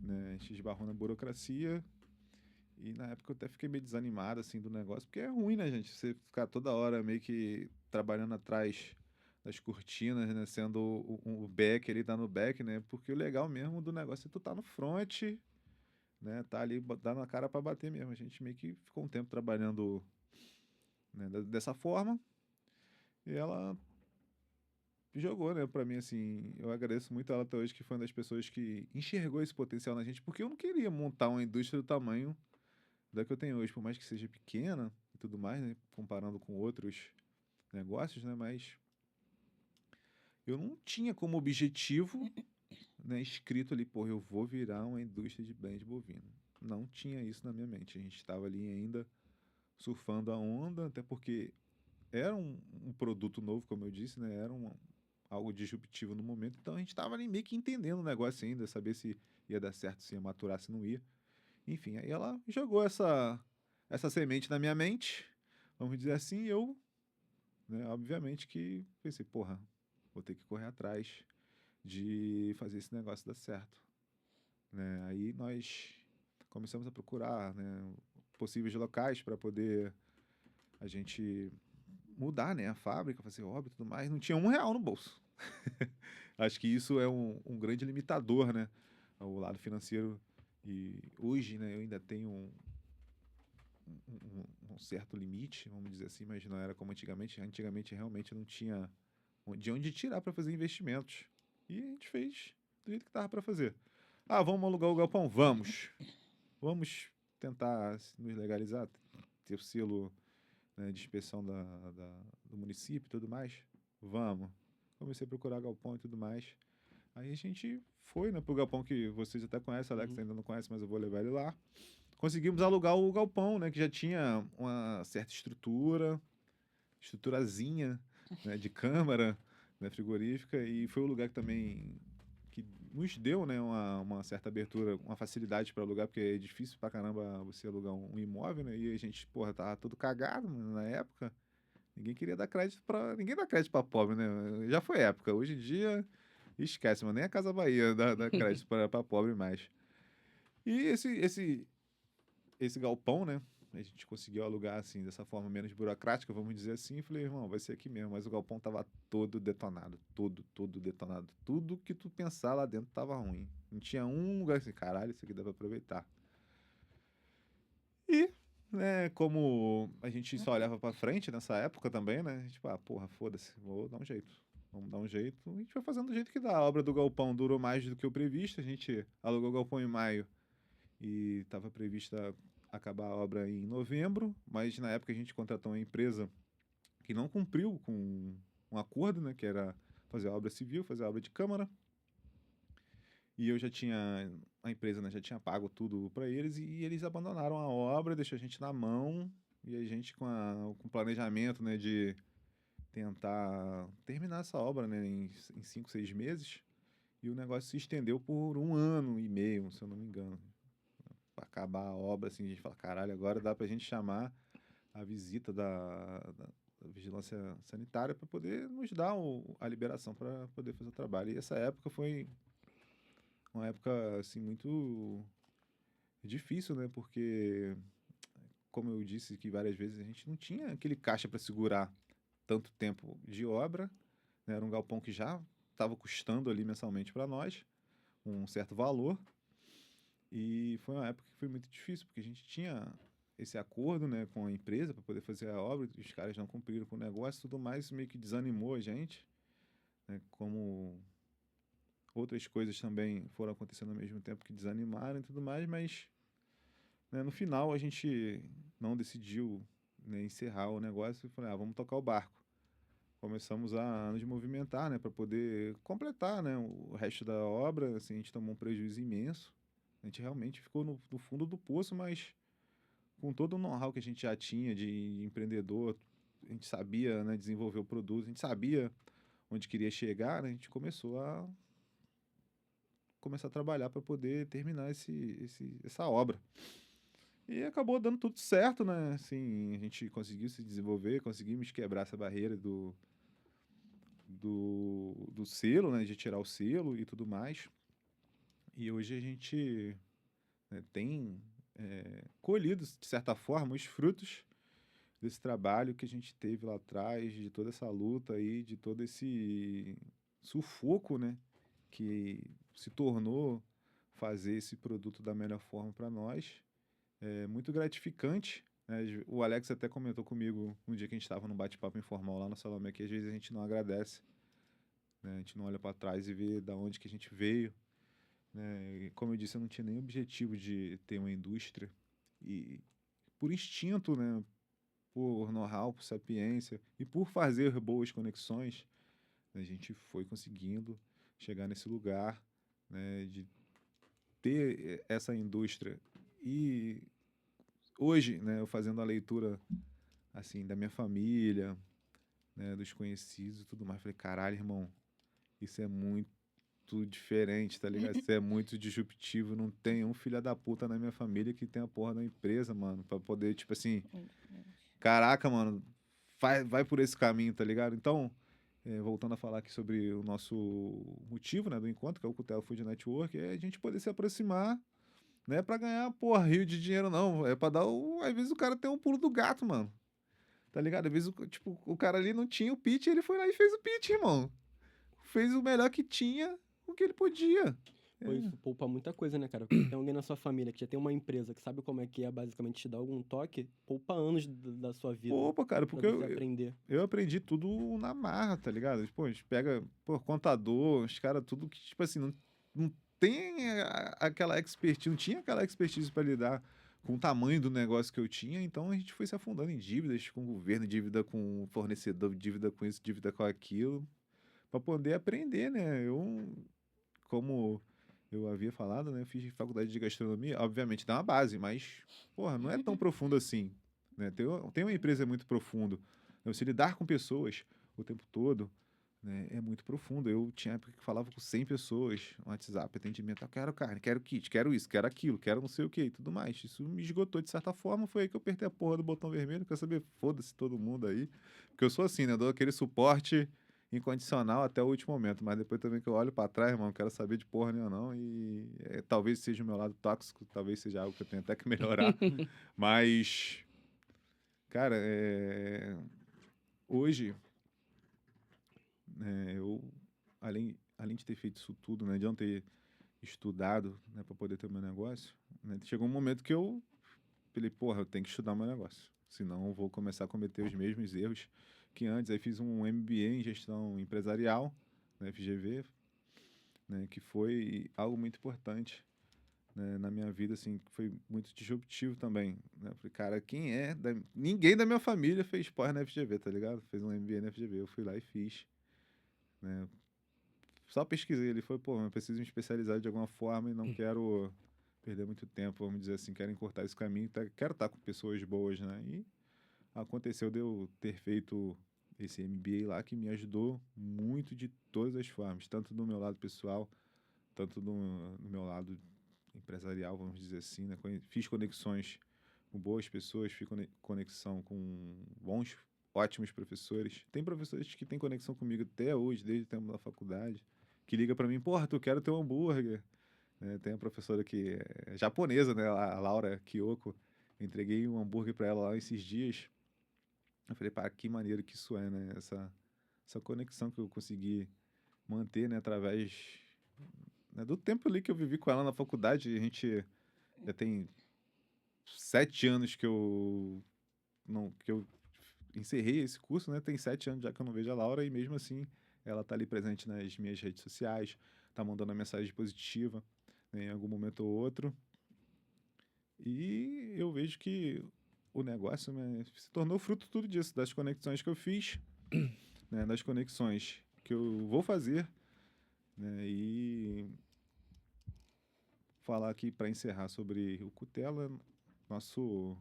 né? A gente esbarrou na burocracia e na época eu até fiquei meio desanimado assim do negócio, porque é ruim, né, gente? Você ficar toda hora meio que trabalhando atrás das cortinas, né, sendo o back, ele tá no back, né? Porque o legal mesmo do negócio é tu tá no front, né? Tá ali dando a cara para bater mesmo. A gente meio que ficou um tempo trabalhando, né, dessa forma. E ela jogou, né, para mim assim. Eu agradeço muito ela até hoje, que foi uma das pessoas que enxergou esse potencial na gente, porque eu não queria montar uma indústria do tamanho da que eu tenho hoje, por mais que seja pequena e tudo mais, né, comparando com outros negócios, né, mas eu não tinha como objetivo, né, escrito ali, pô, eu vou virar uma indústria de blend bovino. Não tinha isso na minha mente. A gente estava ali ainda surfando a onda, até porque era um produto novo, como eu disse, né? Era algo disruptivo no momento. Então a gente estava ali meio que entendendo o negócio ainda, saber se ia dar certo, se ia maturar, se não ia. Enfim, aí ela jogou essa semente na minha mente, vamos dizer assim, e eu, né, obviamente que pensei, porra, vou ter que correr atrás de fazer esse negócio dar certo, né? Aí nós começamos a procurar, né, possíveis locais para poder a gente mudar, né, a fábrica, fazer obra e tudo mais. Não tinha R$ 1 no bolso. Acho que isso é um grande limitador, né, o lado financeiro. E hoje, né, eu ainda tenho um certo limite, vamos dizer assim, mas não era como antigamente. Antigamente realmente não tinha de onde tirar para fazer investimentos. E a gente fez do jeito que tava para fazer. Ah, vamos alugar o galpão? Vamos. Vamos tentar nos legalizar, ter o selo, né, de inspeção do município e tudo mais? Vamos. Comecei a procurar galpão e tudo mais. Aí a gente foi, né, pro galpão que vocês até conhecem, Alex ainda não conhece, mas eu vou levar ele lá. Conseguimos alugar o galpão, né, que já tinha uma certa estruturazinha, né, de câmara, né, frigorífica, e foi o lugar que também que nos deu, né, uma certa abertura, uma facilidade para alugar, porque é difícil pra caramba você alugar um imóvel, né? E a gente, porra, tava todo cagado, né, na época. Ninguém dá crédito pra pobre, né? Já foi época. Hoje em dia, esquece, mas nem a Casa Bahia dá crédito pra pobre mais. E esse galpão, né? A gente conseguiu alugar assim, dessa forma menos burocrática, vamos dizer assim. E falei, irmão, vai ser aqui mesmo. Mas o galpão tava todo detonado. Todo detonado. Tudo que tu pensar lá dentro tava ruim. Não tinha um lugar assim, caralho, isso aqui dá pra aproveitar. E, né, como a gente só olhava pra frente nessa época também, né? Tipo, ah, porra, foda-se, vou dar um jeito. vamos dar um jeito. A gente foi fazendo do jeito que dá. A obra do galpão durou mais do que o previsto. A gente alugou o galpão em maio e estava prevista acabar a obra em novembro, mas na época a gente contratou uma empresa que não cumpriu com um acordo, né, que era fazer a obra civil, fazer a obra de câmara. E eu já tinha, a empresa, né, já tinha pago tudo para eles e eles abandonaram a obra, deixou a gente na mão e a gente com planejamento, né, de tentar terminar essa obra, né, em 5, 6 meses. E o negócio se estendeu por 1 ano e meio, se eu não me engano. Pra acabar a obra, assim, a gente fala, caralho, agora dá pra gente chamar a visita da vigilância sanitária para poder nos dar a liberação para poder fazer o trabalho. E essa época foi uma época, assim, muito difícil, né? Porque, como eu disse aqui várias vezes, a gente não tinha aquele caixa para segurar tanto tempo de obra, né? Era um galpão que já estava custando ali mensalmente para nós um certo valor. E foi uma época que foi muito difícil, porque a gente tinha esse acordo, né, com a empresa para poder fazer a obra, os caras não cumpriram com o negócio e tudo mais, isso meio que desanimou a gente, né, como outras coisas também foram acontecendo ao mesmo tempo que desanimaram e tudo mais, mas, né, no final a gente não decidiu, né, encerrar o negócio e falei, vamos tocar o barco. Começamos a nos movimentar, né, para poder completar, né, o resto da obra. Assim, a gente tomou um prejuízo imenso. A gente realmente ficou no fundo do poço, mas com todo o know-how que a gente já tinha de empreendedor, a gente sabia, né, desenvolver o produto, a gente sabia onde queria chegar, né, a gente começou a trabalhar para poder terminar essa obra. E acabou dando tudo certo, né? Assim, a gente conseguiu se desenvolver, conseguimos quebrar essa barreira do selo, né, de tirar o selo e tudo mais. E hoje a gente, né, tem colhido, de certa forma, os frutos desse trabalho que a gente teve lá atrás, de toda essa luta aí, de todo esse sufoco, né, que se tornou fazer esse produto da melhor forma para nós. É muito gratificante, né? O Alex até comentou comigo um dia que a gente estava num bate-papo informal lá no Salomé, que às vezes a gente não agradece, né? A gente não olha para trás e vê da onde que a gente veio, né? E, como eu disse, eu não tinha nem objetivo de ter uma indústria e por instinto, né? Por know-how, por sapiência e por fazer boas conexões, a gente foi conseguindo chegar nesse lugar, né? De ter essa indústria. E hoje, né? Eu fazendo a leitura assim da minha família, né? Dos conhecidos e tudo mais, falei, caralho, irmão, isso é muito diferente, tá ligado? Isso é muito disruptivo. Não tem um filho da puta na minha família que tenha a porra da empresa, mano, pra poder, tipo assim, caraca, mano, vai por esse caminho, tá ligado? Então, voltando a falar aqui sobre o nosso motivo, né, do encontro, que é o Cutelo Food Network, é a gente poder se aproximar, né, pra ganhar, porra, rio de dinheiro não, é pra dar às vezes o cara tem um pulo do gato, mano, tá ligado? Às vezes, tipo, o cara ali não tinha o pitch, ele foi lá e fez o pitch, irmão. Fez o melhor que tinha, o que ele podia. Pô, isso poupa muita coisa, né, cara? Porque tem alguém na sua família que já tem uma empresa que sabe como é que é, basicamente te dar algum toque, poupa anos da sua vida Opa, cara, pra porque você aprender. eu aprendi tudo na marra, tá ligado? Pô, a gente pega, pô, contador, os caras, tudo que, tipo assim, não tem aquela expertise, não tinha aquela expertise para lidar com o tamanho do negócio que eu tinha, então a gente foi se afundando em dívidas com o governo, dívida com o fornecedor, dívida com isso, dívida com aquilo, para poder aprender, né? Como eu havia falado, né? Eu fiz faculdade de gastronomia, obviamente dá uma base, mas, porra, não é tão profundo assim, né? Tem uma empresa muito profundo. Você lidar com pessoas o tempo todo, né, é muito profundo. Eu tinha época que falava com 100 pessoas no WhatsApp, atendimento, eu quero carne, quero kit, quero isso, quero aquilo, quero não sei o que e tudo mais. Isso me esgotou de certa forma, foi aí que eu apertei a porra do botão vermelho, quer saber, foda-se todo mundo aí. Porque eu sou assim, né? Eu dou aquele suporte incondicional até o último momento, mas depois também que eu olho pra trás, irmão, não quero saber de porra nenhuma não, e talvez seja o meu lado tóxico, talvez seja algo que eu tenho até que melhorar, mas, cara, hoje, eu, além de ter feito isso tudo, né, de não ter estudado, né, para poder ter o meu negócio, né, chegou um momento que eu falei, porra, eu tenho que estudar o meu negócio, senão eu vou começar a cometer os mesmos erros que antes. Aí fiz um MBA em gestão empresarial na FGV, né, que foi algo muito importante, né, na minha vida, assim, que foi muito disruptivo também, né? Falei, cara, ninguém da minha família fez pós na FGV, tá ligado? Fez um MBA na FGV, eu fui lá e fiz, né? Só pesquisei ali, foi, pô, eu preciso me especializar de alguma forma e não quero perder muito tempo, vamos dizer assim, quero encurtar esse caminho, quero estar com pessoas boas, né? E aconteceu de eu ter feito esse MBA lá que me ajudou muito de todas as formas, tanto do meu lado pessoal, tanto do meu lado empresarial, vamos dizer assim, né? Fiz conexões com boas pessoas, fiz conexão com ótimos professores. Tem professores que têm conexão comigo até hoje, desde o tempo da faculdade, que liga para mim, porra, tu quero ter um hambúrguer. Tem uma professora que é japonesa, né? A Laura Kyoko. Eu entreguei um hambúrguer para ela lá esses dias. Eu falei, pá, que maneiro que isso é, né? Essa conexão que eu consegui manter, né? Através, né, do tempo ali que eu vivi com ela na faculdade. A gente já tem 7 anos que eu encerrei esse curso, né? Tem 7 anos já que eu não vejo a Laura e mesmo assim ela tá ali presente nas minhas redes sociais, tá mandando uma mensagem positiva, né, em algum momento ou outro. E eu vejo que o negócio, né, se tornou fruto tudo disso, das conexões que eu fiz, né, das conexões que eu vou fazer, né, e falar aqui para encerrar sobre o Cutela, nosso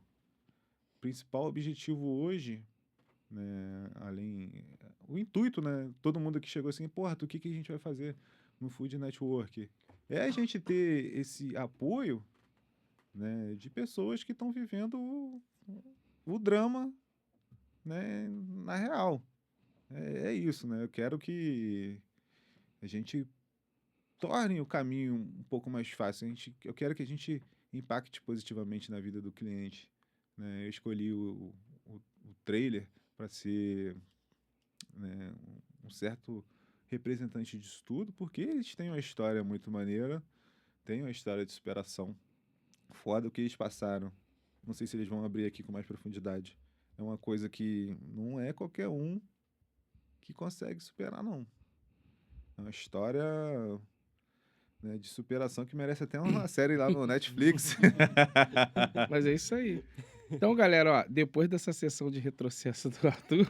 principal objetivo hoje, né, o intuito, né, todo mundo que chegou assim, porra, o que a gente vai fazer no Food Network? É a gente ter esse apoio, né, de pessoas que estão vivendo o drama, né, na real. É isso, né? Eu quero que a gente torne o caminho um pouco mais fácil. Eu quero que a gente impacte positivamente na vida do cliente, né? Eu escolhi o trailer para ser, né, um certo representante disso tudo, porque eles têm uma história muito maneira, têm uma história de superação foda o que eles passaram. Não sei se eles vão abrir aqui com mais profundidade. É uma coisa que não é qualquer um que consegue superar, não. É uma história, né, de superação que merece até uma série lá no Netflix. Mas é isso aí. Então, galera, ó, depois dessa sessão de retrocesso do Arthur,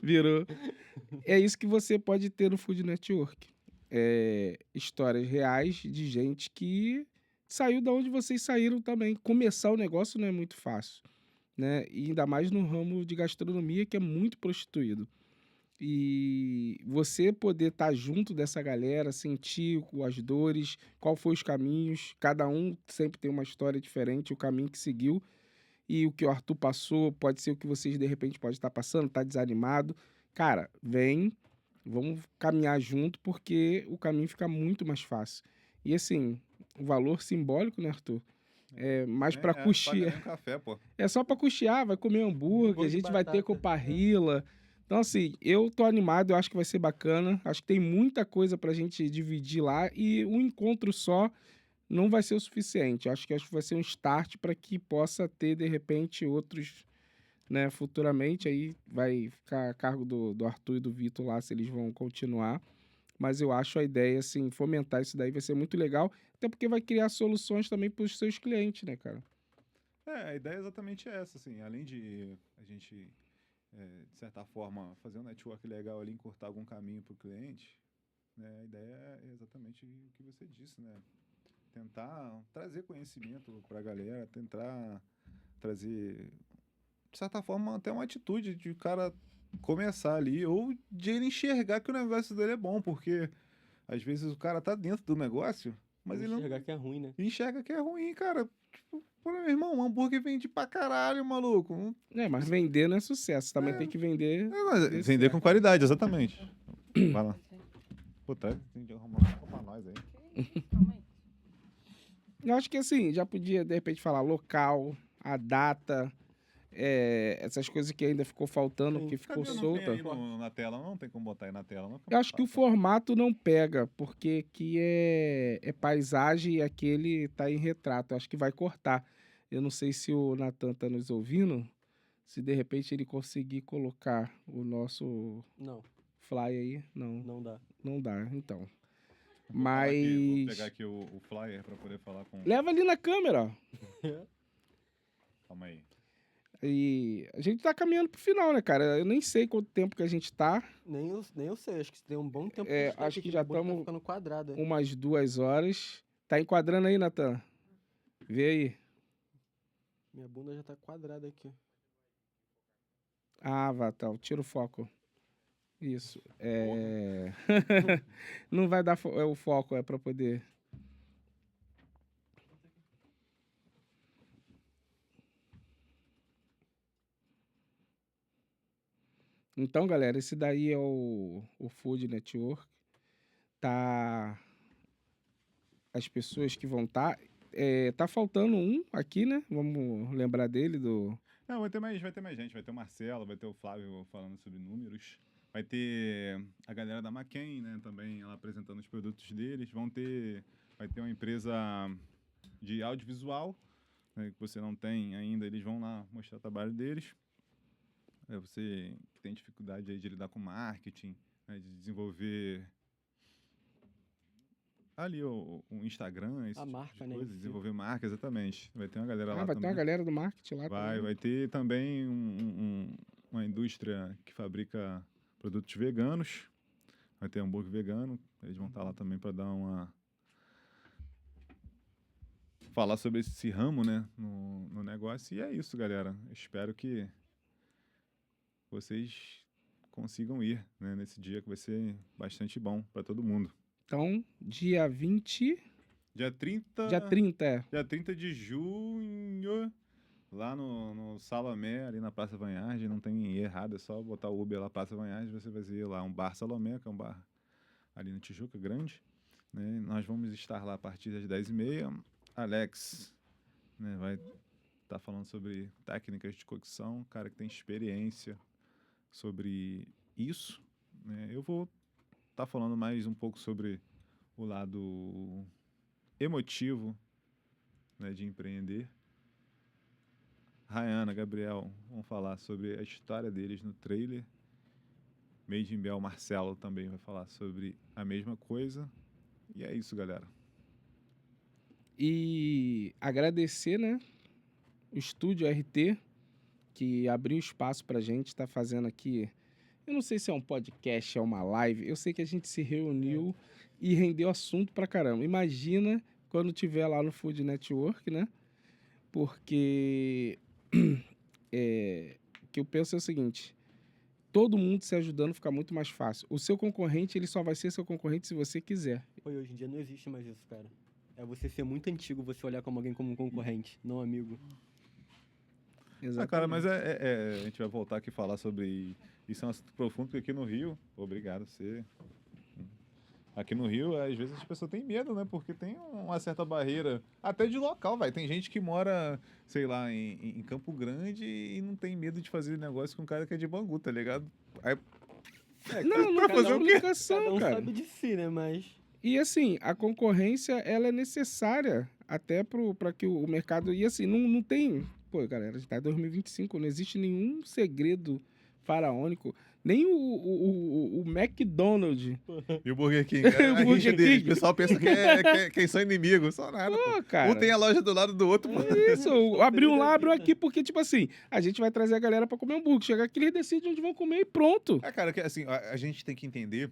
virou. É isso que você pode ter no Food Network. Histórias reais de gente que saiu da onde vocês saíram também. Começar o negócio não é muito fácil, né? E ainda mais no ramo de gastronomia, que é muito prostituído. E você poder estar junto dessa galera, sentir as dores, qual foi os caminhos, cada um sempre tem uma história diferente, o caminho que seguiu, e o que o Arthur passou pode ser o que vocês de repente podem estar passando, tá desanimado. Cara, vamos caminhar junto porque o caminho fica muito mais fácil. E assim, o valor simbólico, né, Arthur? É mais para Paga custear. nem um café, pô. É só para custear, vai comer hambúrguer, Hambúrguer a gente de vai ter batata, coparrila. Então, assim, eu tô animado, eu acho que vai ser bacana. Acho que tem muita coisa pra gente dividir lá e um encontro só não vai ser o suficiente. Acho que vai ser um start para que possa ter, de repente, outros, né, futuramente. Aí vai ficar a cargo do Arthur e do Vitor lá, se eles vão continuar. Mas eu acho a ideia, assim, fomentar isso daí vai ser muito legal. Até porque vai criar soluções também para os seus clientes, né, cara? A ideia é exatamente essa, assim. Além de a gente, de certa forma, fazer um network legal ali, encurtar algum caminho para o cliente, né, a ideia é exatamente o que você disse, né? Tentar trazer conhecimento para a galera, tentar trazer, de certa forma, até uma atitude de o cara começar ali, ou de ele enxergar que o negócio dele é bom, porque às vezes o cara tá dentro do negócio, mas ele não enxergar que é ruim, né? enxerga que é ruim, cara. Tipo, pô, meu irmão, um hambúrguer vende pra caralho, maluco. Mas vender não é sucesso. Também tem que vender. Mas dê vender certo. com qualidade, exatamente. Vai lá. Pô, tem que arrumar uma copa pra nós aí. Calma aí. Eu acho que assim, já podia, de repente, falar local, a data, essas coisas que ainda ficou faltando, Sim. que ficou Cadê? Não tem solta. aí na tela, não tem como botar aí na tela, não. Eu acho que o formato não pega, porque aqui é paisagem e aquele tá em retrato. Eu acho que vai cortar. Eu não sei se o Natan tá nos ouvindo, Se de repente ele conseguir colocar o nosso Não, fly aí, não, não dá. não dá, então. Vou falar aqui, vou Mas pegar aqui o flyer pra poder falar com... leva ali na câmera, ó. Calma aí. E a gente tá caminhando pro final, né, cara? Eu nem sei quanto tempo que a gente tá. Nem eu sei, acho que tem um bom tempo É, gente tá acho aqui, que já minha bunda tá tamo ficando quadrada. Umas 2 horas. Tá enquadrando aí, Natan? Vê aí. Minha bunda já tá quadrada aqui. Ah, Vatal, tira o foco. Isso. Não vai dar o foco, é pra poder. Então, galera, esse daí é o Food Network. Tá. As pessoas que vão estar. Tá faltando um aqui, né? Vamos lembrar dele do. Não, vai ter mais gente. Vai ter o Marcelo, vai ter o Flávio falando sobre números. Vai ter a galera da McCain, né? Também ela apresentando os produtos deles. Vai ter uma empresa de audiovisual, né, que você não tem ainda. Eles vão lá mostrar o trabalho deles. Você que tem dificuldade aí de lidar com marketing, né, de desenvolver ali o Instagram, esse A tipo marca, de né, coisa, em si. desenvolver marca, exatamente. Vai ter uma galera lá Vai ter também. uma galera do marketing lá também. Vai ter também uma indústria que fabrica produtos veganos. Vai ter hambúrguer vegano. Eles vão estar lá também para dar falar sobre esse ramo, né, no negócio. E é isso, galera. Espero que vocês consigam ir, né, nesse dia que vai ser bastante bom para todo mundo. Então, dia 20. Dia 30. Dia 30, é. Dia 30 de junho, lá no Salomé, ali na Praça Vanhagem, não tem errado, é só botar o Uber lá, Praça Vanhagem, você vai ver lá um bar Salomé, que é um bar ali no Tijuca, grande, né? Nós vamos estar lá a partir das 10h30. Alex, né, vai estar falando sobre técnicas de cocção, cara que tem experiência sobre isso, né? Eu vou estar falando mais um pouco sobre o lado emotivo, né, de empreender. Rayana, Gabriel vão falar sobre a história deles no trailer. Made in Bell, Marcelo também vai falar sobre a mesma coisa. E é isso, galera. E agradecer, né? O Estúdio RT, que abriu espaço pra gente, tá fazendo aqui. Eu não sei se é um podcast, é uma live. Eu sei que a gente se reuniu e rendeu assunto pra caramba. Imagina quando tiver lá no Food Network, né? Porque o que eu penso é o seguinte: todo mundo se ajudando fica muito mais fácil. O seu concorrente, ele só vai ser seu concorrente se você quiser. Pô, hoje em dia não existe mais isso, cara. É você ser muito antigo, você olhar como alguém como um concorrente, não amigo. Exatamente. Cara, mas a gente vai voltar aqui e falar sobre isso, é um assunto profundo, porque aqui no Rio, obrigado, você... Aqui no Rio, às vezes as pessoas têm medo, né? Porque tem uma certa barreira, até de local, vai. Tem gente que mora, sei lá, em Campo Grande e não tem medo de fazer negócio com um cara que é de Bangu, tá ligado? Aí, Não pra tem fazer o quê? explicação, Cada um cara. sabe de si, né? Mas E assim, a concorrência, ela é necessária até para que o mercado... E assim, não tem... Pô, galera, a gente tá em 2025, não existe nenhum segredo faraônico. Nem o McDonald's. E o Burger King, O a Burger rixa deles. O King. pessoal pensa que são inimigos, só nada, pô. Pô, cara. Um tem a loja do lado do outro, pô. Isso, abriu um lá, abriu aqui, porque, tipo assim, a gente vai trazer a galera pra comer hambúrguer. Chegar aqui, eles decidem onde vão comer e pronto. Cara, que assim, a gente tem que entender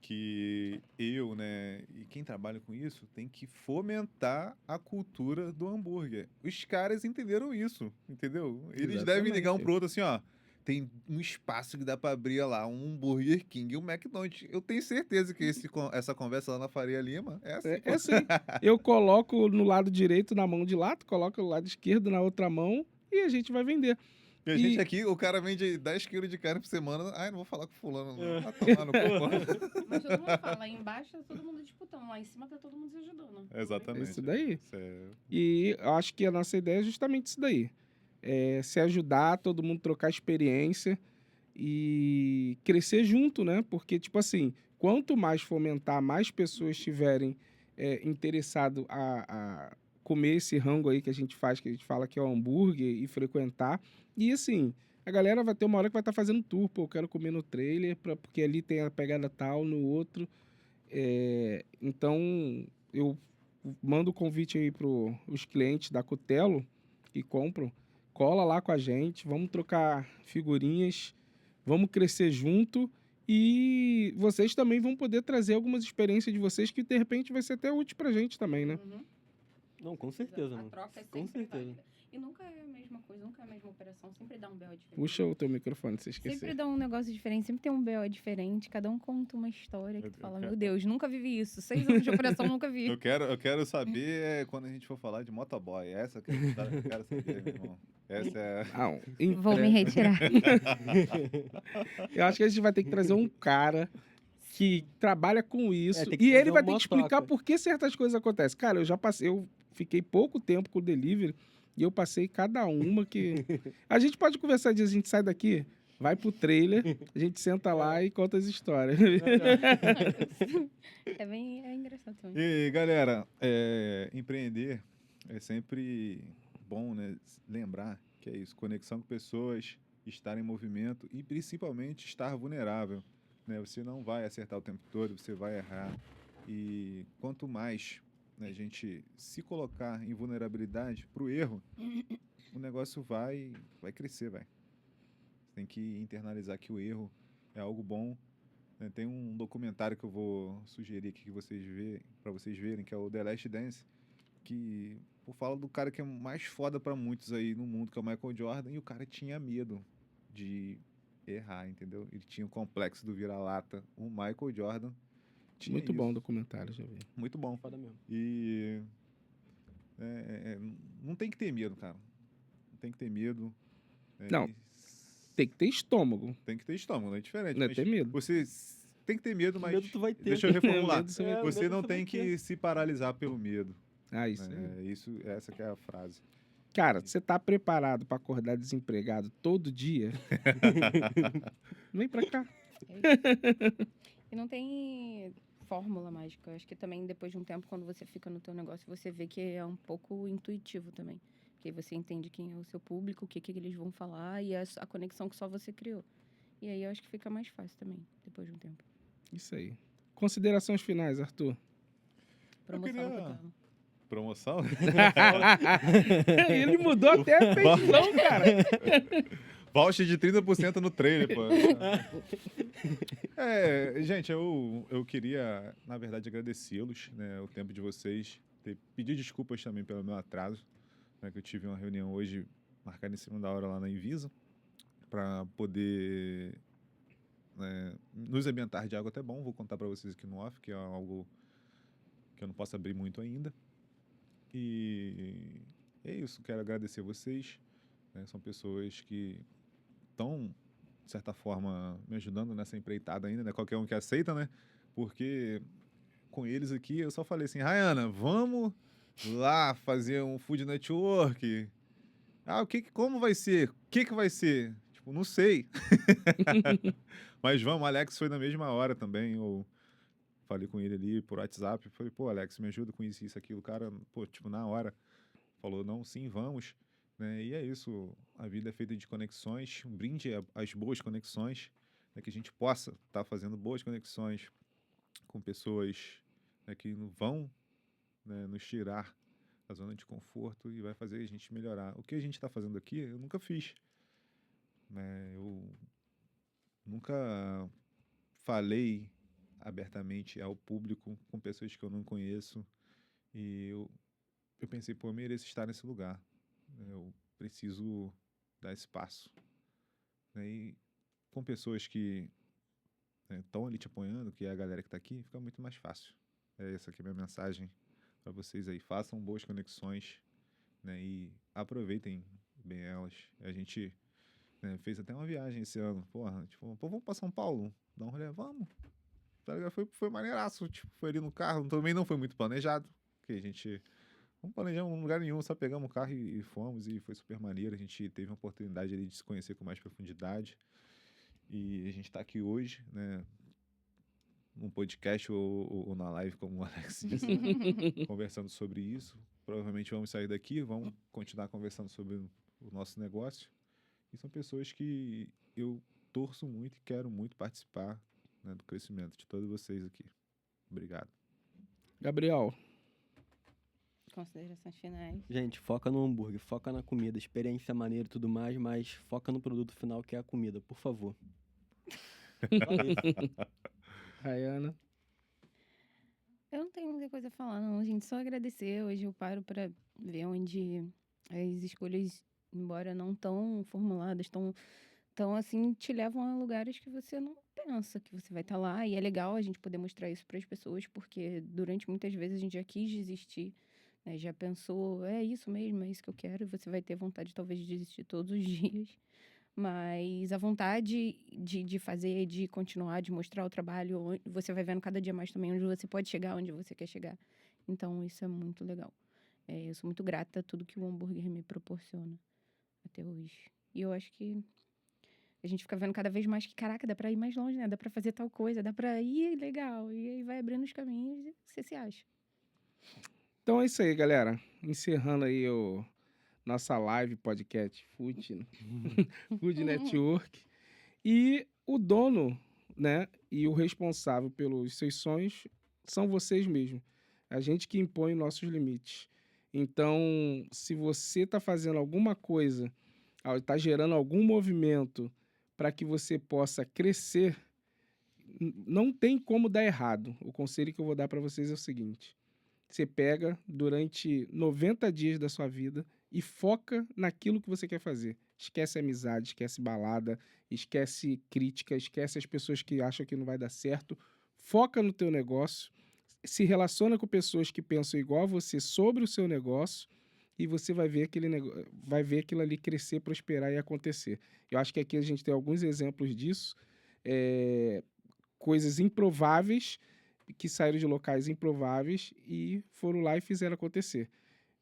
que eu, né, e quem trabalha com isso, tem que fomentar a cultura do hambúrguer. Os caras entenderam isso, entendeu? Eles devem ligar um Exatamente. pro outro assim, ó. Tem um espaço que dá pra abrir lá, um Burger King e um McDonald's. Eu tenho certeza que essa conversa lá na Faria Lima é assim. É assim. Eu coloco no lado direito na mão de lá, tu coloca no lado esquerdo na outra mão e a gente vai vender. E a gente aqui, o cara vende 10 quilos de carne por semana. Ai, não vou falar com fulano, não. Vai tomar no cu. Mas todo mundo fala, aí embaixo tá todo mundo disputando, lá em cima tá todo mundo se ajudando. Exatamente. Isso daí. Isso é... E eu acho que a nossa ideia é justamente isso daí. É se ajudar, todo mundo trocar experiência e crescer junto, né? Porque, tipo assim, quanto mais fomentar, mais pessoas estiverem interessadas a comer esse rango aí que a gente faz, que a gente fala que é o hambúrguer e frequentar. E assim, A galera vai ter uma hora que vai estar fazendo tour, pô, eu quero comer no trailer, porque ali tem a pegada tal, no outro. Então, eu mando o convite aí os clientes da Cutelo que compram, cola lá com a gente, vamos trocar figurinhas, vamos crescer junto e vocês também vão poder trazer algumas experiências de vocês que de repente vai ser até útil pra gente também, né? Uhum. Não, com certeza, A mano. troca é Com sempre certeza. válida. E nunca é a mesma coisa, nunca é a mesma operação, sempre dá um BO diferente. Puxa o teu microfone, se esquecer. Sempre dá um negócio diferente, sempre tem um BO diferente, cada um conta uma história que tu fala, meu Deus, nunca vivi isso. 6 anos de operação, nunca vi. Eu quero saber quando a gente for falar de motoboy. Essa que eu quero saber, meu irmão. Essa é. Não, em Vou me breve. retirar. Eu acho que a gente vai ter que trazer um cara que trabalha com isso tem que e ele fazer vai ter uma que explicar troca. por que certas coisas acontecem. Cara, eu fiquei pouco tempo com o delivery e eu passei cada uma que... A gente pode conversar disso, a gente sai daqui, vai pro trailer, a gente senta lá e conta as histórias. É engraçado também. E galera, empreender é sempre bom, né? Lembrar que é isso, conexão com pessoas, estar em movimento e principalmente estar vulnerável, né? Você não vai acertar o tempo todo, você vai errar e quanto mais, né, a gente se colocar em vulnerabilidade para o erro, o negócio vai crescer, vai. Tem que internalizar que o erro é algo bom. Né? Tem um documentário que eu vou sugerir aqui para vocês verem, que é o The Last Dance, que fala do cara que é mais foda para muitos aí no mundo, que é o Michael Jordan, e o cara tinha medo de errar, entendeu? Ele tinha o complexo do vira-lata. O Michael Jordan tinha Muito isso. bom o documentário, já vi. Muito bom. Foda mesmo. E não tem que ter medo, cara. Não tem que ter medo. Não. Tem que ter estômago, Tem que ter estômago, não é diferente. não é mas ter medo. Você tem que ter medo, mas Medo tu vai ter. deixa eu reformular. Medo você vai ter. Você medo não você tem vai ter. que se paralisar pelo medo. Ah, isso aí. Né? Essa que é a frase. Cara, você tá preparado pra acordar desempregado todo dia? Vem pra cá. E não tem fórmula mágica. Eu acho que também depois de um tempo, quando você fica no teu negócio, você vê que é um pouco intuitivo também. Porque aí você entende quem é o seu público, o que eles vão falar e a conexão que só você criou. E aí eu acho que fica mais fácil também, depois de um tempo. Isso aí. Considerações finais, Arthur. Promoção queria- no Cutelo. Promoção? Ele mudou até a feição, cara. Voucher de 30% no trailer, pô. Gente, eu queria, na verdade, agradecê-los, né, o tempo de vocês. Pedir desculpas também pelo meu atraso, né, que eu tive uma reunião hoje marcada em cima da hora lá na Invisa, para poder nos ambientar de algo até bom. Vou contar para vocês aqui no off, que é algo que eu não posso abrir muito ainda. E é isso, quero agradecer vocês. Né, são pessoas que estão, de certa forma, me ajudando nessa empreitada ainda, né? Qualquer um que aceita, né? Porque com eles aqui eu só falei assim, Rayana, vamos lá fazer um food network. Como vai ser? O que vai ser? Tipo, não sei. Mas vamos, Alex foi na mesma hora também, eu falei com ele ali por WhatsApp, falei, pô, Alex, me ajuda com isso, aquilo. O cara, pô, tipo, na hora, falou, não, sim, vamos. Né? E é isso, a vida é feita de conexões, um brinde às boas conexões, né? Que a gente possa estar fazendo boas conexões com pessoas, né, que vão, né, nos tirar da zona de conforto e vai fazer a gente melhorar. O que a gente está fazendo aqui, eu nunca fiz. Né? Eu nunca falei abertamente ao público com pessoas que eu não conheço e eu pensei, pô, eu mereço estar nesse lugar. Eu preciso dar espaço. Né? E com pessoas que estão ali te apoiando, que é a galera que está aqui, fica muito mais fácil. Essa aqui é a minha mensagem para vocês aí. Façam boas conexões, né? E aproveitem bem elas. A gente, né, fez até uma viagem esse ano. Porra, tipo, vamos para São Paulo? Dar um rolê? Vamos. Tá ligado? Foi maneiraço. Tipo, foi ali no carro. Também não foi muito planejado. Porque a gente... Não planejamos em lugar nenhum, só pegamos o carro e fomos, e foi super maneiro. A gente teve uma oportunidade ali de se conhecer com mais profundidade. E a gente está aqui hoje, né, num podcast ou na live, como o Alex disse, conversando sobre isso. Provavelmente vamos sair daqui, vamos continuar conversando sobre o nosso negócio. E são pessoas que eu torço muito e quero muito participar, né, do crescimento de todos vocês aqui. Obrigado. Gabriel, Considerações finais. Gente, foca no hambúrguer, foca na comida, experiência maneira e tudo mais, mas foca no produto final que é a comida, por favor. Só isso. Rayana. Eu não tenho muita coisa a falar, não, gente. Só agradecer. Hoje eu paro para ver onde as escolhas, embora não tão formuladas, tão assim, te levam a lugares que você não pensa que você vai estar lá. E é legal a gente poder mostrar isso para as pessoas, porque durante muitas vezes a gente já quis desistir, né? Já pensou, é isso mesmo, é isso que eu quero. E você vai ter vontade, talvez, de desistir todos os dias. Mas a vontade de fazer, de continuar, de mostrar o trabalho, você vai vendo cada dia mais também onde você pode chegar, onde você quer chegar. Então, isso é muito legal. Eu sou muito grata a tudo que o hambúrguer me proporciona até hoje. E eu acho que a gente fica vendo cada vez mais que, caraca, dá pra ir mais longe, né? Dá pra fazer tal coisa, dá pra ir legal. E aí vai abrindo os caminhos e você se acha. Então é isso aí, galera. Encerrando aí nossa live, podcast, Food Network. E o dono, né, e o responsável pelos seus sonhos são vocês mesmos. A gente que impõe os nossos limites. Então, se você está fazendo alguma coisa, está gerando algum movimento para que você possa crescer, não tem como dar errado. O conselho que eu vou dar para vocês é o seguinte: você pega durante 90 dias da sua vida e foca naquilo que você quer fazer. Esquece amizade, esquece balada, esquece crítica, esquece as pessoas que acham que não vai dar certo. Foca no teu negócio, se relaciona com pessoas que pensam igual a você sobre o seu negócio e você vai ver vai ver aquilo ali crescer, prosperar e acontecer. Eu acho que aqui a gente tem alguns exemplos disso, coisas improváveis que saíram de locais improváveis e foram lá e fizeram acontecer.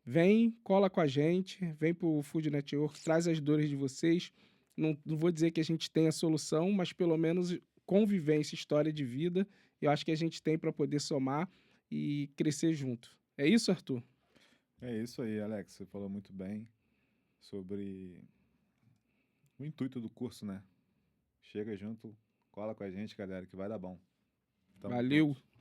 Vem, cola com a gente, vem pro Food Network, traz as dores de vocês. Não vou dizer que a gente tem a solução, mas pelo menos convivência, história de vida, eu acho que a gente tem para poder somar e crescer junto. É isso, Arthur? É isso aí, Alex. Você falou muito bem sobre o intuito do curso, né? Chega junto, cola com a gente, galera, que vai dar bom. Tamo Valeu! junto.